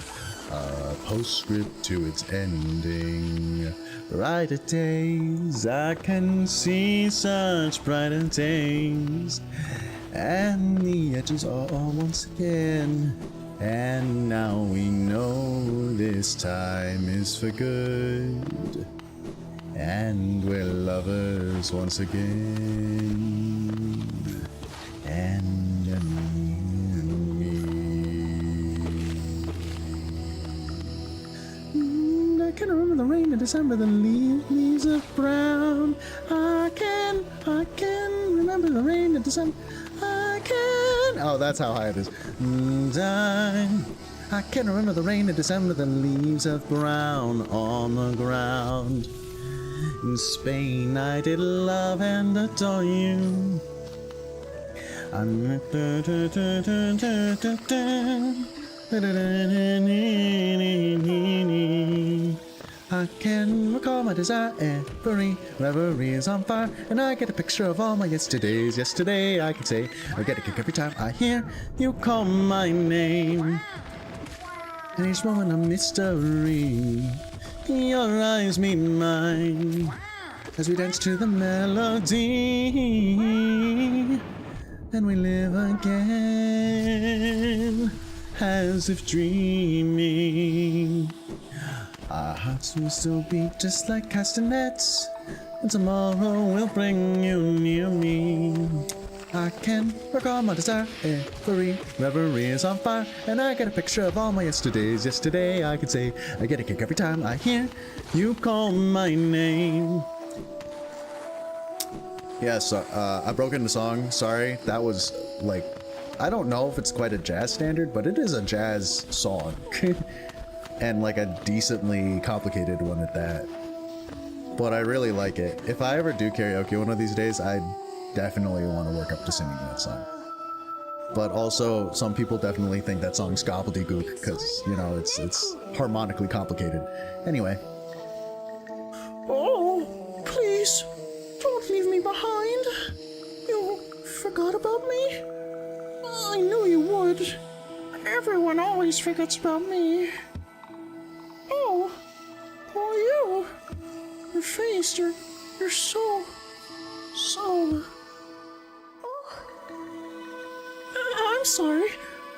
a postscript to its ending. Brighter days, I can see such brighter days. And the edges are all once again And now we know this time is for good. And we're lovers once again. And I can remember the rain in December, the leaves are brown. I can remember the rain in December. Oh, that's how high it is. And I can remember the rain in December, the leaves of brown on the ground. In Spain, I did love and adore you. I can recall my desire, every reverie is on fire, and I get a picture of all my yesterdays. Yesterday, I can say, I get a kick every time I hear you call my name. And each moment a mystery, your eyes meet mine, as we dance to the melody, and we live again, as if dreaming. Our hearts will still beat just like castanets, and tomorrow will bring you near me. I can recall my desire, every reverie is on fire, and I get a picture of all my yesterdays. Yesterday I can say, I get a kick every time I hear you call my name. Yeah, so I broke into song, sorry. That was like, I don't know if it's quite a jazz standard, but it is a jazz song. And like a decently complicated one at that. But I really like it. If I ever do karaoke one of these days, I definitely want to work up to singing that song. But also, some people definitely think that song's gobbledygook because, you know, it's harmonically complicated. Anyway. Oh, please, don't leave me behind. You forgot about me? I knew you would. Everyone always forgets about me. Oh, who are you? Your face, you're so... I'm sorry.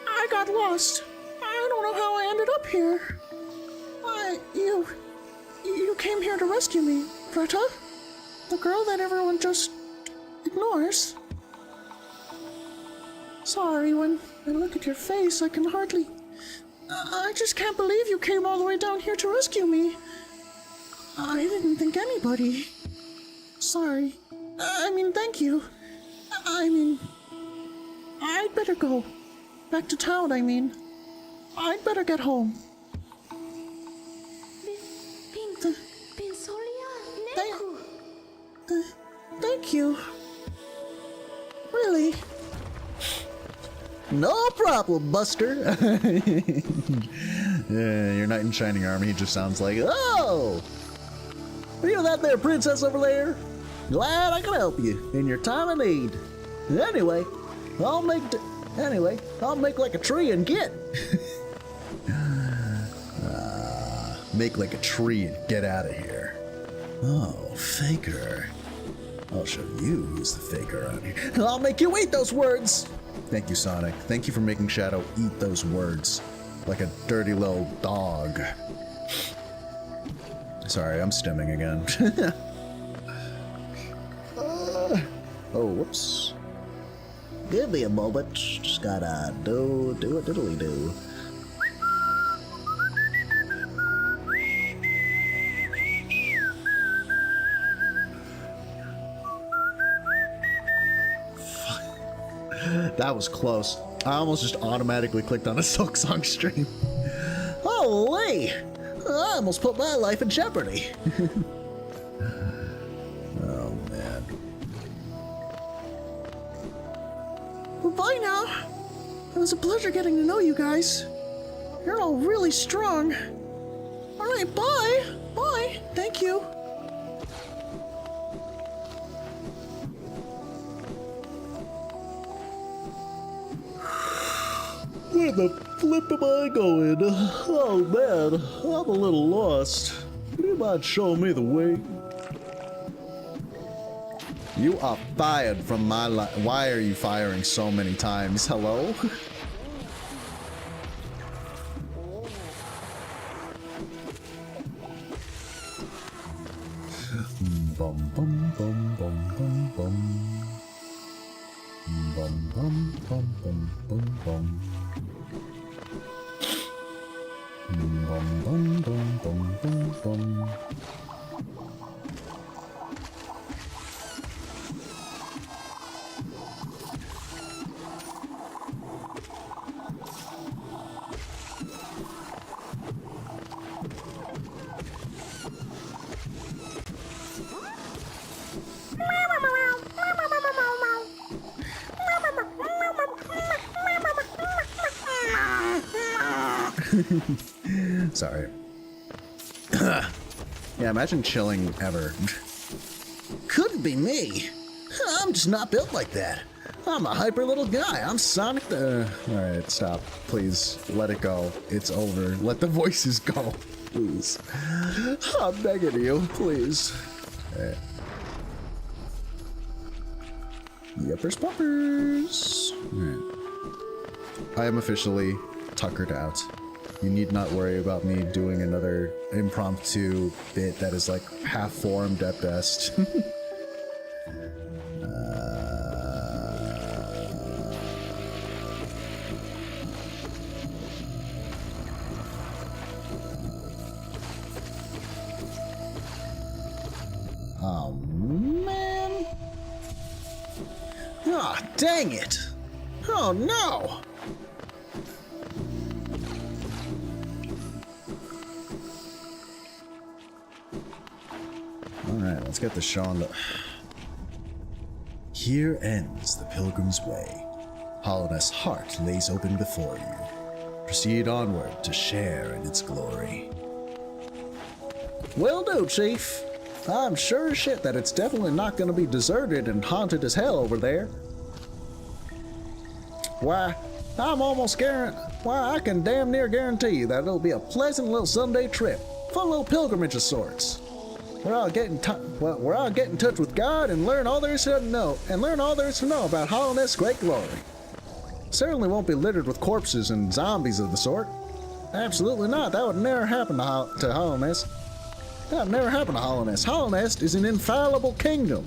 I got lost. I don't know how I ended up here. You came here to rescue me, Greta? The girl that everyone just ignores. Sorry, when I look at your face, I can hardly... I just can't believe you came all the way down here to rescue me. I didn't think anybody... Sorry. I mean, thank you. I'd better go. Back to town, I mean. I'd better get home. Thank you. Really? No problem, Buster. Yeah, your knight in shining armor, he just sounds like, Oh! Are you that there princess over there? Glad I can help you in your time of need. Anyway, I'll make like a tree and get. make like a tree and get out of here. Oh, faker. I'll show you who's the faker around here. I'll make you eat those words. Thank you, Sonic. Thank you for making Shadow eat those words like a dirty little dog. Sorry, I'm stimming again. Oh, whoops. Give me a moment. Just gotta do a diddly do. That was close. I almost just automatically clicked on a Silk Song stream. Holy! I almost put my life in jeopardy. Oh, man. Well, bye now. It was a pleasure getting to know you guys. You're all really strong. All right, bye. Bye. Thank you. Where the flip am I going? Oh man, I'm a little lost. Would you mind showing me the way? You are fired from my life. Why are you firing so many times? Hello? Bum bum bum bum bum bum. Bum bum bum bum bum bum. Bum bum bum bum bum bum. Sorry. Yeah, imagine chilling ever. Couldn't be me. I'm just not built like that. I'm a hyper little guy. I'm Sonic the... Alright, stop. Please, let it go. It's over. Let the voices go. Please. I'm begging you, please. Alright. Yuppers poppers. Alright. I am officially tuckered out. You need not worry about me doing another impromptu bit that is like half formed at best. Oh man. Ah, dang it. Oh no. Alright, let's get this show on the... Here ends the Pilgrim's Way. Hollowness' heart lays open before you. Proceed onward to share in its glory. Will do, Chief. I'm sure as shit that it's definitely not gonna be deserted and haunted as hell over there. Why, I can damn near guarantee you that it'll be a pleasant little Sunday trip, fun little pilgrimage of sorts. Where I'll get in touch with God and learn all there is to know, about Hollowness' great glory. Certainly won't be littered with corpses and zombies of the sort. Absolutely not. That would never happen to Hollowness. That would never happen to Hollowness. Hollowness is an infallible kingdom.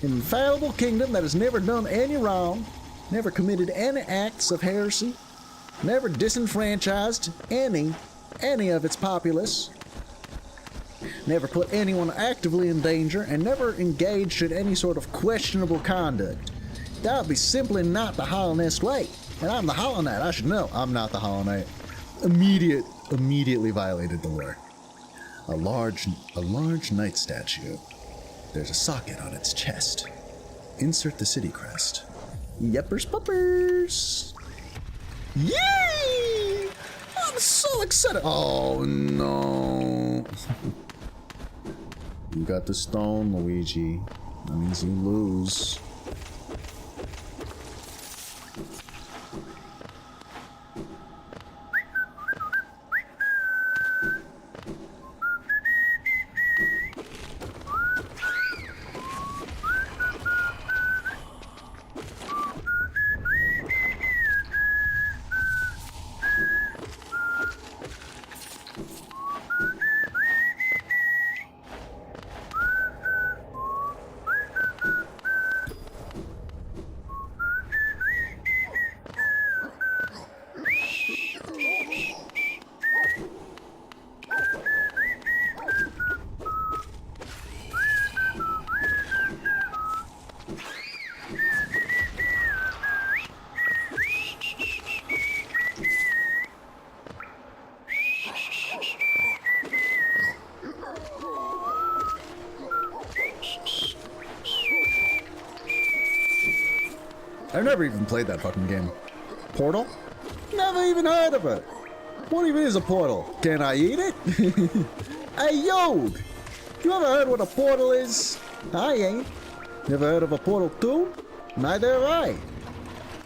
An infallible kingdom that has never done any wrong, never committed any acts of heresy, never disenfranchised any of its populace, never put anyone actively in danger, and never engaged in any sort of questionable conduct. That would be simply not the Hollowness way. And I'm the Hollow Knight, I should know. I'm not the Hollow Knight. Immediately violated the lore. A large knight statue. There's a socket on its chest. Insert the city crest. Yuppers puppers. Yay! I'm so excited. Oh no. You got the stone, Luigi. That means you lose. I've never even played that fucking game. Portal? Never even heard of it. What even is a portal? Can I eat it? Hey, yo! You ever heard what a portal is? I ain't. Never heard of a portal too? Neither have I.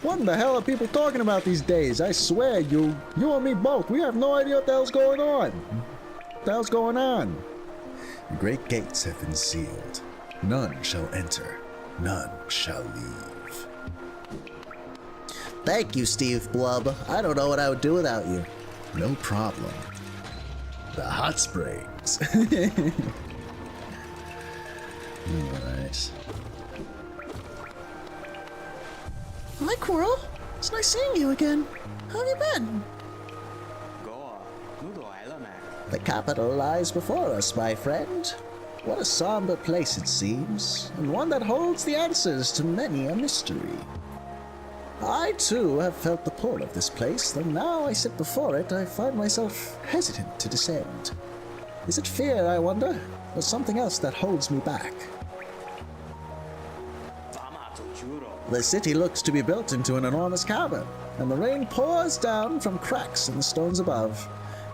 What in the hell are people talking about these days? I swear, you and me both, we have no idea what the hell's going on. What the hell's going on? The great gates have been sealed. None shall enter. None shall leave. Thank you, Steve Blub. I don't know what I would do without you. No problem. The hot springs. Alright. Hi, Quirrell. It's nice seeing you again. How have you been? The capital lies before us, my friend. What a somber place it seems, and one that holds the answers to many a mystery. I, too, have felt the pull of this place, though now I sit before it, I find myself hesitant to descend. Is it fear, I wonder, or something else that holds me back? The city looks to be built into an enormous cavern, and the rain pours down from cracks in the stones above.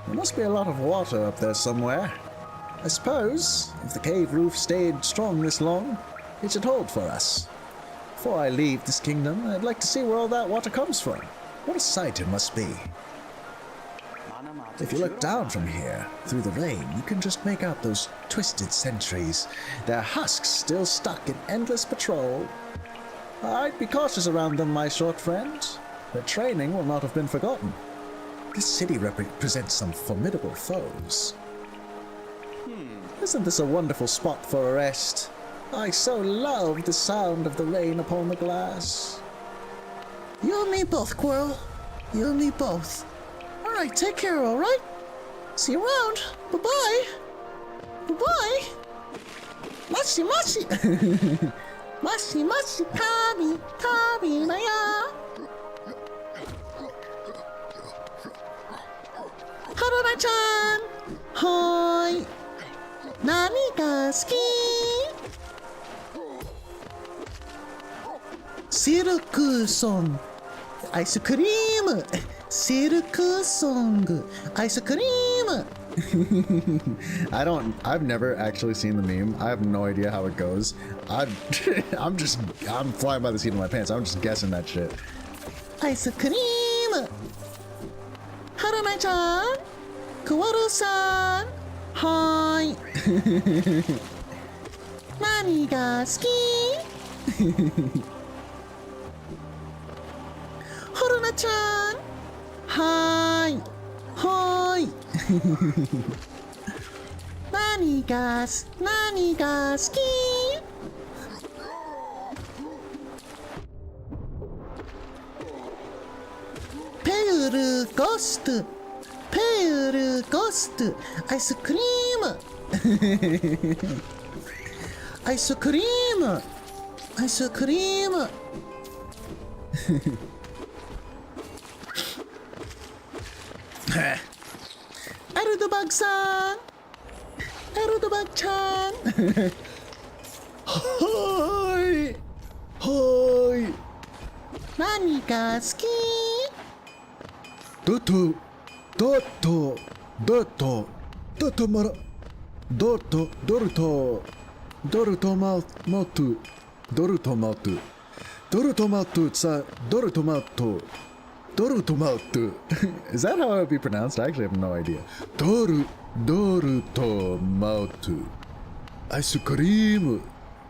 There must be a lot of water up there somewhere. I suppose, if the cave roof stayed strong this long, it should hold for us. Before I leave this kingdom, I'd like to see where all that water comes from. What a sight it must be. If you look down from here, through the rain, you can just make out those twisted sentries, their husks still stuck in endless patrol. I'd be cautious around them, my short friend. Their training will not have been forgotten. This city represents some formidable foes. Isn't this a wonderful spot for a rest? I so love the sound of the rain upon the glass. You and me both, Quirrell. You and me both. Alright, take care, alright? See you around. Bye-bye. Bye-bye. Mashi, mashi. Mashi, mashi, kabi, kabi, na ya. Haruna-chan. Hi. Nani ga suki? Silk song. Ice cream. Silk song. Ice cream. I've never actually seen the meme. I have no idea how it goes. I'm flying by the seat of my pants. I'm just guessing that shit. Ice cream. Haruna-chan. Kawaru-san. Hi. Nani ga suki? Haruna-chan. Hi. Hi. Nani ga suki? Pale ghost. Pale ghost. Ice cream. Ice cream. Ice cream. Erudubug-san. Erudubug-chan. Hi. Hi. Nani ga suki? Doto. Doto. Doto. Doto mara. Doto. Doruto. Doruto motu. Doruto motu. Doruto motu sa. Doruto motu. Doruto. Is that how it would be pronounced? I actually have no idea. Doruto motu. Ice cream.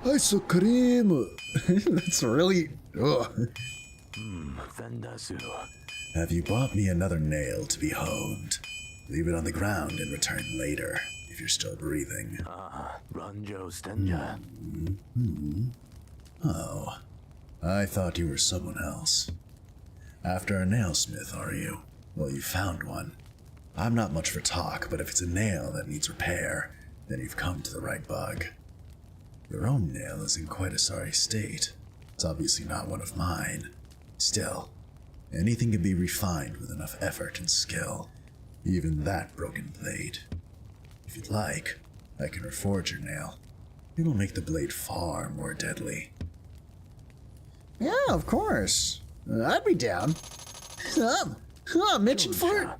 Ice cream. That's really. Ugh. Have you bought me another nail to be honed? Leave it on the ground and return later, if you're still breathing. Oh, I thought you were someone else. After a nailsmith, are you? Well, you found one. I'm not much for talk, but if it's a nail that needs repair, then you've come to the right bug. Your own nail is in quite a sorry state. It's obviously not one of mine. Still, anything can be refined with enough effort and skill. Even that broken blade. If you'd like, I can reforge your nail. It'll make the blade far more deadly. Yeah, of course. I'd be down. I'm itching for it.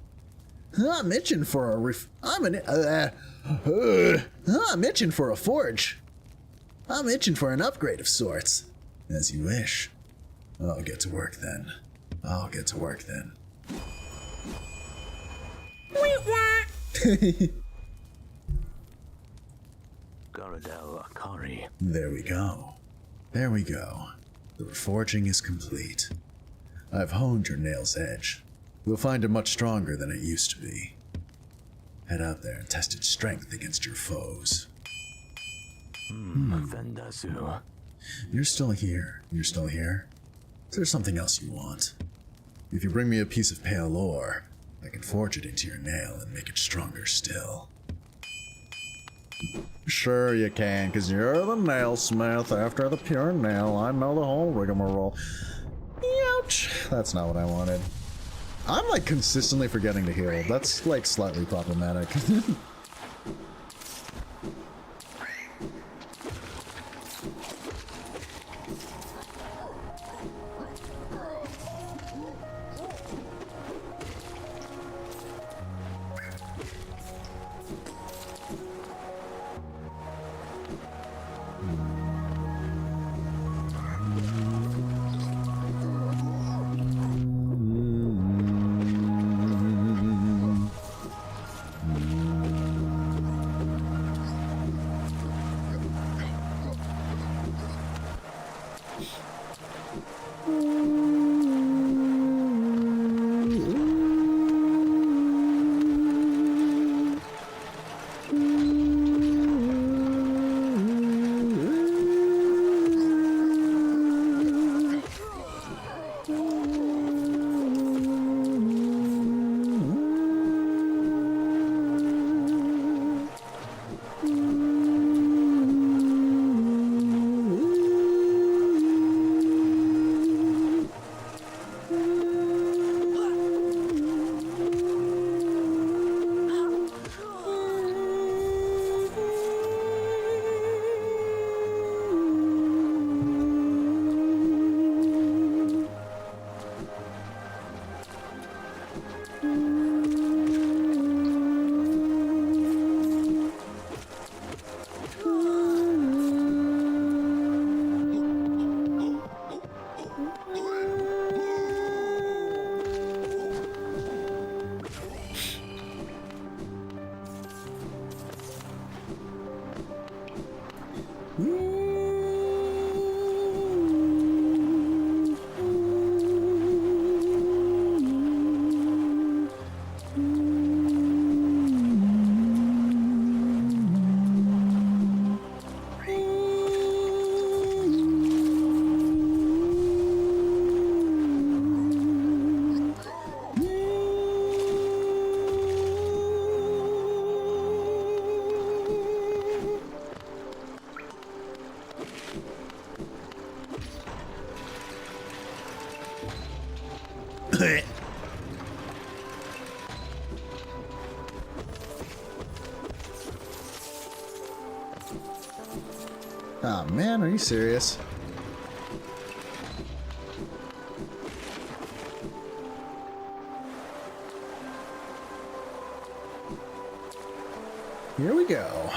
I'm itching for a I'm itching for a forge. I'm itching for an upgrade of sorts. As you wish. I'll get to work then. There we go. The reforging is complete. I've honed your nail's edge. You'll find it much stronger than it used to be. Head out there and test its strength against your foes. Vendasu. You're still here. You're still here. Is there something else you want? If you bring me a piece of pale ore, I can forge it into your nail and make it stronger still. Sure you can, because you're the nailsmith after the pure nail. I know the whole rigmarole. Ouch! That's not what I wanted. I'm like consistently forgetting to heal. That's like slightly problematic. Aw, man, are you serious? Here we go.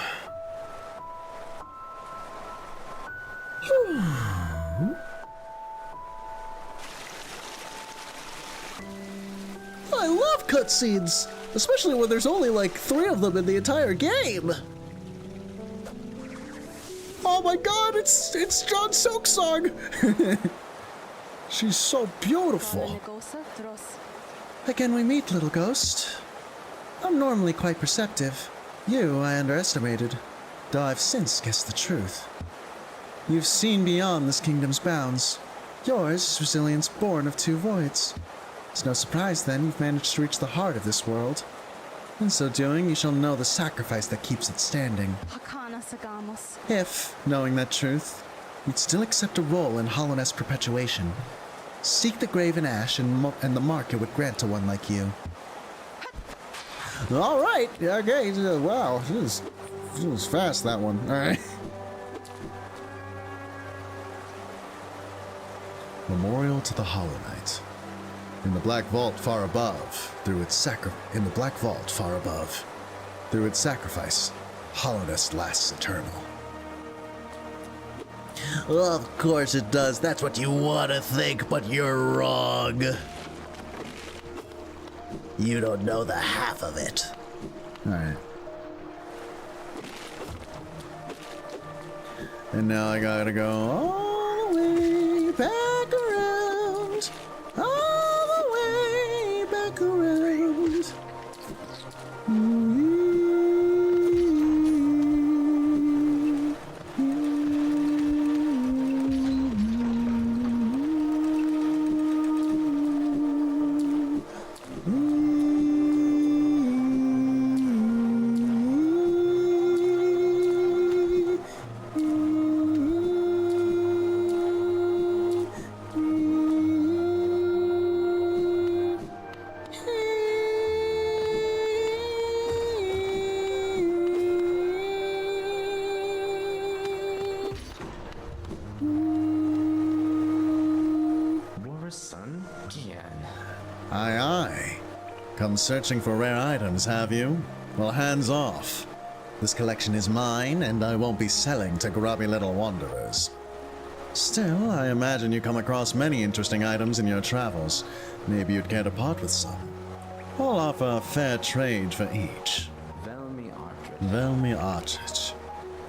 I love cutscenes, especially when there's only like 3 of them in the entire game. Oh my god, it's John Silksong! She's so beautiful. Again we meet, little ghost. I'm normally quite perceptive. You I underestimated, though I've since guessed the truth. You've seen beyond this kingdom's bounds. Yours is resilience born of 2 voids. It's no surprise then you've managed to reach the heart of this world. In so doing, you shall know the sacrifice that keeps it standing. If, knowing that truth, you'd still accept a role in Hollowness perpetuation, seek the graven ash and the mark it would grant to one like you. All right. Yeah, okay. Wow. She was fast, that one. All right. Memorial to the Hollow Knight. In the black vault far above, through its sacrifice, hollowness lasts eternal. Of course it does. That's what you want to think, but you're wrong. You don't know the half of it. All right. And now I gotta go all the way back around. All the way back around. Come searching for rare items, have you? Well, hands off. This collection is mine, and I won't be selling to grubby little wanderers. Still, I imagine you come across many interesting items in your travels. Maybe you'd care to part with some. I'll offer a fair trade for each. Velmi Artridge.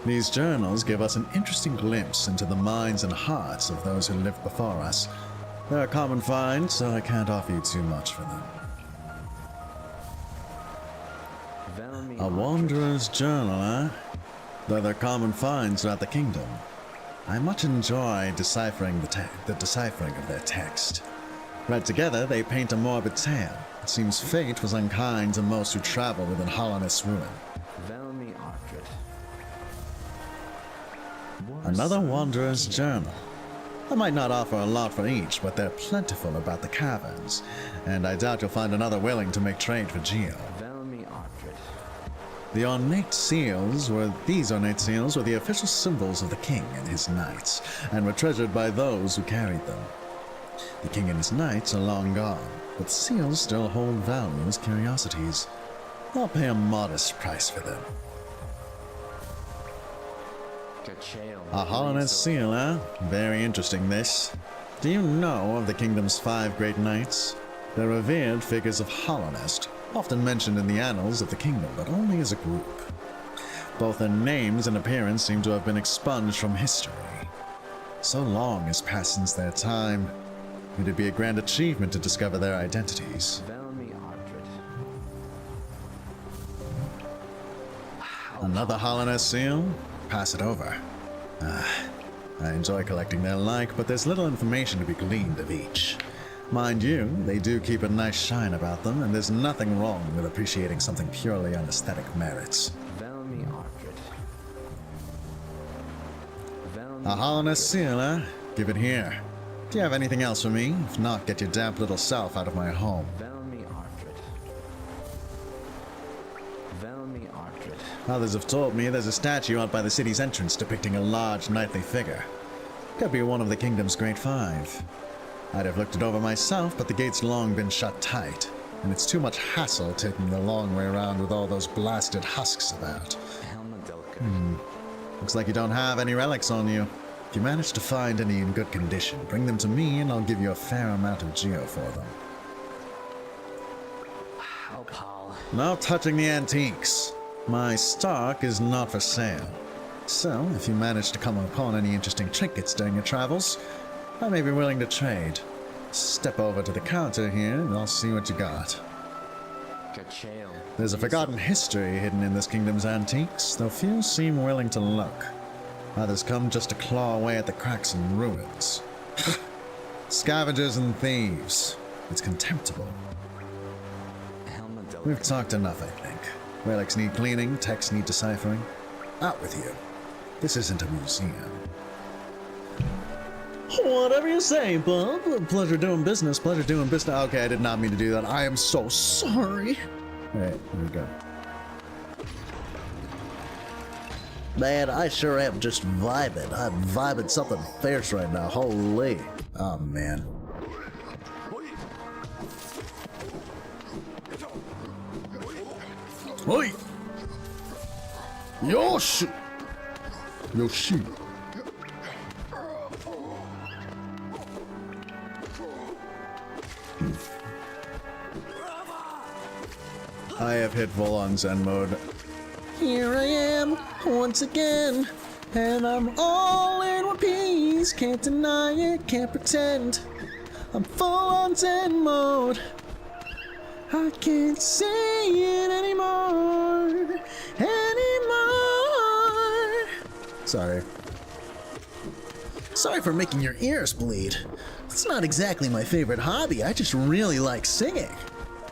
These journals give us an interesting glimpse into the minds and hearts of those who lived before us. They're a common find, so I can't offer you too much for them. A wanderer's journal, eh? Though they're common finds throughout the kingdom. I much enjoy deciphering the deciphering of their text. Read together, they paint a morbid tale. It seems fate was unkind to most who travel within Hollowness ruin. Another wanderer's journal. I might not offer a lot for each, but they're plentiful about the caverns, and I doubt you'll find another willing to make trade for Geo. These ornate seals were the official symbols of the king and his knights, and were treasured by those who carried them. The king and his knights are long gone, but seals still hold value as curiosities. I'll pay a modest price for them. A Hollowness seal, eh? Very interesting, this. Do you know of the kingdom's 5 great knights? They're revered figures of Hollowness, often mentioned in the annals of the kingdom, but only as a group. Both their names and appearance seem to have been expunged from history. So long has passed since their time. It'd be a grand achievement to discover their identities. Another Hollowness seal? Pass it over. I enjoy collecting their like, but there's little information to be gleaned of each. Mind you, they do keep a nice shine about them, and there's nothing wrong with appreciating something purely on aesthetic merits. A Hollowness seal, eh? Give it here. Do you have anything else for me? If not, get your damp little self out of my home. Others have told me there's a statue out by the city's entrance depicting a large knightly figure. Could be one of the kingdom's great 5. I'd have looked it over myself, but the gate's long been shut tight, and it's too much hassle taking the long way around with all those blasted husks about. Looks like you don't have any relics on you. If you manage to find any in good condition, bring them to me and I'll give you a fair amount of geo for them. No touching the antiques. My stock is not for sale. So, if you manage to come upon any interesting trinkets during your travels, I may be willing to trade. Step over to the counter here and I'll see what you got. There's a forgotten history hidden in this kingdom's antiques, though few seem willing to look. Others come just to claw away at the cracks and ruins. Scavengers and thieves. It's contemptible. We've talked enough, I think. Relics need cleaning, texts need deciphering. Out with you. This isn't a museum. Whatever you say, bub. Pleasure doing business, pleasure doing business. Okay, I did not mean to do that. I am so sorry. Alright, here we go. Man, I sure am just vibing. I'm vibing something fierce right now. Holy. Oh, man. Oi! Yoshi! Yoshi. I have hit full on Zen mode. Here I am, once again, and I'm all in one piece. Can't deny it, can't pretend. I'm full on Zen mode. I can't say it anymore. Sorry. Sorry for making your ears bleed. It's not exactly my favorite hobby, I just really like singing.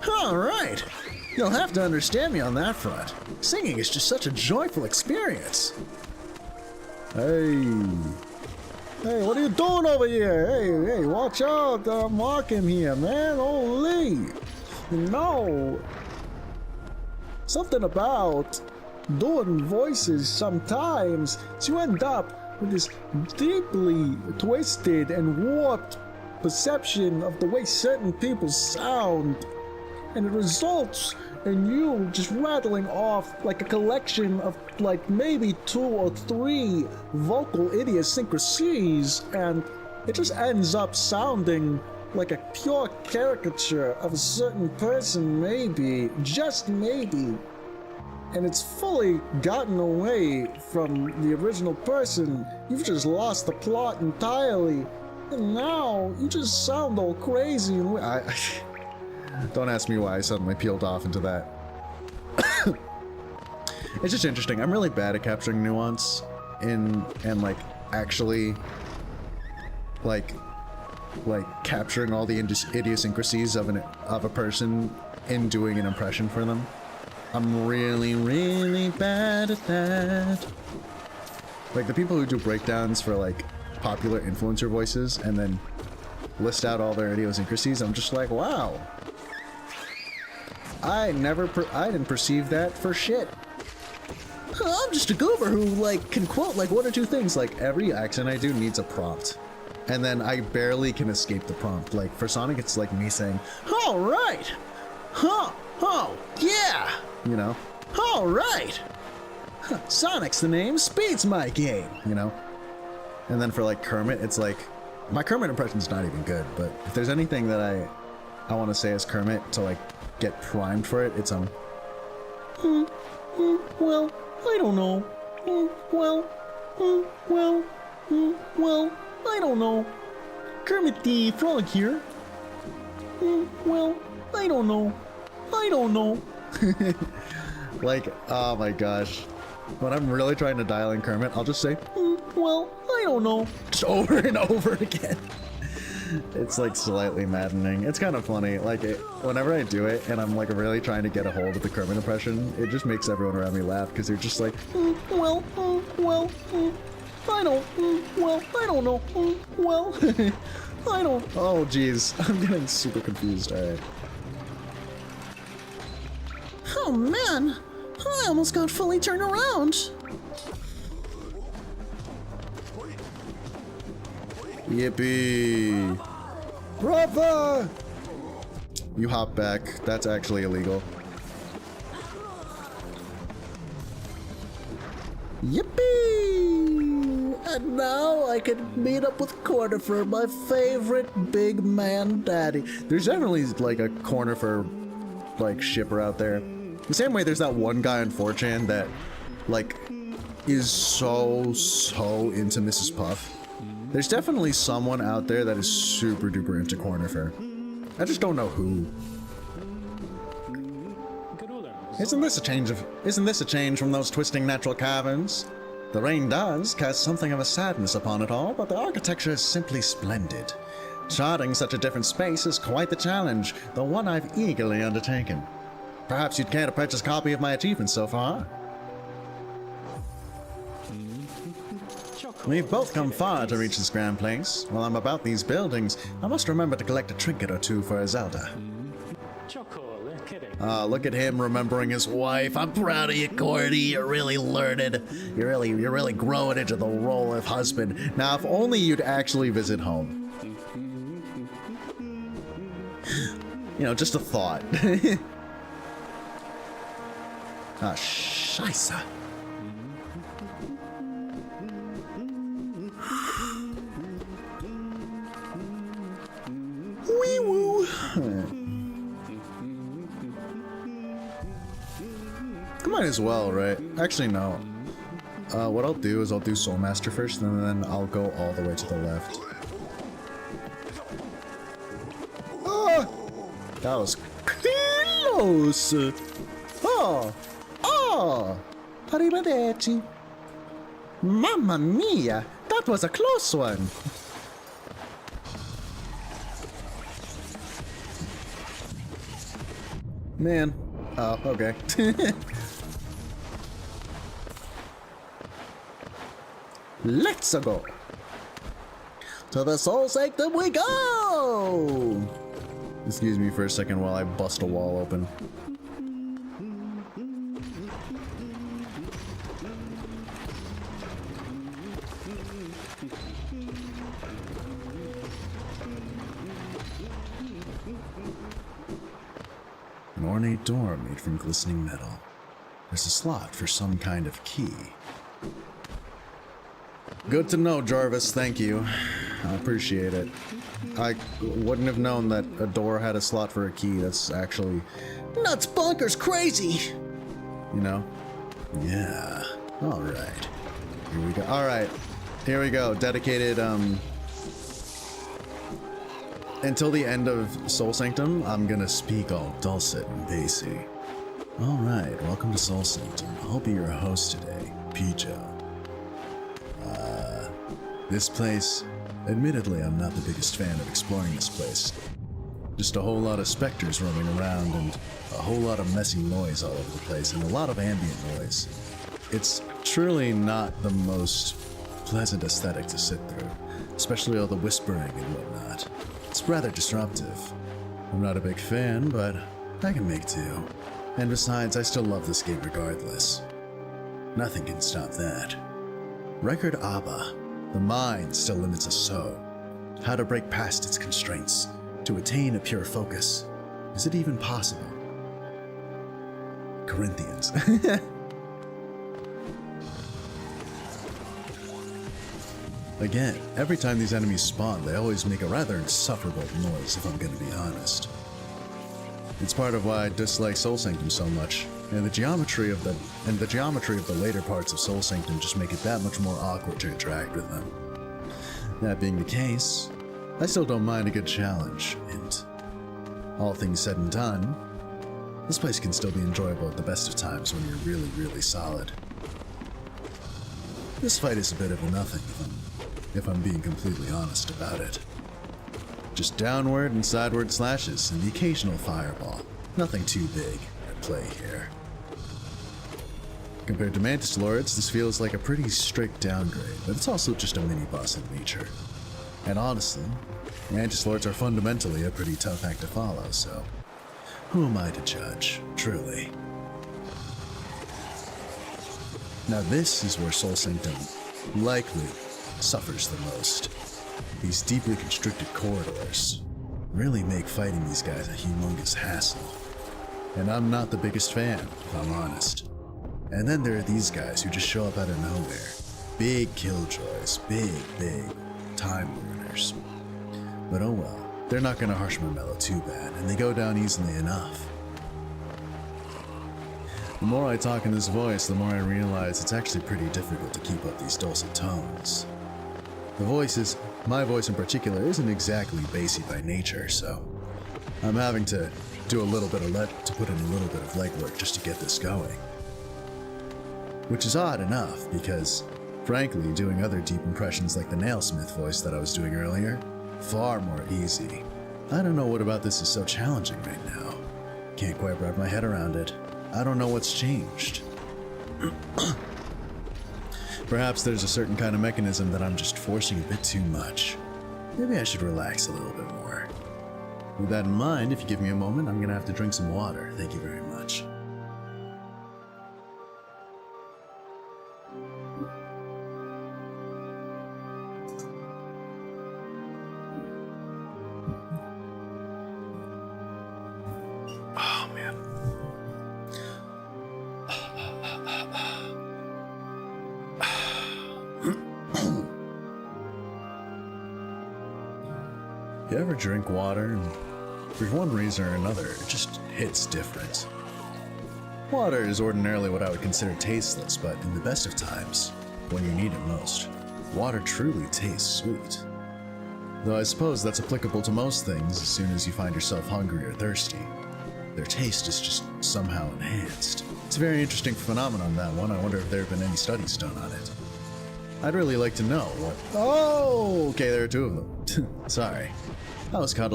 Alright. You'll have to understand me on that front. Singing is just such a joyful experience. Hey. Hey, what are you doing over here? Hey, watch out. I'm walking here, man. Holy. No. Something about doing voices sometimes you end up with this deeply twisted and warped perception of the way certain people sound. and it results in you just rattling off like a collection of like maybe 2 or 3 vocal idiosyncrasies, and it just ends up sounding like a pure caricature of a certain person, maybe, just maybe. And it's fully gotten away from the original person. You've just lost the plot entirely. And now you just sound all crazy and don't ask me why I suddenly peeled off into that. It's just interesting. I'm really bad at capturing nuance and like actually like capturing all the idiosyncrasies of a person in doing an impression for them. I'm really, really bad at that. Like the people who do breakdowns for like popular influencer voices and then list out all their idiosyncrasies, I'm just like, wow. I didn't perceive that for shit. I'm just a goober who like can quote like 1 or 2 things. Like every accent I do needs a prompt. And then I barely can escape the prompt. Like for Sonic, it's like me saying, "All right, huh, oh, yeah," you know, "All right, huh, Sonic's the name, Speed's my game," you know. And then for like Kermit, it's like, my Kermit impression's not even good, but if there's anything that I want to say as Kermit to like get primed for it, it's well, I don't know. Well, I don't know. Kermit the Frog here. Well, I don't know. like, oh my gosh. When I'm really trying to dial in Kermit, I'll just say, well, I don't know. just over and over again. It's like slightly maddening. It's kind of funny. Like whenever I do it and I'm like really trying to get a hold of the Kermit impression, it just makes everyone around me laugh because they're just like, well, I don't know. Well, I don't. Oh geez, I'm getting super confused. All right. Oh man, I almost got fully turned around. Yippee! Brother! You hop back. That's actually illegal. Yippee! And now I can meet up with Cornifer, my favorite big man daddy. There's definitely like a corner for like shipper out there. The same way there's that one guy on 4chan that like is so into Mrs. Puff. There's definitely someone out there that is super duper into Cornifer. I just don't know who. Isn't this a change from those twisting natural caverns? The rain does cast something of a sadness upon it all, but the architecture is simply splendid. Charting such a different space is quite the challenge, the one I've eagerly undertaken. Perhaps you'd care to purchase a copy of my achievements so far? We've both come far to reach this grand place. While I'm about these buildings, I must remember to collect a trinket or 2 for Zelda. Look at him remembering his wife. I'm proud of you, Cordy. You're really learned. You're really growing into the role of husband. Now, if only you'd actually visit home. You know, just a thought. Ah, scheisse. Wee woo. I might as well, right? Actually, no. What I'll do is I'll do Soul Master first, and then I'll go all the way to the left. Ah! That was close! Oh! Arrivederci! Mamma mia! That was a close one! Man. Oh, okay. Let's go! To the Soul Sanctum we go! Excuse me for a second while I bust a wall open. ornate door made from glistening metal. There's a slot for some kind of key. Good to know, Jarvis, thank you. I appreciate it. I wouldn't have known that a door had a slot for a key. That's actually... Nuts bonkers crazy! You know? Yeah. Alright. Here we go. Alright. Here we go. Dedicated, until the end of Soul Sanctum, I'm gonna speak all dulcet and bassy. Alright, welcome to Soul Sanctum. I'll be your host today, Pijo. This place, admittedly, I'm not the biggest fan of exploring this place. Just a whole lot of specters roaming around and a whole lot of messy noise all over the place and a lot of ambient noise. It's truly not the most pleasant aesthetic to sit through, especially all the whispering and whatnot. It's rather disruptive. I'm not a big fan, but I can make do. And besides, I still love this game regardless. Nothing can stop that. Record Abba. The mind still limits us so. How to break past its constraints, to attain a pure focus. Is it even possible? Corinthians. Again, every time these enemies spawn, they always make a rather insufferable noise, if I'm gonna be honest. It's part of why I dislike Soul Sanctum so much, and the geometry of the later parts of Soul Sanctum just make it that much more awkward to interact with them. That being the case, I still don't mind a good challenge, and all things said and done, this place can still be enjoyable at the best of times when you're really, really solid. This fight is a bit of a nothing, if I'm being completely honest about it. Just downward and sideward slashes and the occasional fireball. Nothing too big at play here. Compared to Mantis Lords, this feels like a pretty strict downgrade, but it's also just a mini-boss in nature. And honestly, Mantis Lords are fundamentally a pretty tough act to follow, so who am I to judge, truly? Now this is where Soul Sanctum likely suffers the most. These deeply constricted corridors really make fighting these guys a humongous hassle. And I'm not the biggest fan, if I'm honest. And then there are these guys who just show up out of nowhere. Big killjoys, big time ruiners. But oh well, they're not gonna harsh my mellow too bad, and they go down easily enough. The more I talk in this voice, the more I realize it's actually pretty difficult to keep up these dulcet tones. My voice in particular, isn't exactly bassy by nature, so I'm having to do put in a little bit of legwork just to get this going. Which is odd enough, because, frankly, doing other deep impressions like the Nailsmith voice that I was doing earlier, far more easy. I don't know what about this is so challenging right now. Can't quite wrap my head around it. I don't know what's changed. Perhaps there's a certain kind of mechanism that I'm just forcing a bit too much. Maybe I should relax a little bit more. With that in mind, if you give me a moment, I'm gonna have to drink some water. Thank you very much. Oh, man. You ever drink water and for one reason or another, it just hits different? Water is ordinarily what I would consider tasteless, but in the best of times, when you need it most, water truly tastes sweet. Though I suppose that's applicable to most things as soon as you find yourself hungry or thirsty. Their taste is just somehow enhanced. It's a very interesting phenomenon, that one. I wonder if there have been any studies done on it. I'd really like to know what... Oh, okay, there are two of them. Sorry. I was caught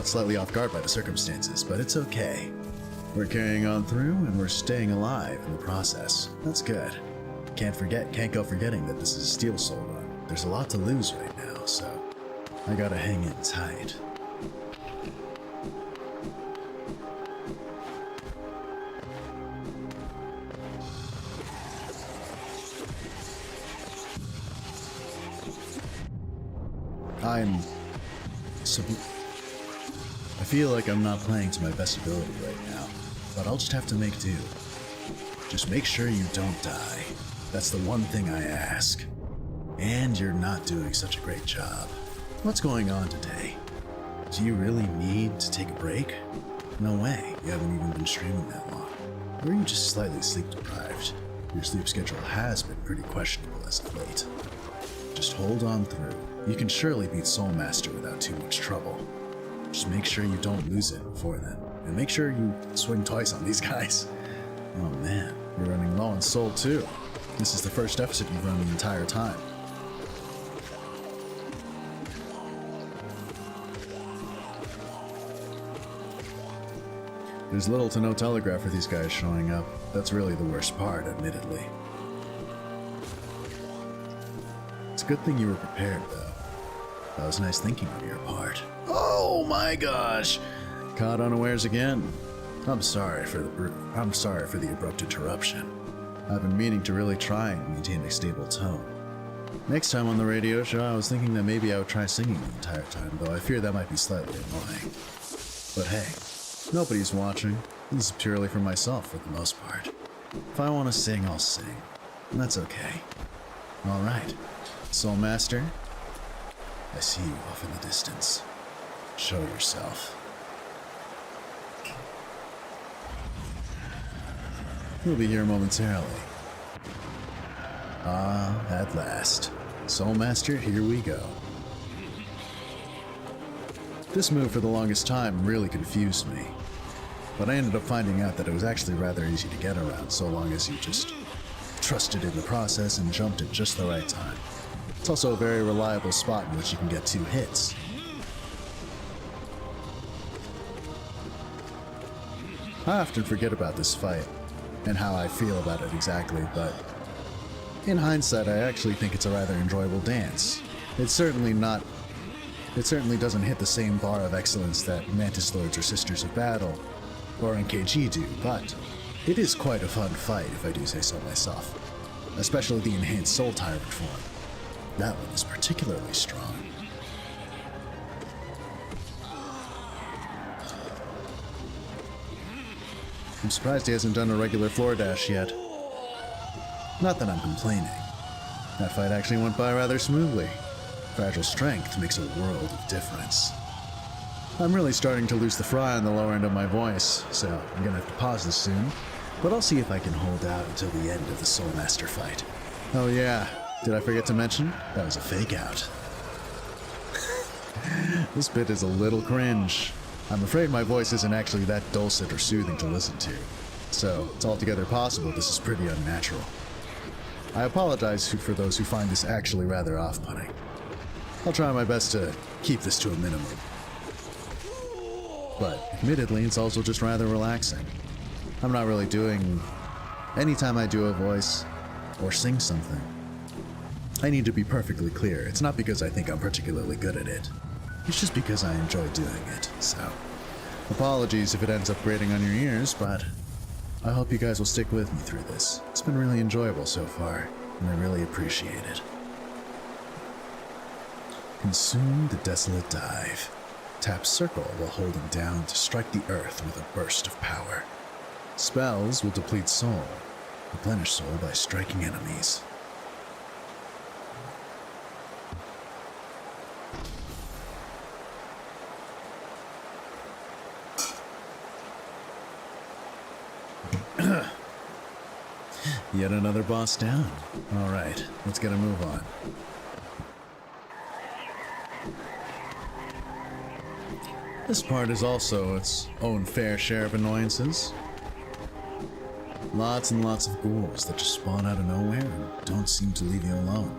slightly off guard by the circumstances, but it's okay. We're carrying on through, and we're staying alive in the process. That's good. Can't go forgetting that this is a Steel Soul run. There's a lot to lose right now, so I gotta hang in tight. I feel like I'm not playing to my best ability right now, but I'll just have to make do. Just make sure you don't die. That's the one thing I ask. And you're not doing such a great job. What's going on today? Do you really need to take a break? No way, you haven't even been streaming that long. Or are you just slightly sleep deprived? Your sleep schedule has been pretty questionable as of late. Just hold on through. You can surely beat Soul Master without too much trouble. Just make sure you don't lose it before then. And make sure you swing twice on these guys. Oh man, you're running low on soul too. This is the first deficit you've run the entire time. There's little to no telegraph for these guys showing up. That's really the worst part, admittedly. It's a good thing you were prepared, though. That was nice thinking on your part. Oh my gosh! Caught unawares again. I'm sorry for the abrupt interruption. I've been meaning to really try and maintain a stable tone. Next time on the radio show, I was thinking that maybe I would try singing the entire time, though I fear that might be slightly annoying. But hey, nobody's watching. This is purely for myself for the most part. If I want to sing, I'll sing. And that's okay. Alright, Soul Master, I see you off in the distance. Show yourself. He'll be here momentarily. Ah, at last. Soul Master, here we go. This move for the longest time really confused me, but I ended up finding out that it was actually rather easy to get around so long as you just trusted in the process and jumped at just the right time. It's also a very reliable spot in which you can get 2 hits. I often forget about this fight and how I feel about it exactly, but in hindsight, I actually think it's a rather enjoyable dance. It certainly doesn't hit the same bar of excellence that Mantis Lords or Sisters of Battle or NKG do, but it is quite a fun fight if I do say so myself. Especially the enhanced Soul Tyrant form. That one is particularly strong. I'm surprised he hasn't done a regular floor dash yet. Not that I'm complaining. That fight actually went by rather smoothly. Fragile strength makes a world of difference. I'm really starting to lose the fry on the lower end of my voice, so I'm gonna have to pause this soon, but I'll see if I can hold out until the end of the Soul Master fight. Oh yeah, did I forget to mention? That was a fake out. This bit is a little cringe. I'm afraid my voice isn't actually that dulcet or soothing to listen to, so it's altogether possible this is pretty unnatural. I apologize for those who find this actually rather off-putting. I'll try my best to keep this to a minimum. But admittedly, it's also just rather relaxing. I'm not really doing... Anytime I do a voice or sing something, I need to be perfectly clear. It's not because I think I'm particularly good at it. It's just because I enjoy doing it, so... Apologies if it ends up grating on your ears, but I hope you guys will stick with me through this. It's been really enjoyable so far, and I really appreciate it. Consume the Desolate Dive. Tap circle while holding down to strike the earth with a burst of power. Spells will deplete soul. Replenish soul by striking enemies. Yet another boss down. Alright, let's get a move on. This part is also its own fair share of annoyances. Lots and lots of ghouls that just spawn out of nowhere and don't seem to leave you alone.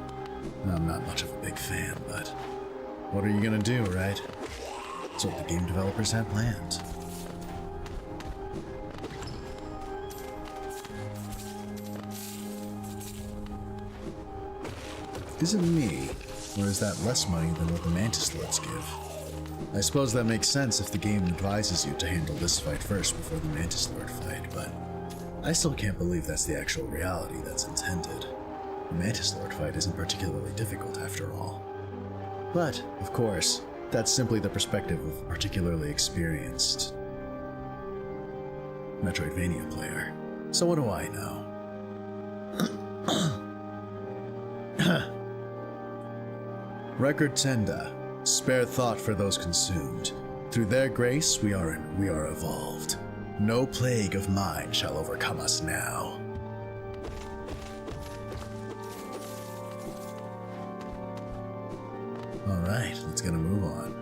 I'm not much of a big fan, but what are you gonna do, right? That's what the game developers had planned. Is it me, or is that less money than what the Mantis Lords give? I suppose that makes sense if the game advises you to handle this fight first before the Mantis Lord fight, but I still can't believe that's the actual reality that's intended. The Mantis Lord fight isn't particularly difficult after all. But, of course, That's simply the perspective of a particularly experienced Metroidvania player. So what do I know? Record Tenda, spare thought for those consumed. Through their grace we are evolved. No plague of mine shall overcome us now. Alright, let's get a move on.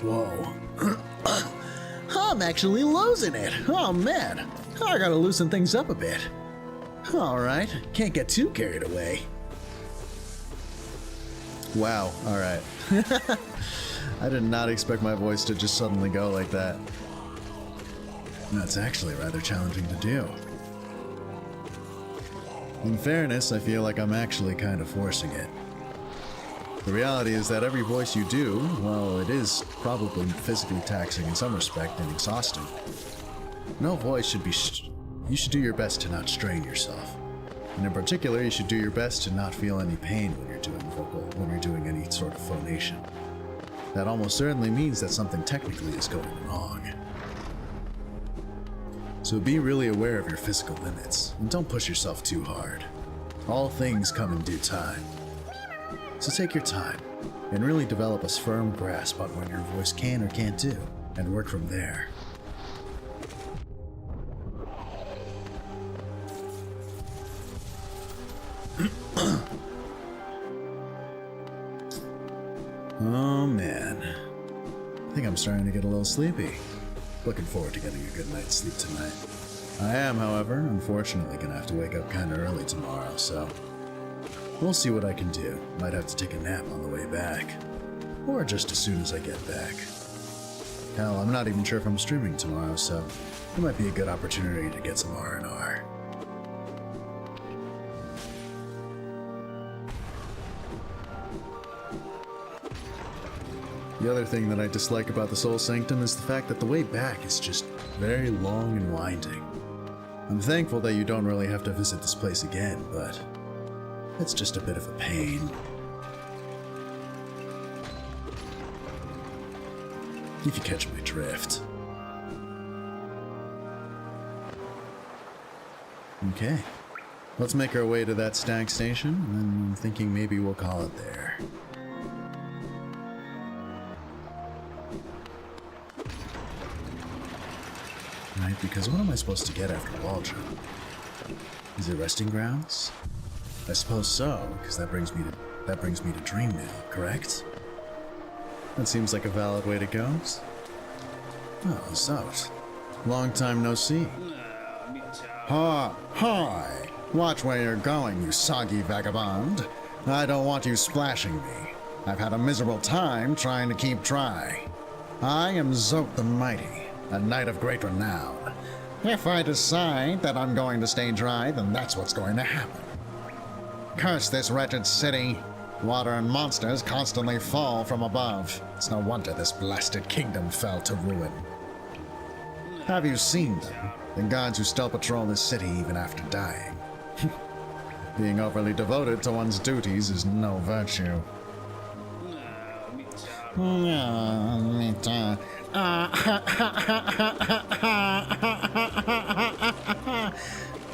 Whoa. I'm actually losing it. Oh man, I gotta loosen things up a bit. Alright, can't get too carried away. Wow, alright. I did not expect my voice to just suddenly go like that. That's actually rather challenging to do. In fairness, I feel like I'm actually kind of forcing it. The reality is that every voice you do, while it is probably physically taxing in some respect and exhausting, no voice should be you should do your best to not strain yourself. And in particular, you should do your best to not feel any pain when you're doing any sort of phonation. That almost certainly means that something technically is going wrong. So be really aware of your physical limits, and don't push yourself too hard. All things come in due time. So take your time, and really develop a firm grasp on what your voice can or can't do, and work from there. Oh man, I think I'm starting to get a little sleepy. Looking forward to getting a good night's sleep tonight. I am, however, unfortunately gonna have to wake up kinda early tomorrow, so we'll see what I can do. Might have to take a nap on the way back, or just as soon as I get back. Hell, I'm not even sure if I'm streaming tomorrow, so it might be a good opportunity to get some R&R. The other thing that I dislike about the Soul Sanctum is the fact that the way back is just very long and winding. I'm thankful that you don't really have to visit this place again, but it's just a bit of a pain. If you catch my drift. Okay, let's make our way to that stag station, and I'm thinking maybe we'll call it there. Right, because what am I supposed to get after Waldron? Is it resting grounds? I suppose so, because that brings me to Dreammill, correct? That seems like a valid way to go. Oh, Zout. Long time no see. Hi! Watch where you're going, you soggy vagabond. I don't want you splashing me. I've had a miserable time trying to keep dry. I am Zoat the Mighty, a knight of great renown. If I decide that I'm going to stay dry, then that's what's going to happen. Curse this wretched city. Water and monsters constantly fall from above. It's no wonder this blasted kingdom fell to ruin. Have you seen them? The gods who still patrol this city even after dying. Being overly devoted to one's duties is no virtue.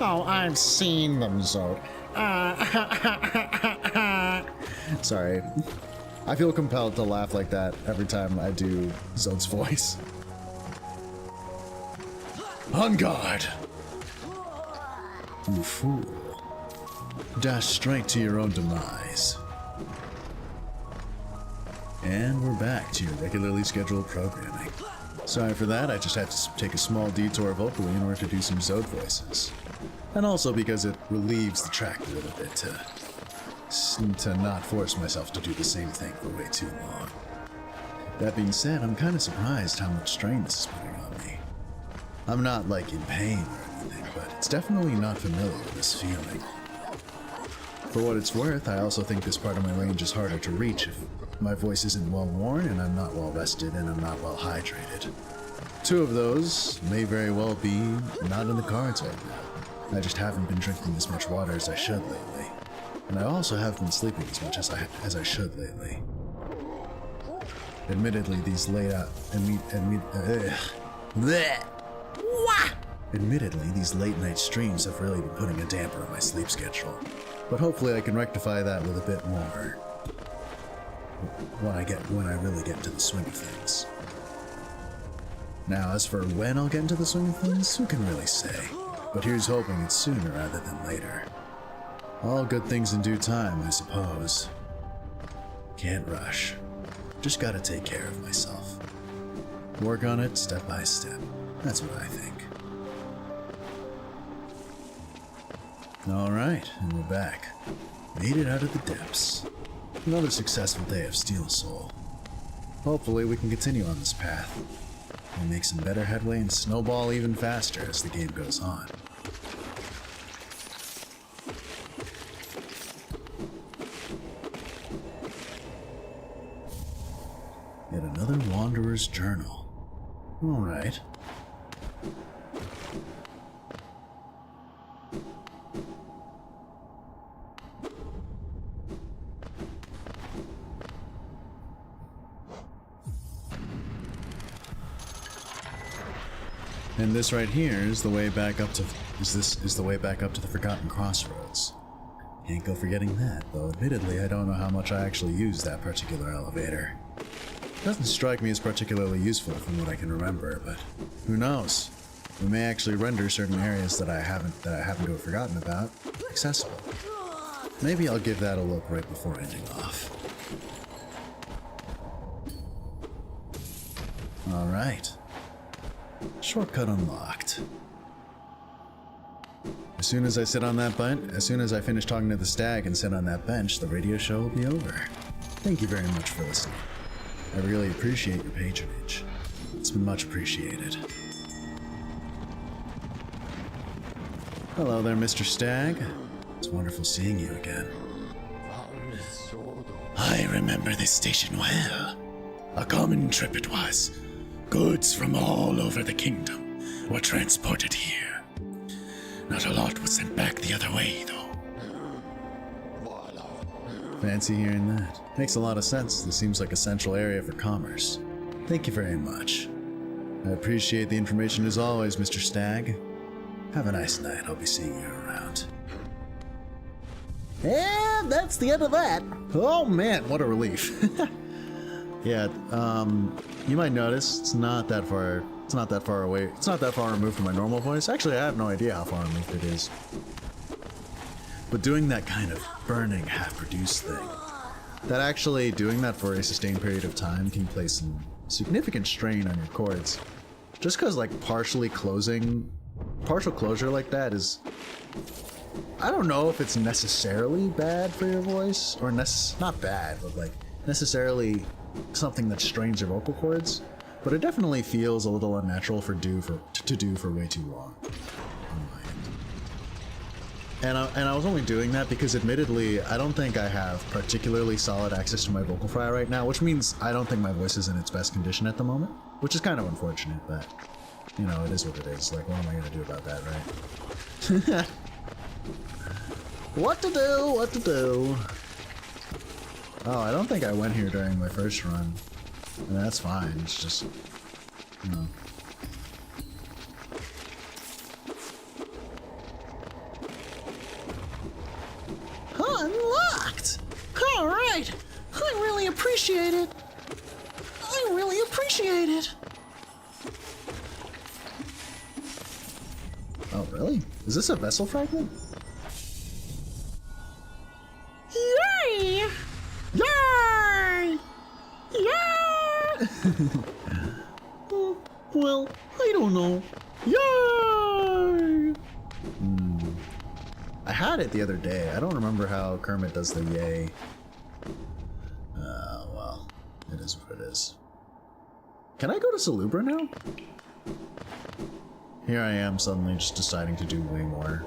Oh, I've seen them, Zoat. Sorry. I feel compelled to laugh like that every time I do Zoat's voice. On guard! You fool. Dash straight to your own demise. And we're back to your regularly scheduled programming. Sorry for that, I just had to take a small detour vocally in order to do some Zode voices. And also because it relieves the track a little bit to not force myself to do the same thing for way too long. That being said, I'm kind of surprised how much strain this is putting on me. I'm not like in pain or anything, but it's definitely not familiar with this feeling. For what it's worth, I also think this part of my range is harder to reach if my voice isn't well worn and I'm not well rested and I'm not well hydrated. Two of those may very well be not in the cards right now. I just haven't been drinking as much water as I should lately. And I also haven't been sleeping as much as I should lately. Admittedly, these Admittedly, these late night streams have really been putting a damper on my sleep schedule. But hopefully I can rectify that with a bit more when I really get into the swing of things. Now, as for when I'll get into the swing of things, who can really say? But here's hoping it's sooner rather than later. All good things in due time, I suppose. Can't rush. Just gotta take care of myself. Work on it step by step. That's what I think. Alright, and we're back. Made it out of the depths. Another successful day of Steel Soul. Hopefully we can continue on this path and make some better headway and snowball even faster as the game goes on. Yet another Wanderer's Journal. Alright. And this right here is the way back up to the way back up to the Forgotten Crossroads. Can't go forgetting that, though admittedly I don't know how much I actually use that particular elevator. Doesn't strike me as particularly useful from what I can remember, but who knows? We may actually render certain areas that I happen to have forgotten about accessible. Maybe I'll give that a look right before ending off. Alright. Shortcut unlocked. As soon as I finish talking to the stag and sit on that bench, the radio show will be over. Thank you very much for listening. I really appreciate your patronage. It's been much appreciated. Hello there, Mr. Stag. It's wonderful seeing you again. I remember this station well. A common trip it was. Goods from all over the kingdom were transported here. Not a lot was sent back the other way, though. Fancy hearing that. Makes a lot of sense. This seems like a central area for commerce. Thank you very much. I appreciate the information as always, Mr. Stag. Have a nice night. I'll be seeing you around. And that's the end of that. Oh man, what a relief. Yeah, you might notice it's not that far away. It's not that far removed from my normal voice. Actually, I have no idea how far removed it is. But doing that kind of burning, half-produced thing, that actually doing that for a sustained period of time can place some significant strain on your cords. Just because, like, partial closure like that is, I don't know if it's necessarily bad for your voice, or not bad, but like necessarily something that strains your vocal cords. But it definitely feels a little unnatural to do for way too long. And I was only doing that because, admittedly, I don't think I have particularly solid access to my vocal fry right now, which means I don't think my voice is in its best condition at the moment, which is kind of unfortunate, but, you know, it is what it is. Like, what am I going to do about that, right? What to do? Oh, I don't think I went here during my first run. And that's fine, it's just, you know. Unlocked! Alright! I really appreciate it! Oh, really? Is this a vessel fragment? Yay! Yay! Well, I don't know. Yay! I had it the other day. I don't remember how Kermit does the yay. Well, it is what it is. Can I go to Salubra now? Here I am suddenly just deciding to do way more.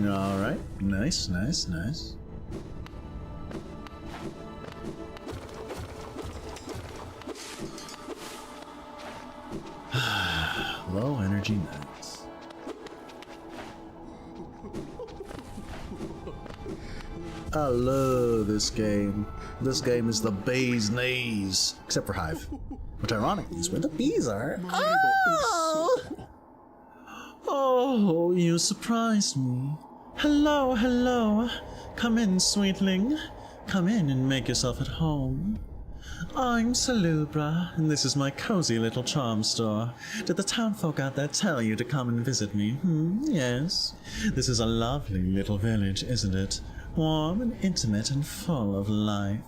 Alright, nice, nice, nice. Low energy nights. I love this game. This game is the bee's knees. Except for Hive. Which ironically is where the bees are. Oh! Oh, you surprised me. Hello, hello. Come in, sweetling. Come in and make yourself at home. I'm Salubra, and this is my cozy little charm store. Did the townfolk out there tell you to come and visit me? Yes. This is a lovely little village, isn't it? Warm and intimate and full of life.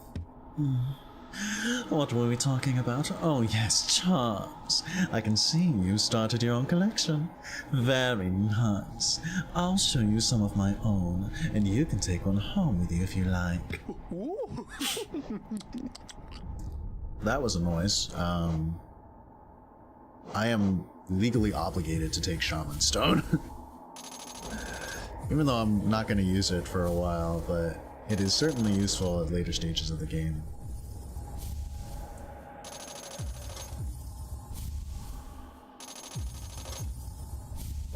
What were we talking about? Oh yes, charms. I can see you started your own collection. Very nice. I'll show you some of my own, and you can take one home with you if you like. That was a noise. I am legally obligated to take Shaman Stone. Even though I'm not going to use it for a while, but it is certainly useful at later stages of the game.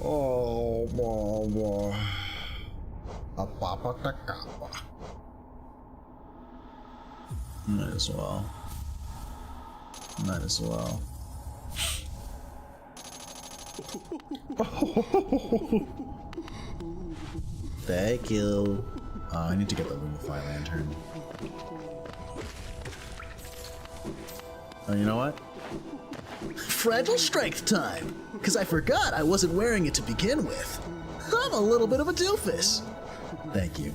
Oh, boy. Might as well. Might as well. Thank you. I need to get the Lumify Lantern. Oh, you know what? Fragile strength time! Because I forgot I wasn't wearing it to begin with. I'm a little bit of a doofus. Thank you.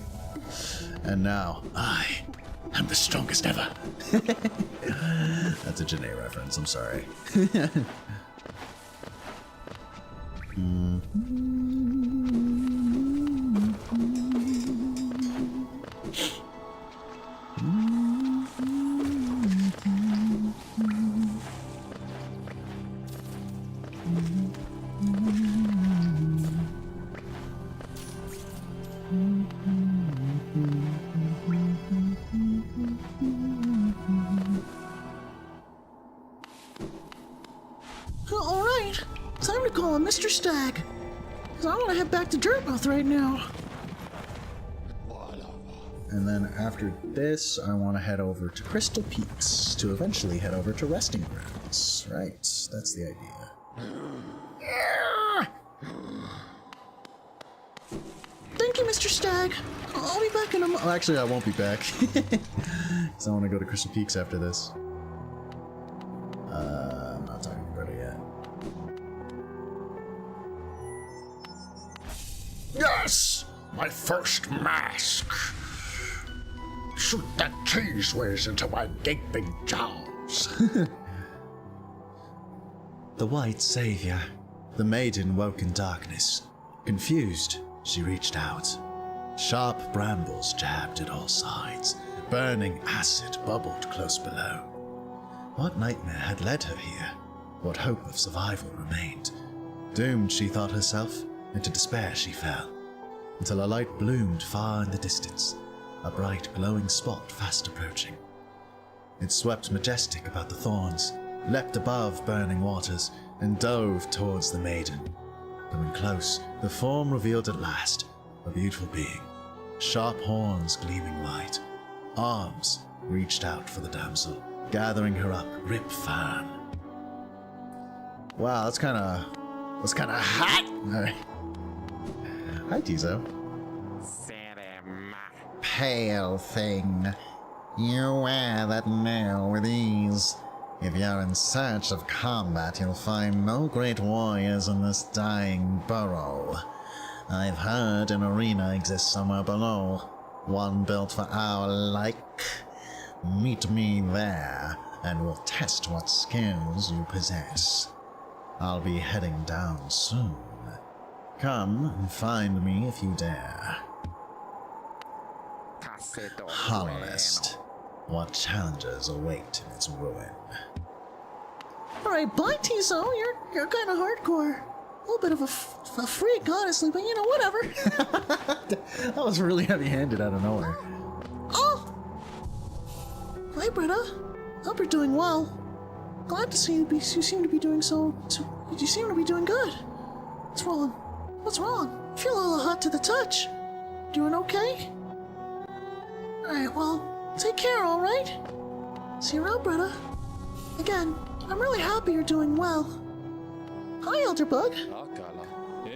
And now, I am the strongest ever. That's a Janae reference, I'm sorry. Alright, time to call him Mr. Stag. Because I want to head back to Dirtmouth right now. And then after this, I want to head over to Crystal Peaks to eventually head over to Resting Grounds. Right, that's the idea. Thank you, Mr. Stag. I'll be back in a Well, actually, I won't be back. Because I want to go to Crystal Peaks after this. I'm not talking about it yet. Yes! My first mask! Shoot that cheese whiz into my gaping jaws. The White Savior. The maiden woke in darkness. Confused, she reached out. Sharp brambles jabbed at all sides. Burning acid bubbled close below. What nightmare had led her here? What hope of survival remained? Doomed she thought herself, into despair she fell. Until a light bloomed far in the distance, a bright glowing spot fast approaching. It swept majestic about the thorns, leapt above burning waters, and dove towards the maiden. Coming close, the form revealed at last, a beautiful being. Sharp horns gleaming white. Arms reached out for the damsel, gathering her up grip firm. Wow, that's kind of hot. All right. Hi, Tizo. Pale thing, you wear that nail with ease. If you're in search of combat, you'll find no great warriors in this dying burrow. I've heard an arena exists somewhere below, one built for our like. Meet me there, and we'll test what skills you possess. I'll be heading down soon. Come and find me if you dare. Hollownest. What challenges await in its ruin? Alright, bye, Tizo. You're kind of hardcore. A little bit of a freak, honestly, but you know, whatever. That was really heavy-handed out of nowhere. Oh! Hi, Britta. Hope you're doing well. Glad to see you. You seem to be doing so. You seem to be doing good. What's wrong? What's wrong? I feel a little hot to the touch. Doing okay? Alright, well, take care, alright? See you around, Britta. Again, I'm really happy you're doing well. Hi, Elderbug.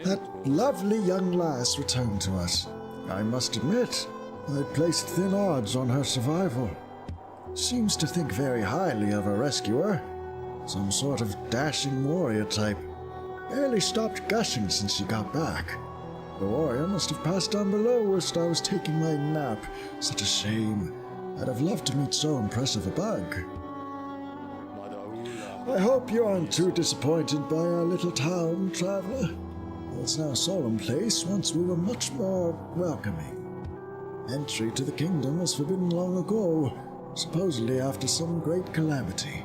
That lovely young lass returned to us. I must admit, I placed thin odds on her survival. Seems to think very highly of her rescuer. Some sort of dashing warrior type. Barely stopped gushing since she got back. The warrior must have passed down below whilst I was taking my nap. Such a shame. I'd have loved to meet so impressive a bug. I hope you aren't too disappointed by our little town, traveler. It's now a solemn place, once we were much more welcoming. Entry to the kingdom was forbidden long ago, supposedly after some great calamity.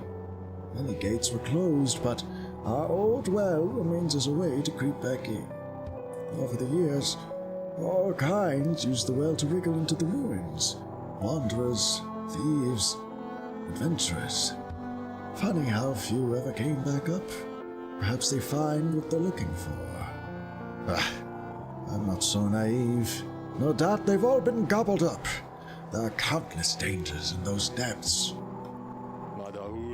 Many gates were closed, but our old well remains as a way to creep back in. Over the years, all kinds used the well to wriggle into the ruins. Wanderers, thieves, adventurers. Funny how few ever came back up. Perhaps they find what they're looking for. I'm not so naive. No doubt they've all been gobbled up. There are countless dangers in those depths.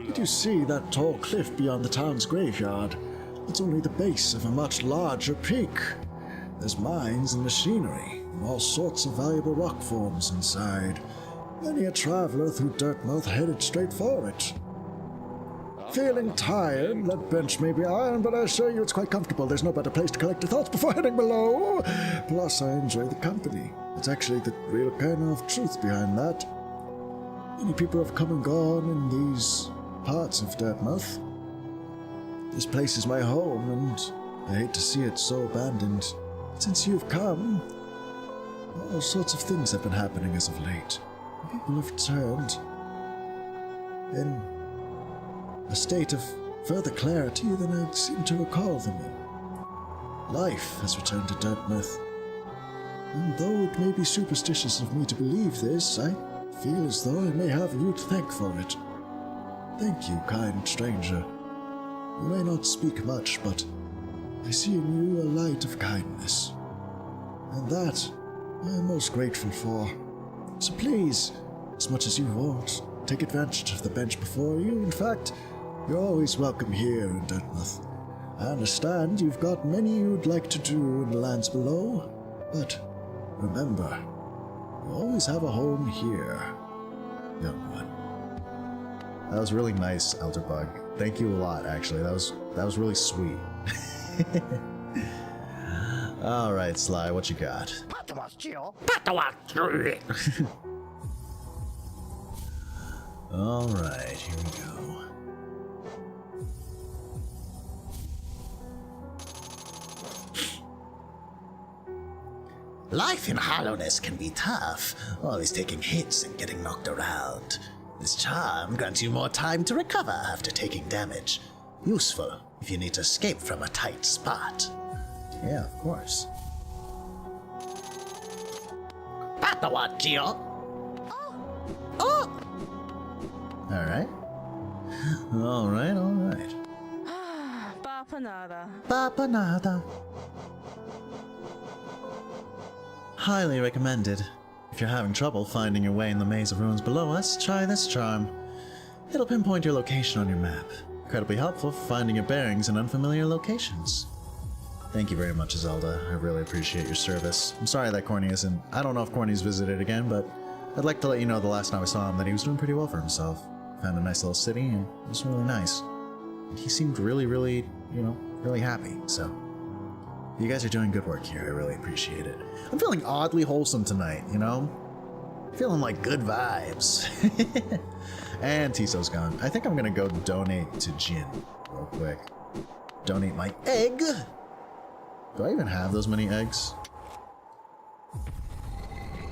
Did you see that tall cliff beyond the town's graveyard? It's only the base of a much larger peak. There's mines and machinery, and all sorts of valuable rock forms inside. Many a traveler through Dirtmouth headed straight for it. Feeling tired? That bench may be iron, but I assure you it's quite comfortable. There's no better place to collect your thoughts before heading below. Plus, I enjoy the company. It's actually the real kernel of truth behind that. Many people have come and gone in these parts of Dirtmouth. This place is my home, and I hate to see it so abandoned. Since you've come, all sorts of things have been happening as of late. People have turned in a state of further clarity than I seem to recall them in. Life has returned to Dirtmouth. And though it may be superstitious of me to believe this, I feel as though I may have you to thank for it. Thank you, kind stranger. You may not speak much, but I see in you a light of kindness. And that I am most grateful for. So please, as much as you want, take advantage of the bench before you. In fact, you're always welcome here in Dirtmouth. I understand you've got many you'd like to do in the lands below, but remember, you always have a home here, young one. That was really nice, Elderbug. Thank you a lot, actually. That was really sweet. Alright, Sly, what you got? Alright, here we go. Life in hollowness can be tough, always taking hits and getting knocked around. This charm grants you more time to recover after taking damage. Useful if you need to escape from a tight spot. Yeah, of course. Oh! Alright. Alright. Bapanada. Highly recommended. If you're having trouble finding your way in the maze of ruins below us, try this charm. It'll pinpoint your location on your map. Incredibly helpful for finding your bearings in unfamiliar locations. Thank you very much, Zelda. I really appreciate your service. I'm sorry that Corny isn't... I don't know if Corny's visited again, but I'd like to let you know the last time I saw him that he was doing pretty well for himself. found a nice little city, and it was really nice. And he seemed really, really, you know, really happy. So you guys are doing good work here. I really appreciate it. I'm feeling oddly wholesome tonight, you know? Feeling like good vibes. And Tiso's gone. I think I'm gonna go donate to Jin real quick. Donate my egg. Do I even have those many eggs?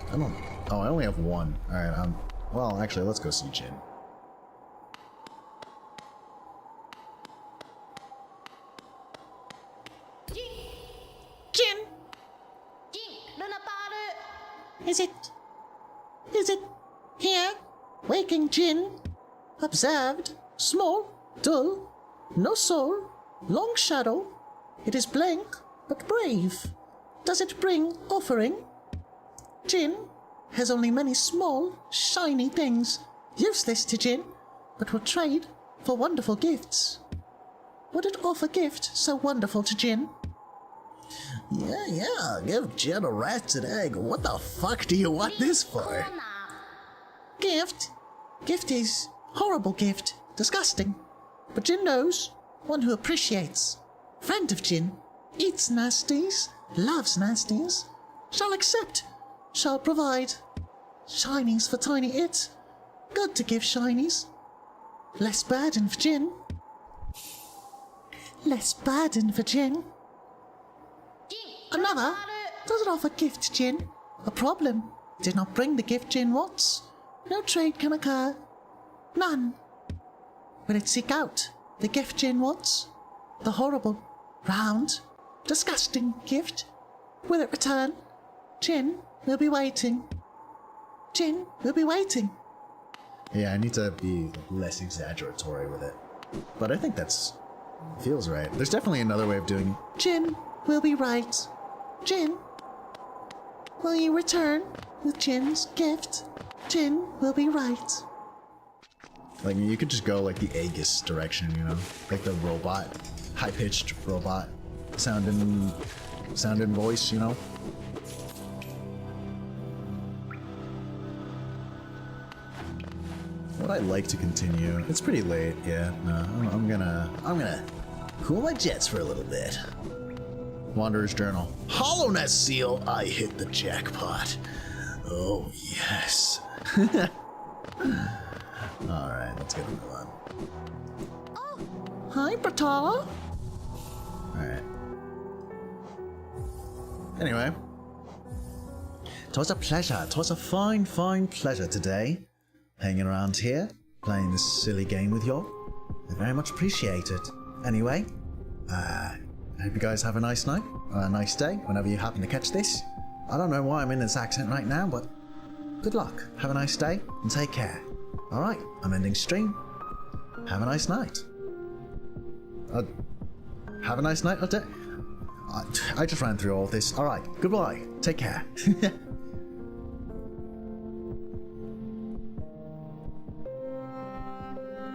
I don't. Oh, I only have one. All right. Well, actually, let's go see Jin. Jin! Is it here? Waking Jin? Observed, small, dull, no soul, long shadow. It is blank, but brave. Does it bring offering? Jin has only many small, shiny things, useless to Jin, but will trade for wonderful gifts. Would it offer gift so wonderful to Jin? Yeah, give Jin a rancid egg. What the fuck do you want this for? Gift? Gift is horrible gift, disgusting. But Jin knows, one who appreciates. Friend of Jin, eats nasties, loves nasties, shall accept, shall provide. Shinies for tiny it. Good to give shinies. Less burden for Jin. Less burden for Jin. Another doesn't offer gift to Jin. A problem. Did not bring the gift Jin wants. No trade can occur. None. Will it seek out the gift Jin wants? The horrible, round, disgusting gift? Will it return? Jin will be waiting. Jin will be waiting. Yeah, I need to be less exaggeratory with it. But I think that's feels right. There's definitely another way of doing it. Jin will be right. Jin, will you return with Jin's gift? Jin will be right. Like, you could just go like the Aegis direction, you know? Like the robot, high-pitched robot sound and voice, you know? Would I like to continue? It's pretty late, yeah. No, I'm gonna Cool my jets for a little bit. Wanderer's Journal. Hollowness seal, I hit the jackpot. Oh, yes. Alright, let's get a move on. Hi, Bratala. Alright. Anyway. 'Twas a pleasure. 'Twas a fine, fine pleasure today. Hanging around here, playing this silly game with you. I very much appreciate it. Anyway, I hope you guys have a nice night, or a nice day, whenever you happen to catch this. I don't know why I'm in this accent right now, but good luck. Have a nice day, and take care. Alright, I'm ending stream. Have a nice night. Have a nice night or day. I just ran through all this. Alright, goodbye. Take care.